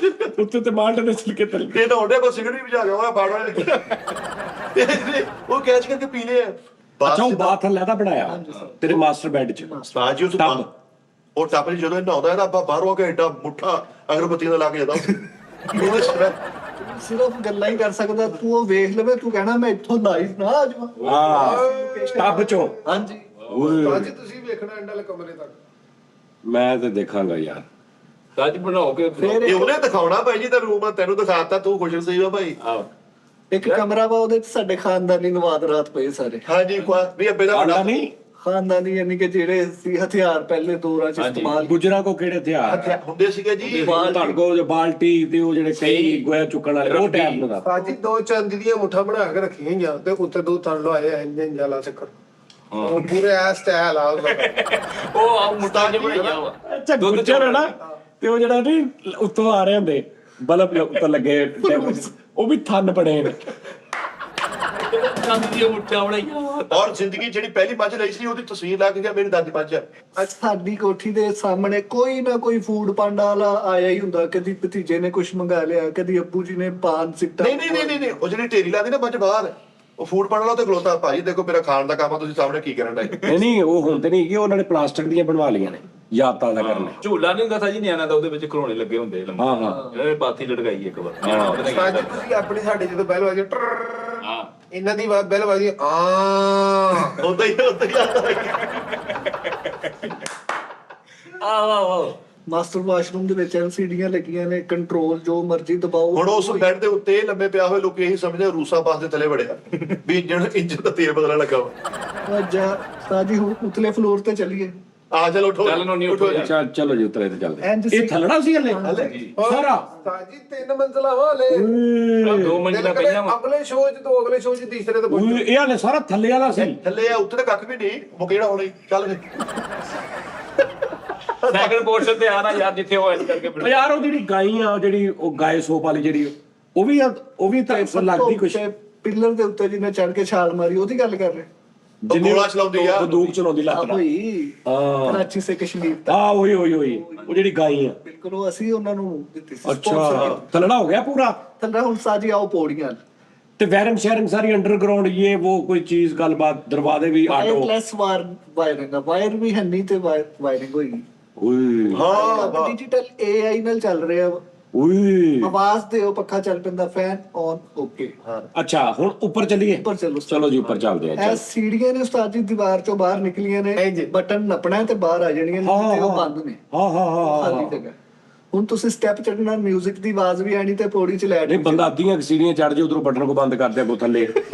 ਉੱਤੇ ਤੇ ਮਾਲਟੇ ਦੇ ਛਿਲਕੇ ਤਲ ਇਹ ਤਾਂ ਹੁੰਦੇ ਕੋ ਸਿਗਰਟ ਵੀ ਵਜਾ ਗਿਆ ਉਹ ਬਾੜ ਵਾਲੇ ਉਹ ਕੈਚ ਕਰਕੇ ਪੀ ਲਏ ਆ। ਅੱਛਾ ਉਹ ਬਾਥ ਥੱਲੇ ਦਾ ਬਣਾਇਆ ਤੇਰੇ ਮਾਸਟਰ ਬੈੱਡ ਚ। ਬਾਜੀ ਉਸ ਟੱਬ। ਉਹ ਟੱਬ ਚ ਜਦੋਂ ਨਹਾਉਂਦਾ ਹੈ ਨਾ, ਆਪਾਂ ਬਾਹਰੋਂ ਆ ਕੇ ਏਡਾ ਮੁੱਠਾ ਅਗਰਬੱਤੀ ਦਾ ਲਾ ਕੇ ਜਾਂਦਾ ਉਹਦੇ ਸਿਰਫ ਗੱਲਾਂ ਹੀ ਕਰ ਸਕਦਾ। ਤੂੰ ਉਹ ਵੇਖ ਲਵੇ, ਤੂੰ ਕਹਿਣਾ ਮੈਂ ਇੱਥੋਂ ਨਾਈਸ ਨਾ ਆ ਜਾਵਾਂ। ਹਾਂ ਟੱਬ ਚੋਂ। ਹਾਂਜੀ ਉਸਤਾਦ ਜੀ ਤੁਸੀਂ ਵੇਖਣਾ ਅੰਡਰ ਕਮਰੇ ਤੱਕ। ਮੈਂ ਤੇ ਦੇਖਾਂਗਾ ਯਾਰ। ਸਾਜ ਬਣਾਓ ਕੇ ਫਿਰ ਇਹ ਉਹਨੇ ਦਿਖਾਉਣਾ ਭਾਈ ਜੀ, ਤਾਂ ਰੂਮ ਆ ਤੈਨੂੰ ਦਿਖਾਤਾ, ਤੂੰ ਖੁਸ਼ ਸਹੀ ਵਾ ਭਾਈ। ਆਹ ਇੱਕ ਕਮਰਾ ਵਾ, ਉਹਦੇ ਚ ਸਾਡੇ ਖਾਨਦਾਨੀ ਨਵਾਦ ਰਾਤ ਪਏ ਸਾਰੇ। ਹਾਂਜੀ ਵੀ ਅੱਬੇ ਦਾ ਆਂਦਾ ਵੱਡਾ ਨਹੀਂ ਖਾਨਦਾਨੀ ਯਾਨੀ ਕਿ ਜਿਹੜੇ ਸੀ ਹਥਿਆਰ ਪਹਿਲੇ ਦੌਰਾਂ ਚ ਇਸਤੇਮਾਲ ਗੁਜਰਾਂ ਕੋ ਕਿਹੜੇ ਹਥਿਆਰ ਹੁੰਦੇ ਸੀਗੇ ਜੀ। ਤੁਹਾਡੇ ਕੋਲ ਬਾਲਟੀ ਤੇ ਉਹ ਜਿਹੜੇ ਕਈ ਗੋਇਆ ਚੁੱਕਣ ਵਾਲੇ ਉਹ ਟਾਈਮ ਦਾ। ਉਸਤਾਦ ਜੀ 2 ਚਾਂਦੀ ਦੀਆਂ ਮੁੱਠਾਂ ਬਣਾ ਕੇ ਰੱਖੀਆਂ ਹੋਈਆਂ ਤੇ ਉੱਤੇ 2 ਤਣ ਲਵਾਏ ਐ ਇੰਜ ਜਾਲਾ ਚੱਕਰ। ਉਹ ਪੂਰੇ ਐ ਸਟਾਈਲ ਆ ਉਹਦਾ। ਉਹ ਆ ਮੁੱਟਾਂ ਜਿਹਾ ਬਣਾਈਆਂ ਵਾ। ਅੱਛਾ ਗੁਜਰ ਹੈ ਨਾ, ਤੇ ਉਹ ਜਿਹੜਾ ਨਹੀਂ ਉੱਤੋਂ ਆ ਰਹੇ ਹੁੰਦੇ ਬਲਬ ਉੱਤੋਂ ਲੱਗੇ ਉਹ ਵੀ ਥੰਨ ਬਣੇ ਨੇ। ਚੰਦ ਦੀਆਂ ਮੁੱਠਾਂ ਬਣਾਈਆਂ ਔਰ ਜ਼ਿੰਦਗੀ ਜਿਹੜੀ ਪਹਿਲੀ ਮੱਝ ਲਈ ਸੀ ਉਹਦੀ ਤਸਵੀਰ ਲਾ ਕੇ ਗਿਆ ਮੇਰੀ ਦਾਦੀ ਮੱਝ ਆ। ਅੱਜ ਸਾਡੀ ਕੋਠੀ ਦੇ ਸਾਹਮਣੇ ਕੋਈ ਨਾ ਕੋਈ ਫੂਡ ਪਾਂਡਾ ਵਾਲਾ ਆਇਆ ਹੀ ਹੁੰਦਾ, ਕਦੀ ਭਤੀਜੇ ਨੇ ਕੁਝ ਮੰਗਾ ਲਿਆ, ਕਦੀ ਅੱਬੂ ਜੀ ਨੇ ਪਾਨ ਸਿੱਟਾ। ਨਹੀਂ ਉਹ ਜਿਹੜੀ ਢੇਰੀ ਲਾਦੀ ਨਾ ਮੱਝ ਬਾਹਰ, ਉਹ ਫੂਡ ਪਾਣ ਵਾਲਾ ਤੇ ਖਲੋਤਾ, ਭਾਜੀ ਦੇਖੋ ਮੇਰਾ ਖਾਣ ਦਾ ਕੰਮ ਆ, ਤੁਸੀਂ ਸਾਹਮਣੇ ਕੀ ਕਰਨ ਡਏ। ਨਹੀਂ ਉਹ ਹੁਣ ਤੇ ਨਹੀਂ ਕਿ ਉਹਨਾਂ ਨੇ ਪਲਾਸਟਿਕ ਦੀਆਂ ਬਣਵਾ ਲਈਆਂ ਨੇ ਯਾਦ ਤਾਜ਼ਾ ਕਰਨ। ਝੂਲਾ ਨਹੀਂ ਹੁੰਦਾ ਜੀ ਨਿਆਣਾ ਦਾ, ਉਹਦੇ ਵਿੱਚ ਖਲੋਣੇ ਲੱਗੇ ਹੁੰਦੇ ਲੰਮੇ। ਹਾਂ ਇਹਨਾਂ ਨੇ ਪਾਥੀ ਲਟਕਾਈ ਇੱਕ ਵਾਰ ਨਿਆਣਾ ਉਹਦੇ ਨਾਲ ਉਸਤਾਦ ਜੀ ਖੇਡਦਾ। ਤੁਸੀਂ ਆਪਣੀ ਸਾਡੇ ਜਦੋਂ ਬੈਲ ਵਜੇ ਹਾਂ ਇਹਨਾਂ ਦੀ ਬੈਲ ਵਜੇ ਉਦਾਂ ਹੀ ਆਹ ਮਾਸਟਰ ਵਾਸ਼ਰੂਮ ਦੇ ਵਿੱਚ ਐਲਸੀਡੀਆਂ ਲੱਗੀਆਂ ਨੇ, ਕੰਟਰੋਲ ਜੋ ਮਰਜ਼ੀ ਦਬਾਓ। ਹੁਣ ਉਸ ਬੈੱਡ ਦੇ ਉੱਤੇ ਲੰਮੇ ਪਿਆ ਹੋਏ ਲੋਕ ਇਹੀ ਸਮਝਦੇ ਰੂਸਾ ਬਾਸ ਦੇ ਥੱਲੇ ਵੜਿਆ ਵੀ ਇੰਜਨ ਦਾ ਤੇਲ ਬਦਲਣ ਲੱਗਾ ਵਾ। ਜਾ ਸਾਜੀ ਹੁਣ ਉਤਲੇ ਫਲੋਰ ਤੇ ਚੱਲੀਏ। ਆ ਚਲੋ ਉਠੋ ਚੱਲ ਨੋਨੀ ਉੱਠੋ ਯਾਰ। ਚੱਲ ਚਲੋ ਜੀ ਉਤਰੇ ਤੇ ਚੱਲਦੇ। ਇੰਝ ਇਹ ਥੱਲੜਾ ਸੀ ਹਲੇ ਸਾਰਾ। ਉਸਤਾਦ ਜੀ 3 ਮੰਜ਼ਲਾ ਵਾਲੇ 2 ਮੰਜ਼ਿਲਾਂ ਪਈਆਂ ਵਾ। ਅਗਲੇ ਸ਼ੋਅ 'ਚ ਤੋਂ ਅਗਲੇ ਸ਼ੋਅ 'ਚ ਤੀਸਰੇ ਤੇ ਪਹੁੰਚੋ। ਇਹ ਹਲੇ ਸਾਰਾ ਥੱਲੇ ਵਾਲਾ ਸੀ। ਥੱਲੇ ਆ, ਉੱਤੇ ਤਾਂ ਕੱਖ ਵੀ ਨਹੀਂ ਮੁੱਕ ਜਿਹੜਾ ਹੋਣਾ ਹੀ। ਚੱਲ ਫੇ ਸੈਕੰਡ ਪੋਰਸ਼ਨ ਤੇ ਆਣਾ ਯਾਰ, ਜਿੱਥੇ ਉਹ ਇਸ ਕਰਕੇ ਉਹ ਯਾਰ ਉਹ ਜਿਹੜੀ ਗਾਈ ਆ, ਜਿਹੜੀ ਉਹ ਗਾਏ ਸੋਪ ਵਾਲੀ ਜਿਹੜੀ ਉਹ ਵੀ ਤਾਂ ਲੱਗਦੀ ਕੁਛ। ਪਿੱਲਰ ਦੇ ਉੱਤੇ ਜਿਹਨੇ ਚੜ ਕੇ ਛਾਲ ਮਾਰੀ ਉਹਦੀ ਗੱਲ ਕਰ ਰਹੇ। ਗੋਲਾ ਚਲਾਉਂਦੀ ਆ, ਬੰਦੂਕ ਚਲਾਉਂਦੀ ਲੱਤ ਨਾਲ। ਹੋਈ ਹਾਂ ਕਰਾਚੀ ਸੇ ਕਸ਼ਮੀਰ ਤੱਕ। ਉਹੀ ਉਹ ਜਿਹੜੀ ਗਾਈ ਆ। ਬਿਲਕੁਲ ਉਹ ਅਸੀਂ ਉਹਨਾਂ ਨੂੰ ਦਿੱਤੀ ਸੀ। ਅੱਛਾ ਥੱਲੜਾ ਹੋ ਗਿਆ ਪੂਰਾ। ਥੱਲੇ ਹੁਣ ਸਾਜੀ ਆਓ ਪੌੜੀਆਂ। ਤੇ ਵਾਇਰਿੰਗ ਸ਼ੇਅਰਿੰਗ ਸਾਰੀ ਅੰਡਰਗਰਾਉਂਡ ਇਹ ਉਹ ਕੋਈ ਚੀਜ਼ ਗੱਲਬਾਤ ਦਰਵਾਜ਼ੇ ਵੀ ਆਟੋ। ਵਾਇਰਲੈਸ ਵਾਇਰਿੰਗ ਆ, ਵਾਇਰ ਵੀ ਹੈ ਨਹੀਂ ਤੇ ਵਾਇਰਿੰਗ ਹੋਈ। ਓਏ ਹਾਂ ਡਿਜੀਟਲ AI ਨਾਲ ਚੱਲ ਰਿਹਾ। ਓਏ ਆਵਾਜ਼ ਦੇ ਉਹ ਪੱਖਾ ਚੱਲ ਪੈਂਦਾ, ਫੈਨ ਔਨ, ਓਕੇ। ਅੱਛਾ ਹੁਣ ਉੱਪਰ ਚੱਲੀਏ। ਉੱਪਰ ਚੱਲੋ। ਚਲੋ ਜੀ ਉੱਪਰ ਚੱਲਦੇ ਆ। ਇਹ ਚੱਲ। ਸੀੜੀਆਂ ਨੇ ਉਸਤਾਦ ਜੀ ਦੀਵਾਰ ਚੋਂ ਬਾਹਰ ਨਿਕਲੀਆਂ ਨੇ, ਬਟਨ ਨੱਪਣਾ ਤੇ ਬਾਹਰ ਆ ਜਾਣੀਆਂ ਨੇ, ਤੇ ਉਹ ਬੰਦ ਨੇ। ਹਾਂ ਖਾਲੀ ਜਗ੍ਹਾ। ਹੁਣ ਤੁਸੀਂ ਸਟੈਪ ਚੜਨਾ, 뮤직 ਦੀ ਆਵਾਜ਼ ਵੀ ਆਣੀ ਤੇ ਪੌੜੀ ਚ ਲੈਟ ਨਹੀਂ ਬੰਦਾ ਅੱਧੀਆਂ ਸੀੜੀਆਂ ਚੜ ਜੇ ਉਧਰੋਂ ਬਟਨ ਕੋ ਬੰਦ ਕਰ ਦਿਆ ਕੋ ਥੱਲੇ।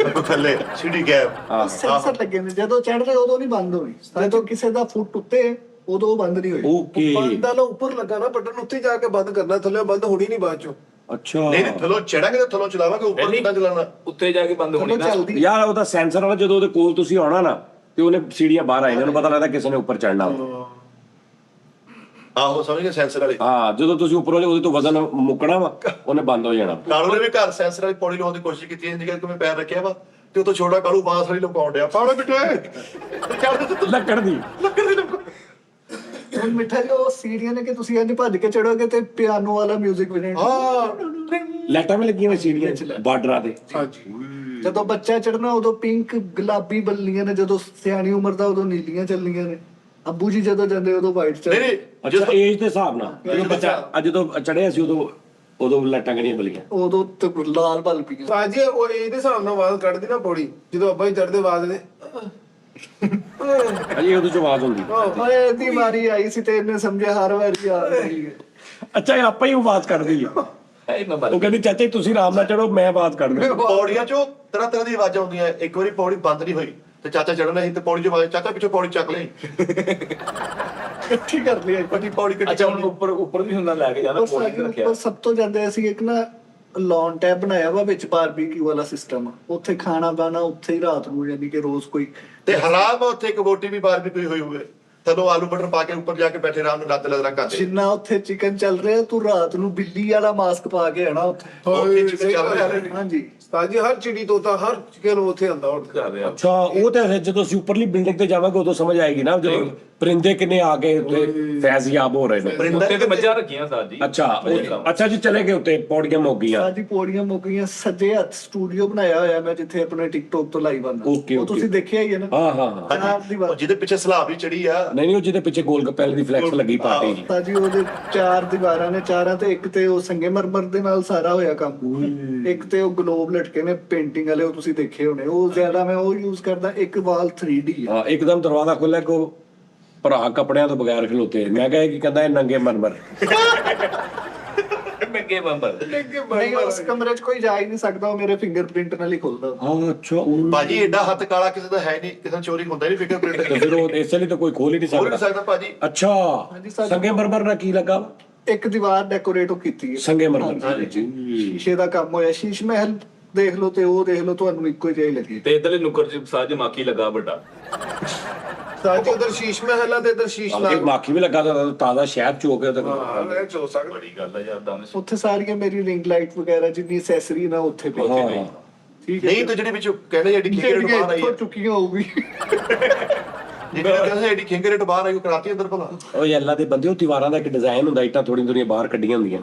ਥੱਲੇ ਸਿਟੀ ਗੈਪ। ਸੈਂਸਰ ਲੱਗੇ ਨੇ, ਜਦੋਂ ਚੜਦੇ ਉਦੋਂ ਨਹੀਂ ਬੰਦ ਹੋਣੀ, ਜਦੋਂ ਕਿਸੇ ਦਾ ਫੁੱਟ ਉੱਤੇ ਉਦੋਂ ਉਹ ਬੰਦ ਨਹੀਂ ਹੋਈ। ਓਕੇ ਬੰਦ ਵਾਲਾ ਉੱਪਰ ਲੱਗਾ ਨਾ ਬਟਨ, ਉੱਥੇ ਜਾ ਕੇ ਬੰਦ ਕਰਨਾ, ਥੱਲੇ ਬੰਦ ਹੋਣੀ ਨਹੀਂ ਬਾਅਦ ਚੋਂ। ਅੱਛਾ ਨਹੀਂ ਥੱਲੋਂ ਚੜਾਂਗੇ ਤਾਂ ਥੱਲੋਂ ਚਲਾਵਾਂਗੇ, ਉੱਪਰ ਕਿੱਦਾਂ ਚਲਾਣਾ? ਉੱਤੇ ਜਾ ਕੇ ਬੰਦ ਹੋਣੀ ਜਦੋਂ ਨਾ। ਚੱਲਦੀ ਯਾਰ ਉਹਦਾ ਸੈਂਸਰ ਵਾਲਾ ਜਦੋਂ ਉਹਦੇ ਕੋਲ ਤੁਸੀਂ ਆਉਣਾ ਨਾ ਤੇ ਉਹਨੇ ਸੀੜੀਆਂ ਬਾਹਰ ਆਈਆਂ, ਉਹਨੂੰ ਪਤਾ ਲੱਗਦਾ ਕਿਸੇ ਨੇ ਉੱਪਰ ਚੜਨਾ। ਆਹੋ ਸਮਝ ਗਏ ਸੈਂਸਰ ਵਾਲੇ। ਹਾਂ ਜਦੋਂ ਤੁਸੀਂ ਉੱਪਰ ਉਹਦੇ ਤੋਂ ਵਜ਼ਨ ਮੁੱਕਣਾ ਵਾ ਉਹਨੇ ਬੰਦ ਹੋ ਜਾਣਾ। ਕਾਲੂ ਨੇ ਵੀ ਘਰ ਸੈਂਸਰ ਵਾਲੀ ਪੌੜੀ ਲਾਉਣ ਦੀ ਕੋਸ਼ਿਸ਼ ਕੀਤੀ ਹੈ, ਜਿਵੇਂ ਕਿ ਮੈਂ ਪੈਰ ਰੱਖਿਆ ਵਾ ਤੇ ਉਹ ਤੋਂ ਛੋਟਾ ਕਾਲੂ ਬਾਂਸ ਵਾਲੀ ਲਮਕਾਉਣ ਡਿਆ, ਪਾਉਣਾ ਬਿਟੇ ਚੱਲ ਤੇ ਲੱਕੜ ਦੀ ਹੁਣ ਮਿੱਠਾ ਜੀ ਉਹ ਸੀੜੀਆਂ ਨੇ ਕਿ ਤੁਸੀਂ ਇੰਜ ਭੱਜ ਕੇ ਚੜੋਗੇ ਤੇ ਪਿਆਨੋ ਵਾਲਾ 뮤직 ਵਜਣਾ। ਹਾਂ ਲਾਈਟਾਂ ਵੀ ਲੱਗੀਆਂ ਹੋਈਆਂ ਸੀੜੀਆਂ ਬਾਰਡਰਾਂ ਤੇ। ਹਾਂਜੀ ਜਦੋਂ ਬੱਚਾ ਚੜਨਾ ਉਦੋਂ ਪਿੰਕ ਗੁਲਾਬੀ ਬੱਲੀਆਂ ਨੇ, ਜਦੋਂ ਸਿਆਣੀ ਉਮਰ ਦਾ ਉਦੋਂ ਨੀਲੀਆਂ ਚੱਲਣੀਆਂ ਨੇ। ਅੱਬੂ ਜੀ ਜਦੋਂ ਜਾਂਦੇ ਉਦੋਂ ਵਾਈਟ ਚੱਲ। ਨਹੀਂ ਅੱਛਾ ਏਜ ਦੇ ਹਿਸਾਬ ਨਾਲ ਜਦੋਂ ਬੱਚਾ ਜਦੋਂ ਚੜਿਆ ਸੀ ਉਦੋਂ ਲਾਈਟਾਂ ਕਿਹੜੀਆਂ ਬਲੀਆਂ। ਉਦੋਂ ਤੇ ਲਾਲ ਬਲ ਪੀਆਂ। ਉਸਤਾਦ ਜੀ ਉਹ ਇਹਦੇ ਹਿਸਾਬ ਨਾਲ ਆਵਾਜ਼ ਕੱਢਦੀ ਨਾ ਪੌੜੀ, ਜਦੋਂ ਅੱਬਾ ਜੀ ਚੜਦੇ ਆਵਾਜ਼ ਦੇ ਅਜੇ ਉਹਦੇ ਚ ਆਵਾਜ਼ ਹੁੰਦੀ। ਓਏ ਇਹਦੀ ਵਾਰੀ ਆਈ ਸੀ ਤੇ ਇਹਨੇ ਸਮਝਿਆ ਹਰ ਵਾਰੀ ਆ ਰਹੀ ਹੈ। ਅੱਛਾ ਇਹ ਆਪੇ ਹੀ ਆਵਾਜ਼ ਕੱਢਦੀ ਆ। ਇਹ ਮੈਂ ਉਹ ਕਹਿੰਦੀ ਚਾਚਾ ਜੀ ਤੁਸੀਂ ਆਰਾਮ ਨਾਲ ਚੜੋ ਮੈਂ ਆਵਾਜ਼ ਕੱਢਦਾ। ਪੌੜੀਆਂ ਚੋਂ ਤਰ੍ਹਾਂ ਤਰ੍ਹਾਂ ਦੀ ਆਵਾਜ਼ਾਂ ਆਉਂਦੀਆਂ। ਇੱਕ ਵਾਰੀ ਪੌੜੀ ਬੰਦ ਨਹੀਂ ਹੋਈ ਤੇ ਚਾਚਾ ਚੜਨਾ ਸੀ ਤੇ ਪੌੜੀ ਚ ਆਵਾਜ਼, ਚਾਚਾ ਪਿੱਛੋਂ ਪੌੜੀ ਚੱਕ ਲਈ, ਇਕੱਠੀ ਕਰ ਲਈ। ਵੱਡੀ ਪੌੜੀ ਕੱਢੀ। ਅੱਛਾ ਹੁਣ ਉੱਪਰ ਵੀ ਹੁੰਦਾ ਲੈ ਕੇ ਜਾਣਾ, ਉਹ ਪੌੜੀ ਤੇ ਸਾਡੇ ਰੱਖਿਆ। ਉੱਪਰ ਸਭ ਤੋਂ ਜਾਂਦੇ ਅਸੀਂ ਇੱਕ ਨਾ ਲੌਨ ਟੈਬ ਬਣਾਇਆ ਵਾ, ਵਿੱਚ ਬਾਰਬੀਕਿਊ ਵਾਲਾ ਸਿਸਟਮ। ਉੱਥੇ ਖਾਣਾ ਬਾਣਾ ਉੱਥੇ ਹੀ ਰਾਤ ਨੂੰ, ਯਾਨੀ ਕਿ ਰੋਜ਼ ਕੋਈ। ਤੇ ਹਰਾਮ ਉੱਥੇ ਇੱਕ ਬੋਟੀ ਵੀ ਬਾਹਰ ਵੀ ਕੋਈ ਹੋਈ ਹੋਵੇ, ਥੱਲੋਂ ਆਲੂ ਮਟਰ ਪਾ ਕੇ ਉੱਪਰ ਜਾ ਕੇ ਬੈਠੇ ਆਰਾਮ ਨਾਲ ਲੱਤ ਲੱਤ ਕਰਦੇ। ਜਿੰਨਾ ਉੱਥੇ ਚਿਕਨ ਚੱਲ ਰਿਹਾ, ਤੂੰ ਰਾਤ ਨੂੰ ਬਿੱਲੀ ਵਾਲਾ ਮਾਸਕ ਪਾ ਕੇ ਆਣਾ ਉੱਥੇ। ਉੱਥੇ ਚਿਕਨ ਚੱਲ ਰਿਹਾ। ਹਾਂਜੀ ਉਸਤਾਦ ਜੀ ਹਰ ਚਿੜੀ ਤੋਤਾ ਹਰ ਚਿਕਨ ਉੱਥੇ ਆਂਦਾ ਹੁਣ। ਕਰ ਰਿਹਾ ਅੱਛਾ ਉਹ ਤੇ ਜਦੋਂ ਅਸੀਂ ਉੱਪਰਲੀ ਬਿਲਡਿੰਗ ਤੇ ਜਾਵਾਂਗੇ ਉਦੋਂ ਸਮਝ ਆਏਗੀ ਨਾ, ਜਦੋਂ ਪਰਿੰਦੇ ਕਿੰਨੇ ਆ ਕੇ ਉੱਤੇ ਫੈਜ਼ਯਾਬ ਹੋ ਰਹੇ ਨੇ। ਉੱਤੇ ਤੇ ਮੱਝਾਂ ਰੱਖੀਆਂ ਸਾਜ ਜੀ। ਅੱਛਾ ਜੀ ਚਲੇ ਗਏ ਉੱਤੇ, ਪੌੜੀਆਂ ਮੁੱਕ ਗਈਆਂ। ਸਾਡੀ ਪੌੜੀਆਂ ਮੁੱਕ ਗਈਆਂ। ਸੱਜੇ ਹੱਥ ਸਟੂਡੀਓ ਬਣਾਇਆ ਹੋਇਆ ਮੈਂ, ਜਿੱਥੇ ਆਪਣੇ ਟਿਕਟੋਕ ਤੋਂ ਲਾਈਵ ਆਉਂਦਾ। Okay, ਉਹ ਤੁਸੀਂ ਦੇਖਿਆ ਹੀ ਹੈ ਨਾ। ਹਾਂ ਚਾਰ ਉਹ ਦੀਵਾਰ ਜਿਹਦੇ ਪਿੱਛੇ ਸਲਾਬ ਵੀ ਚੜੀ ਆ। ਨਹੀਂ ਉਹ ਜਿਹਦੇ ਪਿੱਛੇ ਗੋਲ ਗੱਪੇ ਦੀ ਫਲੈਕਸ ਲੱਗੀ ਪਾਰਟੀ ਜੀ। ਸਾਜੀ ਉਹਦੇ 4 ਦੀਵਾਰਾਂ ਨੇ, ਚਾਰਾਂ ਤੇ ਇੱਕ ਤੇ ਉਹ ਸੰਗੇਮਰਮਰ ਦੇ ਨਾਲ ਸਾਰਾ ਹੋਇਆ ਕੰਮ। ਇੱਕ ਤੇ ਉਹ ਗਲੋਬ ਲਟਕੇ ਨੇ ਪੇਂਟਿੰਗ ਵਾਲੇ, ਉਹ ਤੁਸੀਂ ਦੇਖੇ ਹੋਣੇ। ਉਹ ਜ਼ਿਆਦਾ ਮੈਂ ਉਹ ਯੂਜ਼ ਕਰਦਾ। ਇੱਕ ਵਾਲ 3D ਹੈ। ਹਾਂ ਇੱਕਦਮ ਦਰਵਾਜ਼ਾ ਖੁੱਲਿਆ ਕੋ ਭਰਾ ਕੱਪੜਿਆਂ ਤੋਂ ਬਗੈਰ ਖਲੋਤੇ। ਮੈਂ ਕਿਹਾ ਕੀ ਕਹਿੰਦਾ ਇਹ ਨੰਗੇ ਮਰਮਰ। ਨੰਗੇ ਬੰਬਰ। ਨਹੀਂ ਉਸ ਕਮਰੇ 'ਚ ਕੋਈ ਜਾ ਹੀ ਨਹੀਂ ਸਕਦਾ, ਉਹ ਮੇਰੇ ਫਿੰਗਰਪ੍ਰਿੰਟ ਨਾਲ ਹੀ ਖੁੱਲਦਾ। ਹਾਂ ਅੱਛਾ ਉਹ ਭਾਜੀ ਐਡਾ ਹੱਥ ਕਾਲਾ ਕਿਸੇ ਦਾ ਹੈ ਨਹੀਂ, ਕਿਸੇ ਨੂੰ ਚੋਰੀ ਹੁੰਦਾ ਨਹੀਂ ਫਿੰਗਰਪ੍ਰਿੰਟ। ਤੇ ਫਿਰ ਉਹ ਇਸੇ ਲਈ ਤਾਂ ਕੋਈ ਖੋਲ ਹੀ ਨਹੀਂ ਹੋ ਨਹੀਂ ਸਕਦਾ। ਸਕਦਾ ਭਾਜੀ। ਅੱਛਾ ਸਾਡੇ ਸੰਗੇ ਮਰਮਰ ਨਾਲ ਕੀ ਲੱਗਾ? ਇੱਕ ਦੀਵਾਰ ਡੈਕੋਰੇਟ ਕੀਤੀ ਹੈ। ਸੰਗੇ ਮਰਮਰ। ਸ਼ੀਸ਼ੇ ਦਾ ਕੰਮ ਹੋਇਆ। ਸ਼ੀਸ਼ ਮਹਿਲ ਦੇਖ ਲਓ ਤੇ ਉਹ ਦੇਖ ਲਓ, ਤੁਹਾਨੂੰ ਇੱਕੋ ਜਿਹਾ ਹੀ ਲੱਗੇ। ਤੇ ਇਧਰਲੇ ਨੁੱਕਰ ਚ ਸਾਜ ਮਾਕੀ ਲੱਗਾ ਵੱਡਾ। ਉਸਤਾਦ ਜੀ ਉਧਰ ਸ਼ੀਸ਼ ਮਹਿਲ ਆ ਤੇ ਇੱਧਰ ਸ਼ੀਸ਼ ਇਹ ਨਾਗ। ਮਾਖੀ ਵੀ ਲੱਗਾ ਤਾਂ ਤਾਜ਼ਾ ਸ਼ਹਿਦ ਚੋ ਕੇ ਉਹਦੇ ਹਾਂ ਇਹ ਚੋ ਸਕਦਾ। ਬੜੀ ਗੱਲ ਆ ਯਾਰ ਦਾਨਿਸ਼। ਉੱਥੇ ਸਾਰੀਆਂ ਮੇਰੀ ਰਿੰਗ ਲਾਈਟ ਵਗੈਰਾ ਜਿੰਨੀ ਐਕਸੈਸਰੀ ਨਾ ਉੱਥੇ ਪਈ। ਹਾਂ ਨਹੀਂ ਤਾਂ ਜਿਹੜੇ ਵਿੱਚ ਕਹਿੰਦੇ ਜਿਹੜੀ ਖਿੰਗਰੇਟ ਬਾਹਰ ਆਈ ਇੱਥੋਂ ਹੈ, ਚੁੱਕੀਆਂ ਹੋਊਗੀ ਜਿਹੜੇ ਕਹਿੰਦੇ ਜਿਹੜੀ ਖਿੰਗਰੇਟ ਬਾਹਰ ਆਈ ਉਹ ਕਰਾਤੀ ਅੰਦਰ ਭਲਾ। ਉਹ ਅੱਲਾ ਦੇ ਬੰਦੇ, ਉਹ ਦੀਵਾਰਾਂ ਦਾ ਇੱਕ ਡਿਜ਼ਾਈਨ ਹੁੰਦਾ, ਇੱਟਾਂ ਥੋੜੀਆਂ ਥੋੜੀਆਂ ਬਾਹਰ ਕੱਢੀਆਂ ਹੁੰਦੀਆਂ।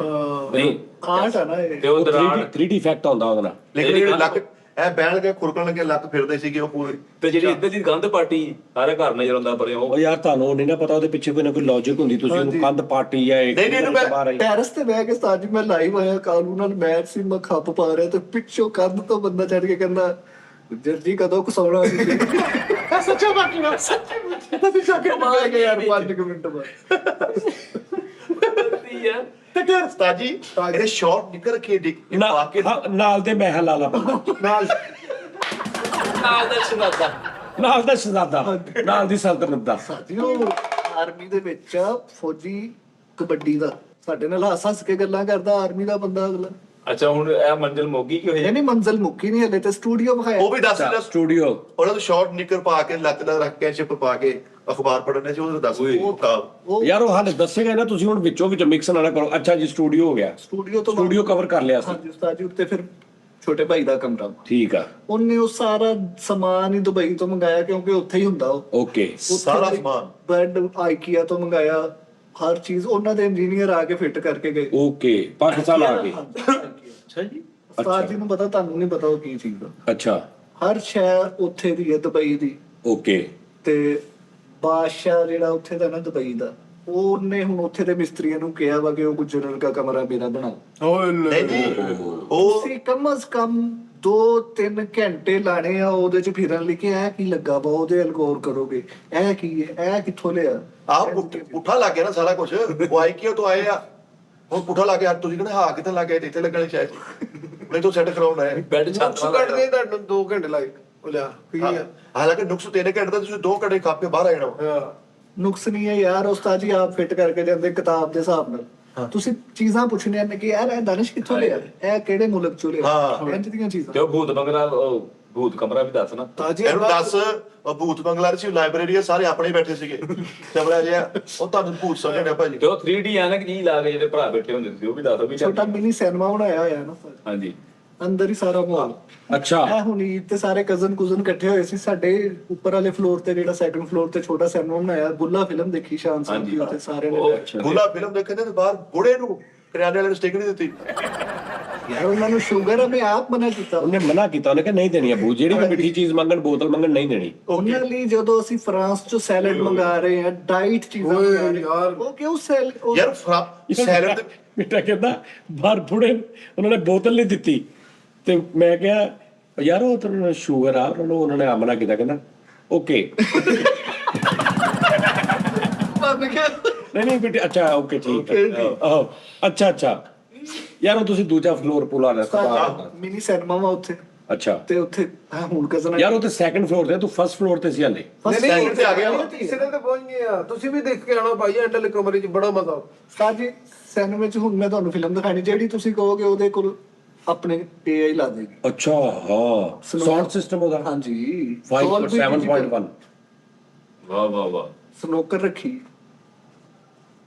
ਨਹੀਂ ਆਰਟ ਆ ਨਾ ਇਹ। ਤੇ ਉਹ ਦਰਾੜ 3D ਇਫੈਕਟ ਆਉਂਦਾ ਉਹਦੇ ਨਾਲ। ਲੇਕਿਨ ਜਿਹੜੇ ਲੱਕ ਐ ਬੈਣ ਕੇ ਖੁਰਕਣ ਲੱਗੇ ਲੱਕ ਫਿਰਦੇ ਸੀਗੇ ਉਹ ਪੂਰੇ। ਤੇ ਜਿਹੜੀ ਇੱਧਰ ਦੀ ਕੰਧ ਪਾਟੀ ਸਾਰੇ ਘਰ ਨਜ਼ਰ ਆਉਂਦਾ ਪਰ ਉਹ ਉਹ ਯਾਰ ਤੁਹਾਨੂੰ ਨਹੀਂ ਨਾ ਪਤਾ ਉਹਦੇ ਪਿੱਛੇ ਕੋਈ ਨਾ ਕੋਈ ਲੌਜੀਕ ਹੁੰਦੀ, ਤੁਸੀਂ ਉਹਨੂੰ ਕੰਧ ਪਾਟੀ ਜਾਂ ਇੱਕ ਨਹੀਂ, ਨਹੀਂ, ਬਾਹਰ ਆਈ। ਟੈਰਸ ਤੇ ਬਹਿ ਕੇ ਸਾਜ ਮੈਂ ਲਾਈਵ ਆਇਆ, ਕਾਲੂ ਨਾਲ ਮੈਚ ਸੀ, ਮੈਂ ਖੱਪ ਪਾ ਰਿਹਾ ਤੇ ਪਿੱਛੋਂ ਕੰਧ ਤੋਂ ਬੰਦਾ ਚੜ ਕੇ ਕਹਿੰਦਾ ਜਲਦੀ ਕਦੋਂ ਕਸਾਉਣਾ ਸੱਚਾ ਬਾਕੀ ਨਾ ਸੱਚੀ ਜਾ ਕੇ ਮਾਰ ਗਿਆ ਯਾਰ 5 ਮਿੰਟ ਬਾਅਦ ਯਾਰ ਤੇ ਫਿਰ ਉਸਤਾਦ ਜੀ ਇਹਦੇ ਸ਼ਾਰਟ ਨਿਕਲ ਕੇ ਡਿੱਗ ਪਾ ਕੇ ਨਾਲ ਦੇ ਮਹਿਲ ਵਾਲਾ ਬੰਦਾ, ਨਾਲ ਨਾਲ ਦਾ ਸ਼ਨਾਦਾ ਨਾਲ ਦਾ ਸ਼ਹਜ਼ਾਦਾ, ਨਾਲ ਦੀ ਸਲਤਨਤ ਦਾ। ਸਾਡੀਓ ਆਰਮੀ ਦੇ ਵਿੱਚ ਆ ਫੌਜੀ ਕਬੱਡੀ ਦਾ, ਸਾਡੇ ਨਾਲ ਹੱਸ ਕੇ ਗੱਲਾਂ ਕਰਦਾ ਆਰਮੀ ਦਾ ਬੰਦਾ ਅਗਲਾ। ਅੱਛਾ ਹੁਣ ਇਹ ਮੰਜ਼ਿਲ ਮੋਗੀ ਕਿ ਹੋਈ ਨਹੀਂ ਮੰਜ਼ਲ ਮੁੱਕੀ ਨਹੀਂ ਹਲੇ ਤੇ ਸਟੂਡੀਓ ਵਿਖਾਇਆ। ਉਹ ਵੀ ਦੱਸ ਰਿਹਾ ਸਟੂਡੀਓ ਉਹਨਾਂ ਨੂੰ ਸ਼ਾਰਟ ਨਿਕਰ ਪਾ ਕੇ ਲੱਕ ਦਾ ਰੱਖ ਕੇ ਚਿਪ ਪਾ ਕੇ ਅਖਬਾਰ ਪੜ੍ਹਨੇ ਸੀ, ਉਹ ਦੱਸ ਉਹ ਕਾਲ ਉਹ ਯਾਰ, ਉਹ ਹਾਲੇ ਦੱਸੇਗਾ ਨਾ, ਤੁਸੀਂ ਹੁਣ ਵਿੱਚੋਂ ਵਿੱਚ ਮਿਕਸ ਨਾ ਕਰੋ। ਅੱਛਾ ਜੀ, ਸਟੂਡੀਓ ਹੋ ਗਿਆ, ਸਟੂਡੀਓ ਤੋਂ ਸਟੂਡੀਓ ਕਵਰ ਕਰ ਲਿਆ ਸੀ। ਹਾਂਜੀ ਉਸਤਾਦ ਜੀ, ਉੱਤੇ ਫਿਰ ਛੋਟੇ ਭਾਈ ਦਾ ਕਮਰਾ, ਠੀਕ ਆ, ਉਹਨੇ ਉਹ ਸਾਰਾ ਸਮਾਨ ਹੀ ਦੁਬਈ ਤੋਂ ਮੰਗਾਇਆ ਕਿਉਂਕਿ ਉੱਥੇ ਹੀ ਹੁੰਦਾ ਉਹ। ਓਕੇ। ਸਾਰਾ ਸਮਾਨ ਬੈੱਡ ਆਈਕੀਆ ਤੋਂ ਮੰਗਾਇਆ, ਹਰ ਚੀਜ਼ ਉਹਨਾਂ ਦੇ ਇੰਜੀਨੀਅਰ ਆ ਕੇ ਫਿੱਟ ਕਰਕੇ ਗਏ। ਓਕੇ, ਪਾਕਿਸਤਾਨ ਆ ਗਏ। ਅੱਛਾ ਜੀ, ਉਸਤਾਦ ਜੀ ਨੂੰ ਪਤਾ, ਤੁਹਾਨੂੰ ਨਹੀਂ ਪਤਾ ਉਹ ਕੀ ਚੀਜ਼ ਆ। ਅੱਛਾ, ਹਰ ਸ਼ਹਿਰ ਉੱਥੇ ਦੀ ਹੈ ਦੁਬਈ ਦੀ, ਓਕੇ। ਤੇ ਬਾਦਸ਼ਾਹ ਜਿਹੜਾ ਉੱਥੇ ਦਾ ਨਾ ਦੁਬਈ ਦਾ, ਉਹਨੇ ਹੁਣ ਉੱਥੇ ਦੇ ਮਿਸਤਰੀਆਂ ਨੂੰ ਕਿਹਾ ਵਾ ਕਿ ਉਹ ਗੁਜਰਨ ਦਾ ਕਮਰਾ ਮੇਰਾ ਬਣਾਓ। ਨਹੀਂ ਨਹੀਂ ਉਹ ਤੁਸੀਂ ਕਮ ਸ ਕਮ 2-3 ਘੰਟੇ ਲਾਣੇ ਆ ਉਹਦੇ ਚ ਫਿਰਨ ਲਈ ਕਿ ਇਹ ਕੀ ਲੱਗਾ ਵਾ, ਉਹਦੇ ਅਲਗੌਰ ਕਰੋਗੇ ਇਹ ਕੀ ਹੈ, ਇਹ ਕਿੱਥੋਂ ਲਿਆ। ਆਪ ਪੁੱਠਾ ਲੱਗ ਗਿਆ ਨਾ ਸਾਰਾ ਕੁਝ, ਉਹ ਆਈ ਕਿਉਂ ਤੋਂ ਆਏ ਆ, ਹੁਣ ਪੁੱਠਾ ਲੱਗ ਗਿਆ। ਤੁਸੀਂ ਕਹਿੰਦੇ ਹਾਂ ਕਿੱਥੇ ਲੱਗ ਗਿਆ, ਇੱਥੇ ਲੱਗਣੇ ਸ਼ਾਇਦ, ਨਹੀਂ ਤਾਂ ਸੈੱਟ ਕਰਾਉਣਾ ਹੈ। ਬੈੱਡ ਨੁਕਸ ਛਾਤਾਂ ਕੱਢਦੇ ਤੁਹਾਨੂੰ 2 ਘੰਟੇ ਲਾਏ ਉਹ ਲਿਆ ਕੀ ਆ। ਹਾਲਾਂਕਿ ਨੁਕਸ 3 ਘੰਟੇ ਦਾ, ਤੁਸੀਂ 2 ਘੰਟੇ ਖੱਪ ਕੇ ਬਾਹਰ ਆ ਜਾਣਾ ਵਾ। ਹਾਂ ਨੁਕਸ ਨਹੀਂ ਹੈ ਯਾਰ, ਉਸਤਾਦ ਜੀ ਆਪ ਫਿੱਟ ਕਰਕੇ ਜਾਂਦੇ ਕਿਤਾਬ ਦੇ ਹਿਸਾਬ ਨਾਲ। ਤੁਸੀਂ ਚੀਜ਼ਾਂ ਪੁੱਛਣੀਆਂ ਨੇ ਕਿ ਯਾਰ ਇਹ ਦਾਨਿਸ਼ ਕਿੱਥੋਂ ਲਿਆ, ਇਹ ਕਿਹੜੇ ਮੁਲਕ ਚੋਂ ਲਿਆ, ਹਾਂ। ਇੰਜ ਦੀਆਂ ਚੀਜ਼ਾਂ। ਤੇ ਉਹ ਭੂਤ ਬੰਗਲਾ, ਉਹ ਭੂਤ ਕਮਰਾ ਵੀ ਦੱਸ ਨਾ। ਤਾਜੀ ਇਹਨੂੰ ਦੱਸ, ਉਹ ਭੂਤ ਬੰਗਲਾ ਸੀ, ਲਾਇਬ੍ਰੇਰੀ ਆ, ਸਾਰੇ ਆਪਣੇ ਬੈਠੇ ਸੀਗੇ ਚਮੜਾ ਜਿਹਾ, ਉਹ ਤੁਹਾਨੂੰ ਭੂਤ ਸਮਝਣਾ ਭਾਜੀ। ਤੇ ਉਹ 3D ਐਨਕ ਜੀ ਲਾ ਕੇ ਜਿਹੜੇ ਭਰਾ ਬੈਠੇ ਹੁੰਦੇ ਸੀ ਉਹ ਵੀ ਦੱਸ ਵੀ ਛੋਟਾ ਮਿਨੀ ਸਿਨੇਮਾ ਬਣਾਇਆ ਹੋਇਆ ਨਾ ਸਰ, ਹਾਂਜੀ ਅੰਦਰ ਹੀ ਸਾਰਾ ਮਾਹੌਲ। ਅੱਛਾ, ਇਹ ਹੁਣ ਈਦ ਤੇ ਸਾਰੇ ਕਜ਼ਨ ਇਕੱਠੇ ਹੋਏ ਸੀ ਸਾਡੇ ਉੱਪਰ ਵਾਲੇ ਫਲੋਰ ਤੇ, ਜਿਹੜਾ ਸੈਕੰਡ ਫਲੋਰ ਤੇ ਛੋਟਾ ਸਿਨੇਮਾ ਬਣਾਇਆ। ਗੁੱਲਾ ਫਿਲਮ ਦੇਖੀ ਸ਼ਾਨ ਸਾਹਿਬ ਦੀ, ਉੱਥੇ ਸਾਰੇ ਨੇ ਉਹ ਗੁੱਲਾ ਫਿਲਮ ਦੇਖਦੇ ਤੇ ਬਾਹਰ ਬੁੜੇ ਨੂੰ ਕਰਿਆਨੇ ਵਾਲੇ ਨੂੰ ਸਟਿਕ ਨਹੀਂ ਦਿੱਤੀ। ਯਾਰ ਉਹਨਾਂ ਨੂੰ ਸ਼ੂਗਰ ਆ, ਮੈਂ ਆਪ ਮਨਾ ਕੀਤਾ। ਉਹਨੇ ਮਨਾ ਕੀਤਾ, ਉਹਨੇ ਕਿ ਨਹੀਂ ਦੇਣੀ ਅਬੂ, ਜਿਹੜੀ ਵੀ ਮਿੱਠੀ ਚੀਜ਼ ਮੰਗਣ, ਬੋਤਲ ਮੰਗਣ, ਨਹੀਂ ਦੇਣੀ। ਉਹਨਾਂ ਲਈ ਜਦੋਂ ਅਸੀਂ ਫਰਾਂਸ ਚੋਂ ਸੈਲਡ ਮੰਗਾ ਰਹੇ ਹਾਂ, ਡਾਈਟ ਚੀਜ਼ਾਂ ਮੰਗਾ ਰਹੇ ਹਾਂ, ਉਹ ਕਿਉਂ ਯਾਰ ਸੈਲਡ ਬੇਟਾ ਕਹਿੰਦਾ ਬਾਹਰ ਬੁੜੇ ਉਹਨਾਂ ਨੇ ਬੋਤਲ ਨਹੀਂ ਦਿੱਤੀ, ਤੇ ਮੈਂ ਕਿਹਾ ਯਾਰ ਉਹ ਤਾਂ ਸ਼ੂਗਰ ਆ, ਉਹਨਾਂ ਨੇ ਮਨਾ ਕੀਤਾ। ਕਹਿੰਦਾ ਓਕੇ ਨਹੀਂ ਨਹੀਂ ਬੇਟੇ, ਅੱਛਾ ਓਕੇ ਠੀਕ ਹੈ, ਅੱਛਾ ਅੱਛਾ। ਯਾਰ ਉਹ ਤੁਸੀਂ ਦੂਜਾ ਫਲੋਰ ਪੁਲਾ ਰਿਹਾ ਮਿਨੀ ਸਿਨੇਮਾ ਵਾ ਉੱਥੇ, ਅੱਛਾ, ਤੇ ਉੱਥੇ ਹੁਣ ਕਜ਼ਨ ਯਾਰ ਉਹ ਤੇ ਸੈਕੰਡ ਫਲੋਰ ਤੇ, ਤੂੰ ਫਸਟ ਫਲੋਰ ਤੇ ਸੀ ਹਾਲੇ। second ਤੇ ਆ ਗਿਆ ਵਾ। ਤੀਸਰੇ ਤੇ ਪਹੁੰਚ ਗਏ ਆ। ਤੁਸੀਂ ਵੀ ਦੇਖ ਕੇ ਆਣਾ ਭਾਈ, ਐਂਡਲ ਕਮਰੇ 'ਚ ਬੜਾ ਮਜ਼ਾ। ਸਾਜੀ ਸਿਨੇਮੇ 'ਚ ਹੁਣ ਮੈਂ ਤੁਹਾਨੂੰ ਫਿਲਮ ਦਿਖਾਣੀ, ਜਿਹੜੀ ਤੁਸੀਂ ਕਹੋਗੇ ਉਹਦੇ ਕੋਲ ਆਪਣੇ AI ਲਾ ਦੇਗੀ। ਅੱਛਾ, ਹਾਂ, ਸਾਊਂਡ ਸਿਸਟਮ ਉਹਦਾ ਹਾਂਜੀ 7.1 ਵਾਹ ਵਾਹ ਵਾਹ। ਸਨੋਕਰ ਰੱਖੀ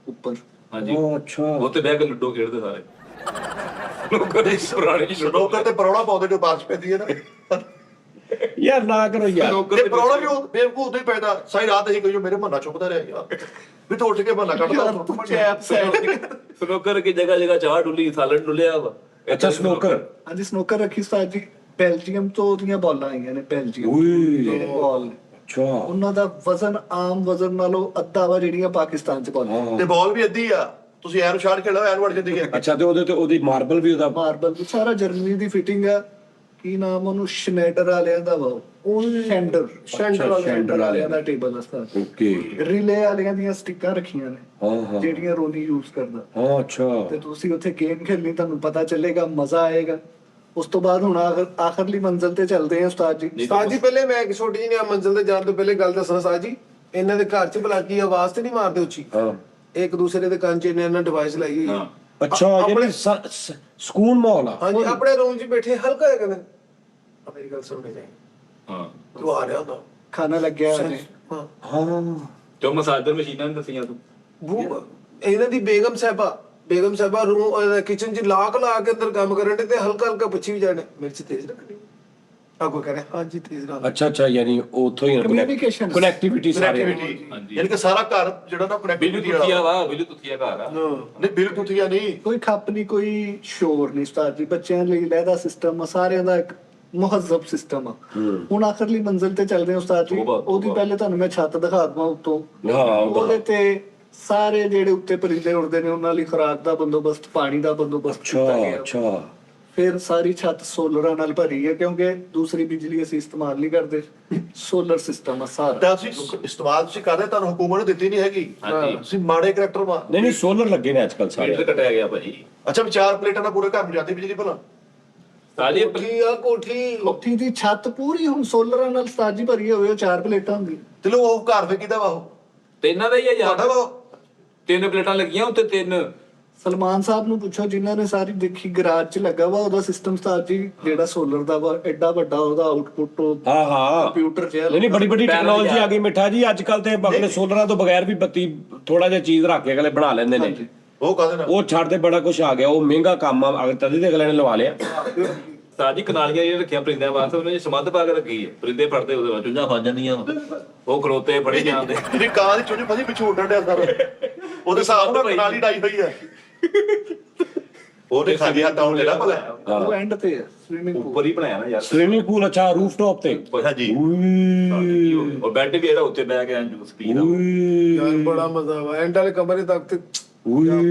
ਉੱਪਰ। ਹਾਂਜੀ ਉਹ ਅੱਛਾ, ਉਹ ਤੇ ਬਹਿ ਕੇ ਲੁੱਡੋ ਖੇਡਦੇ ਸਾਰੇ ਲੋਕਾਂ ਦੇ ਪੁਰਾਣੀ ਲੁੱਡੋ। ਸਨੋਕਰ ਤੇ ਪਰੌਣਾ ਪਾਉਂਦੇ ਜੋ ਬਾਰਿਸ਼ ਪੈਂਦੀ ਹੈ ਨਾ, ਯਾਰ ਨਾ ਕਰੋ ਯਾਰ। ਤੇ ਪਰੌਣਾ ਵੀ ਉਹ ਬੇਵਕੂਫ ਉਦੋਂ ਹੀ ਪੈਦਾ। ਸਾਰੀ ਰਾਤ ਅਸੀਂ ਕਹੀਓ ਮੇਰੇ ਮਹੱਲਾ ਚੁੱਕਦਾ ਰਿਹਾ ਯਾਰ, ਵੀ ਤੂੰ ਉੱਠ ਕੇ ਮਹੱਲਾ ਕੱਢਦਾ। ਚੈਪ ਸਨੋਕਰ ਕੀ ਜਗ੍ਹਾ ਜਗ੍ਹਾ ਚਾਹ ਡੁੱਲੀ, ਸਾਲਡ ਡੁੱਲਿਆ ਵਾ। ਅੱਛਾ, ਸਨੋਕਰ। ਹਾਂਜੀ ਸਨੋਕਰ ਰੱਖੀ ਉਸਤਾਦ ਜੀ। ਬੈਲਜੀਅਮ ਤੋਂ ਉਹਦੀਆਂ ਬਾਲਾਂ ਆਈਆਂ ਨੇ, ਬੈਲਜੀਅਮ ਓਏ ਬਾਲ। ਅੱਛਾ, ਉਹਨਾਂ ਦਾ ਵਜ਼ਨ ਆਮ ਵਜ਼ਨ ਨਾਲੋਂ ਅੱਧਾ ਵਾ ਜਿਹੜੀਆਂ ਪਾਕਿਸਤਾਨ 'ਚ ਬਾਲਾਂ। ਤੇ ਬਾਲ ਵੀ ਅੱਧੀ ਆ, ਤੁਸੀਂ ਐਨ ਸ਼ਾਟ ਖੇਡੋ ਐਨ ਵੜ ਜਾਂਦੀ ਹੈ। ਅੱਛਾ, ਤੇ ਉਹਦੇ ਤੇ ਉਹਦੀ ਮਾਰਬਲ ਵੀ ਉਹਦਾ ਮਾਰਬਲ ਵੀ ਸਾਰਾ ਜਰਮਨੀ ਦੀ ਫਿਟਿੰਗ ਆ। ਕੀ ਨਾਮ ਉਹਨੂੰ, ਸ਼ਨੇਡਰ ਵਾਲਿਆਂ ਦਾ ਵਾ, ਉਹ ਸ਼ੈਂਡਰ ਵਾਲਿਆਂ ਦਾ ਟੇਬਲ ਉਸਤਾਦ। ਓਕੇ, ਰਿਲੇ ਵਾਲਿਆਂ ਦੀਆਂ ਸਟਿੱਕਾਂ ਰੱਖੀਆਂ ਨੇ, ਹਾਂ ਹਾਂ ਜਿਹੜੀਆਂ ਰੋਨੀ ਯੂਜ਼ ਕਰਦਾ। ਹਾਂ, ਅੱਛਾ। ਤੇ ਤੁਸੀਂ ਉੱਥੇ ਗੇਮ ਖੇਲਣੀ, ਤੁਹਾਨੂੰ ਪਤਾ ਚੱਲੇਗਾ, ਮਜ਼ਾ ਆਏਗਾ। ਉਸ ਤੋਂ ਬਾਅਦ ਹੁਣ ਆਖਰਲੀ ਮੰਜ਼ਿਲ ਤੇ ਚੱਲਦੇ ਆ ਉਸਤਾਦ ਜੀ। ਉਸਤਾਦ ਜੀ ਪਹਿਲੇ ਮੈਂ ਇੱਕ ਛੋਟੀ ਜਿਹੀ ਮੰਜ਼ਿਲ ਤੇ ਜਾਣ ਤੋਂ ਪਹਿਲੇ ਗੱਲ ਦੱਸਣਾ ਉਸਤਾਦ ਜੀ, ਇਹਨਾਂ ਦੇ ਘਰ 'ਚ ਬਲਾਕੀ ਆਵਾਜ਼ ਤੇ ਨਹੀਂ ਮਾਰਦੇ ਉੱਚੀ, ਹਾਂ, ਇੱਕ ਦੂਸਰੇ ਦੇ ਕੰਨ 'ਚ ਇਹਨਾਂ ਡਿਵਾਈਸ ਲਾਈ ਹੋਈ ਹੈ। ਅੱਛਾ, ਜਿਹੜੀ ਸਕੂਨ ਮਾਹੌਲ ਆ। ਹਾਂਜੀ, ਆਪਣੇ ਰੂਮ 'ਚ ਬੈਠੇ ਹਲਕਾ ਜਿਹਾ ਕਹਿੰਦੇ ਮੇਰੀ ਗੱਲ ਸੁਣ ਲੈ, ਹਾਂ ਤੂੰ ਆ ਰਿਹਾ ਹੁੰਦਾ। ਖਾਣਾ ਲੱਗਿਆ ਹੋਇਆ ਨੇ। ਹਾਂ, ਹਾਂ, ਤੇ ਉਹ ਮਸਾਜਰ ਮਸ਼ੀਨਾਂ ਨੇ ਦੱਸੀਆਂ ਤੂੰ। ਇਹਨਾਂ ਦੀ ਬੇਗਮ ਸਾਹਿਬਾ ਰੂਮ ਕਿਚਨ 'ਚ ਲਾ ਕੇ ਅੰਦਰ ਕੰਮ ਕਰਨ ਦੇ, ਤੇ ਹਲਕਾ ਹਲਕਾ ਪੁੱਛੀ ਵੀ ਜਾਣੇ ਮਿਰਚ ਤੇਜ਼ ਰੱਖਣੀ, ਅੱਗੋਂ ਕਹ ਰਿਹਾ ਹਾਂਜੀ ਤੀਸਰਾ ਅੱਛਾ ਅੱਛਾ, ਯਾਨੀ ਉੱਥੋਂ ਹੀ Communication. ਕਨੈਕਟੀਵਿਟੀ ਸਾਰੇ ਕਨੈਕਟੀਵਿਟੀ ਯਾਨੀ ਕਿ ਸਾਰਾ ਘਰ ਜਿਹੜਾ ਨਾ ਬਿੱਲੂ ਕਨੈਕਟੀਵਿਟੀ ਤੁੱਥੀਆ ਵਾਲਾ ਵਾ, ਬਿੱਲੂ ਤੁੱਥੀਆ ਘਰ ਆ। ਨਹੀਂ ਬਿੱਲ ਤੁੱਥੀਆ ਨਹੀਂ ਕੋਈ ਖੱਪ ਨਹੀਂ, ਕੋਈ ਸ਼ੋਰ ਨਹੀਂ ਉਸਤਾਦ ਜੀ। ਬੱਚਿਆਂ ਲਈ ਲਹਿਦਾ ਸਿਸਟਮ ਆ, ਸਾਰਿਆਂ ਦਾ ਇੱਕ ਮੁਹੱਜ਼ਬ ਸਿਸਟਮ ਆ। ਹੁਣ ਆਖਰਲੀ ਮੰਜ਼ਿਲ ਤੇ ਚੱਲਦੇ ਹਾਂ ਉਸਤਾਦ ਜੀ। ਉਹਦੀ ਪਹਿਲੇ ਤੁਹਾਨੂੰ ਮੈਂ ਛੱਤ ਦਿਖਾ ਦਵਾਂ ਉੱਤੋਂ। ਹਾਂ ਉਹਦੇ ਤੇ ਸਾਰੇ ਜਿਹੜੇ ਉੱਤੇ ਪਰਿੰਦੇ ਉੜਦੇ ਨੇ ਉਹਨਾਂ ਲਈ ਖੁਰਾਕ ਦਾ ਬੰਦੋਬਸਤ, ਪਾਣੀ ਦਾ ਬੰਦੋਬਸਤ ਕੀਤਾ ਅੱਛਾ ਗਿਆ। ਅੱਛਾ, ਫਿਰ ਸਾਰੀ ਛੱਤ ਸੋਲਰਾਂ ਨਾਲ ਭਰੀ ਹੈ, ਕਿਉਂਕਿ ਦੂਸਰੀ ਬਿਜਲੀ ਅਸੀਂ ਇਸਤੇਮਾਲ ਨਹੀਂ ਕਰਦੇ। ਸੋਲਰ ਸਿਸਟਮ ਆ ਸਾਰਾ। ਤਾਂ ਅਸੀਂ ਇਸਤੇਮਾਲ ਤੁਸੀਂ ਕਰਦੇ ਤੁਹਾਨੂੰ ਹਕੂਮਤ ਨੇ ਦਿੱਤੀ ਨਹੀਂ ਹੈਗੀ। ਹਾਂਜੀ। ਤੁਸੀਂ ਮਾੜੇ ਕਰੈਕਟਰ ਵਾ। ਨਹੀਂ ਨਹੀਂ ਸੋਲਰ ਲੱਗੇ ਨੇ ਅੱਜ ਕੱਲ ਸਾਰੇ। ਮੀਟਰ ਕਟਿਆ ਗਿਆ ਭਾਜੀ। ਅੱਛਾ ਵੀ 4 ਪਲੇਟਾਂ ਨਾਲ ਪੂਰੇ ਘਰ ਨੂੰ ਜਾਂਦੀ ਬਿਜਲੀ ਭਲਾ। ਸਾਡੀ ਕੋਠੀ ਦੀ ਛੱਤ ਪੂਰੀ ਹੁਣ ਸੋਲਰਾਂ ਨਾਲ ਉਸਤਾਦ ਜੀ ਭਰੀ ਹੋਵੇ, ਉਹ 4 ਪਲੇਟਾਂ ਹੁੰਦੀ। ਤੇ ਲੋ ਉਹ ਘਰ ਫੇ ਕਿਹਦਾ ਵਾ ਉਹ? ਤਿੰਨਾਂ ਦਾ ਹੀ ਆ ਯਾਰ। ਤੁਹਾਡਾ ਵਾ ਉਹ? 3 ਪਲੇਟਾਂ ਲੱਗੀਆਂ ਉੱਤੇ 3। ਸਲਮਾਨ ਸਾਹਿਬ ਨੂੰ ਪੁੱਛੋ ਜਿਨ੍ਹਾਂ ਨੇ ਸਾਰੀ ਦੇਖੀ ਗਰਾਜ 'ਚ ਲੱਗਾ ਵਾ ਉਹਦਾ ਸਿਸਟਮ ਉਸਤਾਦ ਜੀ, ਜਿਹੜਾ ਸੋਲਰ ਦਾ ਵਾ ਐਡਾ ਵੱਡਾ ਉਹਦਾ ਆਊਟਪੁੱਟ ਹਾਂ ਹਾਂ, ਕੰਪਿਊਟਰ 'ਚ ਨਹੀਂ ਨਹੀਂ ਬੜੀ ਬੜੀ ਟੈਕਨੋਲੋਜੀ ਆ ਗਈ ਮਿੱਠਾ ਜੀ ਅੱਜ ਕੱਲ ਤੇ ਅਗਲੇ ਸੋਲਰਾਂ ਤੋਂ ਬਗੈਰ ਵੀ ਬੱਤੀ ਥੋੜਾ ਜਿਹਾ ਚੀਜ਼ ਰੱਖ ਕੇ ਅਗਲੇ ਬਣਾ ਲੈਂਦੇ ਨੇ। ਉਹ ਕਾਹਦੇ ਨਾਲ? ਉਹ ਛੱਡਦੇ ਬੜਾ ਕੁਝ ਆ ਗਿਆ, ਉਹ ਮਹਿੰਗਾ ਕੰਮ ਆ, ਅਗਰ ਤਦੀ ਤੇ ਅਗਲੇ ਨੇ ਲਵਾ ਲਿਆ। ਸਾਡੀ ਕਨਾਲੀਆਂ ਜਿਹੜੀਆਂ ਰੱਖੀਆਂ ਪਰਿੰਦਿਆਂ ਵਾਸਤੇ ਉਹਨਾਂ ਨੇ ਸਮੱਧ ਪਾ ਕੇ ਰੱਖੀ ਹੈ। ਪਰਿੰਦੇ ਫੜਦੇ ਉਹਦੇ ਬਾਅਦ ਚੁੰਝਾਂ ਫਸ ਜਾਂਦੀਆਂ ਵਾ। ਉਹ ਖਲੋਤੇ ਫੜੇ ਜਾਂਦੇ। ਜਿਹੜੀ ਕਾਂ ਦੀ ਚੁੰਝ ਫਸੀ ਪਿੱਛੋਂ ਉੱਡਣ ਡਿਆ ਸਾਰਾ। ਉਹਦੇ ਹਿਸਾਬ ਨਾਲ ਕਨਾਲੀ ਡਾਈ ਹੋਈ ਆ। ਉਹਨੇ ਖਾਲੀ ਹੱਥ ਆਉਣ ਜਿਹੜਾ ਭਲਾ। ਉਹ ਐਂਡ ਤੇ ਹੈ ਸਵਿਮਿੰਗ ਪੂਲ। ਉੱਪਰ ਹੀ ਬਣਾਇਆ ਨਾ ਯਾਰ। ਸਵਿਮਿੰਗ ਪੂਲ, ਅੱਛਾ ਰੂਫ ਟਾਪ ਤੇ। ਹਾਂਜੀ। ਔਰ ਬੈੱਡ ਵੀ ਇਹਦਾ ਉੱਤੇ ਬਹਿ ਕੇ ਜੂਸ ਪੀਦਾ। ਯਾਰ ਬੜਾ ਮਜ਼ਾ ਵਾ ਐਂਡ ਵਾਲੇ ਕਮਰੇ ਤੱਕ ਤੇ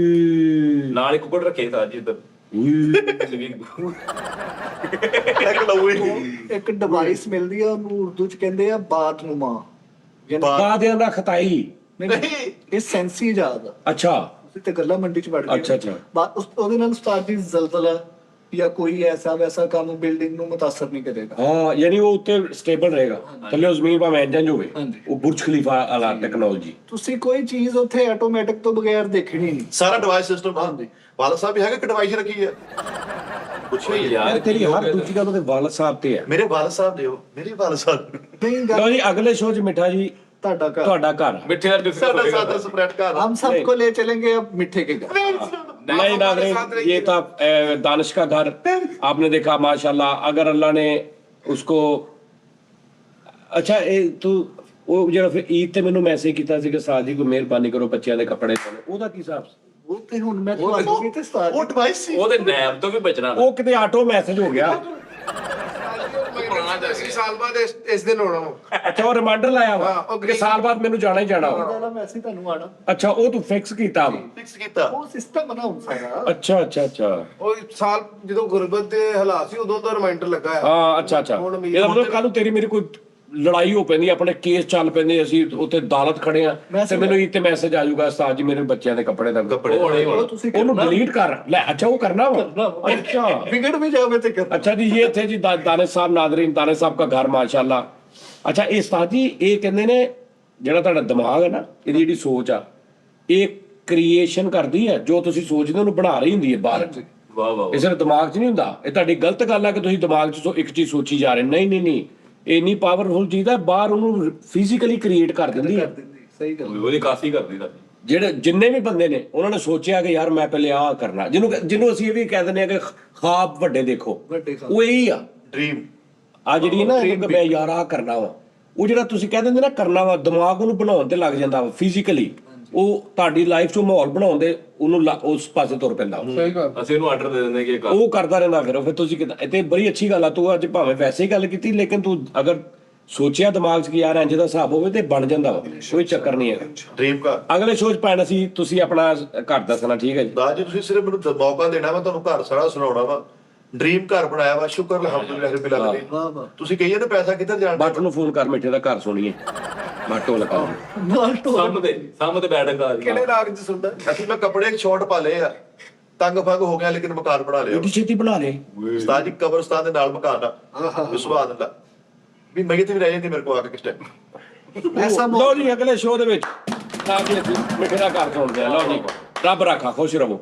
ਨਾਲ ਇੱਕ ਕੁੱਕੜ ਰੱਖੇ ਤਾਂ ਜੀ ਇੱਧਰ। ਇੱਕ ਲਊ ਇੱਕ ਡਿਵਾਈਸ ਮਿਲਦੀ ਆ, ਉਹਨੂੰ ਉਰਦੂ 'ਚ ਕਹਿੰਦੇ ਆ ਬਾਤਨੁਮਾ। ਬਾਦਿਆਂ ਦਾ ਖਤਾਈ। ਨਹੀਂ ਇਹ ਸੈਂਸੀ ਇਜਾਦ ਆ। ਅੱਛਾ ਤੁਸੀਂ ਤੇ ਗੱਲਾਂ ਮੰਡੀ 'ਚ ਵੜ ਗਏ। ਅੱਛਾ, ਅੱਛਾ। ਉਹਦੇ ਨਾਲ ਉਸਤਾਦ ਜੀ ਜ਼ਲਜ਼ਲਾ ਜਾਂ ਕੋਈ ਐਸਾ ਵੈਸਾ ਕੰਮ ਬਿਲਡਿੰਗ ਨੂੰ ਮੁਤਾਸਰ ਨਹੀਂ ਕਰੇਗਾ। ਹਾਂ, ਯਾਨੀ ਉਹ ਉੱਤੇ ਸਟੇਬਲ ਰਹੇਗਾ, ਥੱਲੇ ਉਹ ਜ਼ਮੀਨ ਭਾਵੇਂ ਇੰਜਨ ਹੋਵੇ। ਹਾਂਜੀ। ਉਹ ਬੁਰਜ ਖਲੀਫਾ ਵਾਲਾ ਟੈਕਨੋਲੋਜੀ। ਤੁਸੀਂ ਕੋਈ ਚੀਜ਼ ਉੱਥੇ ਆਟੋਮੈਟਿਕ ਤੋਂ ਬਗੈਰ ਦੇਖਣੀ ਨਹੀਂ। ਸਾਰਾ ਡਿਵਾਈਸ ਸਿਸਟਮ ਹਾਂਜੀ। ਵਾਲਾ ਸਾਹਿਬ ਵੀ ਹੈਗਾ ਕਿ ਡਿਵਾਈਸ ਰੱਖੀ ਆ? ਪੁੱਛੋ ਯਾਰ ਯਾਰ ਤੇਰੀ ਹਰ ਦੂਜੀ ਗੱਲ ਉਹਦੇ ਵਾਲਦ ਸਾਹਿਬ ਤੇ ਹੈ। ਮੇਰੇ ਵਾਲਾ ਸਾਹਿਬ ਦਿਓ, ਮੇਰੇ ਵਾਲਾ ਸਾਹਿਬ। ਨਹੀਂ ਲਓ ਗੱਲ ਜੀ, ਅਗਲੇ ਸ਼ੋਅ 'ਚ ਮਿੱਠਾ ਜੀ ਤੁਹਾਡਾ ਘਰ। ਤੁਹਾਡਾ ਘਰ। मिठे यार ਸਾਡਾ ਸਾਦਾ ਸਪਰੈਡ ਘਰ। हम सबको ले चलेंगे अब मिठे के घर। नहीं नाज़रीन, ये था दानिश का घर। आपने देखा माशाल्लाह, अगर अल्लाह ने उसको अच्छा तू ਉਹ ਜਿਹੜਾ ਫਿਰ ਈਦ ਤੇ ਮੈਨੂੰ ਮੈਸੇਜ ਕੀਤਾ ਸੀ ਕਿ ਸਾਜ ਜੀ ਕੋਈ ਮਿਹਰਬਾਨੀ ਕਰੋ ਬੱਚਿਆਂ ਦੇ ਕੱਪੜੇ ਧੋਣੇ, ਉਹਦਾ ਕੀ ਹਿਸਾਬ ਸੀ? वो तो हुन मैं ਤੁਹਾਨੂੰ ਵੀ ਤੇ ਸਟਾਰਟ ਉਹ ਡਿਵਾਈਸ ਸੀ। ਉਹਦੇ ਨੈਬ ਤੋਂ ਵੀ ਬਚਣਾ। ਉਹ ਕਿਤੇ ਆਟੋ ਮੈਸੇਜ ਹੋ ਗਿਆ। ਸਾਲ ਬਾਅਦ ਇਸ ਦਿਨ ਹੋਣਾ ਵਾ। ਅੱਛਾ, ਉਹ ਰਿਮਾਈਂਡਰ ਲਾਇਆ ਹਾਂ, ਵਾ ਉਹ ਕਿ ਸਾਲ ਬਾਅਦ ਮੈਨੂੰ ਜਾਣਾ ਹੀ ਜਾਣਾ ਵਾ। ਵਾਲਾ ਮੈਸੇਜ ਤੁਹਾਨੂੰ ਆਣਾ। ਅੱਛਾ, ਉਹ ਤੂੰ ਫਿਕਸ ਕੀਤਾ ਵਾ। ਫਿਕਸ ਕੀਤਾ। ਉਹ ਸਿਸਟਮ ਬਣਾ ਹੁਣ ਸਾਰਾ। ਅੱਛਾ ਅੱਛਾ ਅੱਛਾ, ਉਹ ਸਾਲ ਜਦੋਂ ਗੁਰਬਤ ਦੇ ਹਾਲਾਤ ਸੀ ਉਦੋਂ ਦਾ ਰਿਮਾਈਂਡਰ ਲੱਗਾ ਆ। ਹਾਂ ਅੱਛਾ ਅੱਛਾ। ਹੁਣ ਉਮੀਦ ਇਹਦਾ ਮਤਲਬ ਕੱਲ ਨੂੰ ਤੇਰੀ ਮੇਰੀ ਕੋਈ ਲੜਾਈ ਹੋ ਪੈਂਦੀ, ਆਪਣੇ ਕੇਸ ਚੱਲ ਪੈਂਦੇ, ਅਸੀਂ ਉੱਥੇ ਅਦਾਲਤ ਖੜੇ ਆ ਤੇ ਮੈਨੂੰ ਇਹ ਤੇ ਮੈਸੇਜ ਆ ਜਾਊਗਾ ਉਸਤਾਦ ਜੀ ਮੇਰੇ ਬੱਚਿਆਂ ਦੇ ਕੱਪੜੇ ਦਾ ਕੱਪੜੇ ਉਹ ਤੁਸੀਂ ਉਹਨੂੰ ਡਿਲੀਟ ਕਰ ਲੈ। ਅੱਛਾ, ਉਹ ਕਰਨਾ ਵਾ। अच्छा बिगड़ भी जावे तो कर। अच्छा जी, ये थे जी दानिश साहब, नादरीन दानिश साहब का घर माशाल्लाह। अच्छा, ਇਹ ਉਸਤਾਦ ਜੀ ਇਹ ਕਹਿੰਦੇ ਨੇ ਜਿਹੜਾ ਤੁਹਾਡਾ ਦਿਮਾਗ ਹੈ ਨਾ, ਇਹਦੀ ਜਿਹੜੀ ਸੋਚ ਆ, ਇਹ ਕ੍ਰੀਏਸ਼ਨ ਕਰਦੀ ਹੈ। ਜੋ ਤੁਸੀਂ ਸੋਚਦੇ ਉਹਨੂੰ ਬਣਾ ਰਹੀ ਹੁੰਦੀ ਹੈ ਬਾਹਰ। ਵਾਹ ਵਾਹ। ਇਹ ਸਿਰਫ ਦਿਮਾਗ 'ਚ ਨਹੀਂ ਹੁੰਦਾ। ਇਹ ਤੁਹਾਡੀ ਗਲਤ ਗੱਲ ਹੈ ਕਿ ਤੁਸੀਂ ਦਿਮਾਗ 'ਚ ਇੱਕ ਚੀਜ਼ ਸੋਚੀ ਜਾ ਰਹੇ। ਨਹੀਂ ਨਹੀਂ ਨਹੀਂ, ਇਹ ਇੰਨੀ ਪਾਵਰਫੁਲ ਚੀਜ਼ ਹੈ, ਬਾਹਰ ਉਹਨੂੰ ਫਿਜ਼ੀਕਲੀ ਕ੍ਰੀਏਟ ਕਰ ਦਿੰਦੀ ਹੈ। सही गल। ਉਹਦੀ ਕਾਫੀ ਕਰਦੀ ਸਾਡੀ। ਜਿਹੜੇ ਜਿੰਨੇ ਵੀ ਬੰਦੇ ਨੇ ਉਹਨਾਂ ਨੇ ਸੋਚਿਆ ਕਿ ਯਾਰ ਮੈਂ ਪਹਿਲੇ ਆਹ ਕਰਨਾ, ਜਿਹਨੂੰ ਅਸੀਂ ਇਹ ਵੀ ਕਹਿ ਦਿੰਦੇ ਆ ਕਿ ਖਾਬ ਵੱਡੇ ਦੇਖੋ, ਵੱਡੇ ਖਾਬ। ਉਹ ਇਹੀ ਆ। ਡ੍ਰੀਮ ਆ ਜਿਹੜੀ ਹੈ ਨਾ ਕਿ ਮੈਂ ਯਾਰ ਆਹ ਕਰਨਾ ਵਾ, ਉਹ ਜਿਹੜਾ ਤੁਸੀਂ ਕਹਿ ਦਿੰਦੇ ਨਾ ਕਰਨਾ ਵਾ, ਦਿਮਾਗ ਉਹਨੂੰ ਬਣਾਉਣ ਤੇ ਲੱਗ ਜਾਂਦਾ ਵਾ ਫਿਜ਼ੀਕਲੀ। ਉਹ ਤੁਹਾਡੀ ਲਾਈਫ 'ਚ ਮਾਹੌਲ ਬਣਾਉਣ ਦੇ ਉਹਨੂੰ ਉਸ ਪਾਸੇ ਤੁਰ ਪੈਂਦਾ ਵਾ। ਸਹੀ ਗੱਲ। ਅਸੀਂ ਉਹਨੂੰ ਆਰਡਰ ਦੇ ਦਿੰਦੇ ਕਿ ਉਹ ਕਰਦਾ ਰਹਿੰਦਾ। ਫਿਰ ਤੁਸੀਂ ਕਿਦਾਂ, ਇਹ ਤੇ ਬੜੀ ਅੱਛੀ ਗੱਲ ਆ। ਤੂੰ ਅੱਜ ਭਾਵੇਂ ਵੈਸੇ ਹੀ ਗੱਲ ਕੀਤੀ, ਲੇਕਿਨ ਤੂੰ ਅਗਰ ਸੋਚਿਆ ਦਿਮਾਗ 'ਚ ਕਿ ਯਾਰ ਇੰਜ ਦਾ ਹਿਸਾਬ ਹੋਵੇ ਤੇ ਬਣ ਜਾਂਦਾ ਵਾ। ਕੋਈ ਚੱਕਰ ਨਹੀਂ ਹੈਗਾ। ਡ੍ਰੀਮ ਘਰ। ਅਗਲੇ ਸ਼ੋਅ 'ਚ ਪੈਣਾ ਸੀ, ਤੁਸੀਂ ਆਪਣਾ ਘਰ ਦੱਸਣਾ, ਠੀਕ ਹੈ ਜੀ? ਦਾ ਜੀ ਤੁਸੀਂ ਸਿਰਫ ਮੈਨੂੰ ਮੌਕਾ ਦੇਣਾ ਵਾ, ਤੁਹਾਨੂੰ ਘਰ ਸਾਰਾ ਸੁਣਾਉਣਾ ਵਾ। ਡ੍ਰੀਮ ਘਰ ਬਣਾਇਆ ਵਾ, ਸ਼ੁਕਰ ਅਲਹਮਦੁਲਿਲਾਹ ਰੱਬਿਲ ਆਲਮੀਨ। वाह वाह। ਤੁਸੀਂ ਕਹੀਏ ਨਾ ਪੈਸਾ ਕਿੱਧਰ ਜਾਣਾ? ਬੱਟ ਨੂੰ ਫੋਨ ਕਰ, ਮਿੱਠੇ ਦਾ ਘਰ ਸੁਣੀਏ। ਬਾਟੋ ਲਗਾ माल्टो। ਸਾਹਮਣੇ ਬੈਠਕ ਆ ਕਿਹੜੇ ਰਾਗ 'ਚ ਸੁਣਦਾ? ਅਸੀਂ ਮੈਂ ਕੱਪੜੇ ਇੱਕ ਸ਼ਾਰਟ ਪਾ ਲਏ ਆ, ਤੰਗ ਫੰਗ ਹੋ ਗਿਆ, ਲੇਕਿਨ ਮਕਾਨ ਬਣਾ ਲਿਆ। ਏਡੀ ਛੇਤੀ ਬਣਾ ਲੇ। ਉਸਤਾਦ ਜੀ ਕਬਰਸਤਾਨ ਦੇ ਨਾਲ ਮਕਾਨ ਆ। ਸੁਭਾਨ ਅੱਲਾਹ। ਵੀ ਮੈਂ ਕਿਤੇ ਵੀ ਰਹਿ ਜਾਂਦੀ ਮੇਰੇ ਕੋਲ ਆ ਕੇ ਕਿਸ ਟਾਈਮ। ऐसा ਲਓ ਜੀ, ਅਗਲੇ ਸ਼ੋਅ ਦੇ ਵਿੱਚ ਨਾ ਜੀ ਮਿੱਠੇ ਦਾ ਘਰ ਸੁਣਦੇ ਆ। ਲਓ ਜੀ, ਰੱਬ ਰਾਖਾ, ਖੁਸ਼ ਰਹੋ।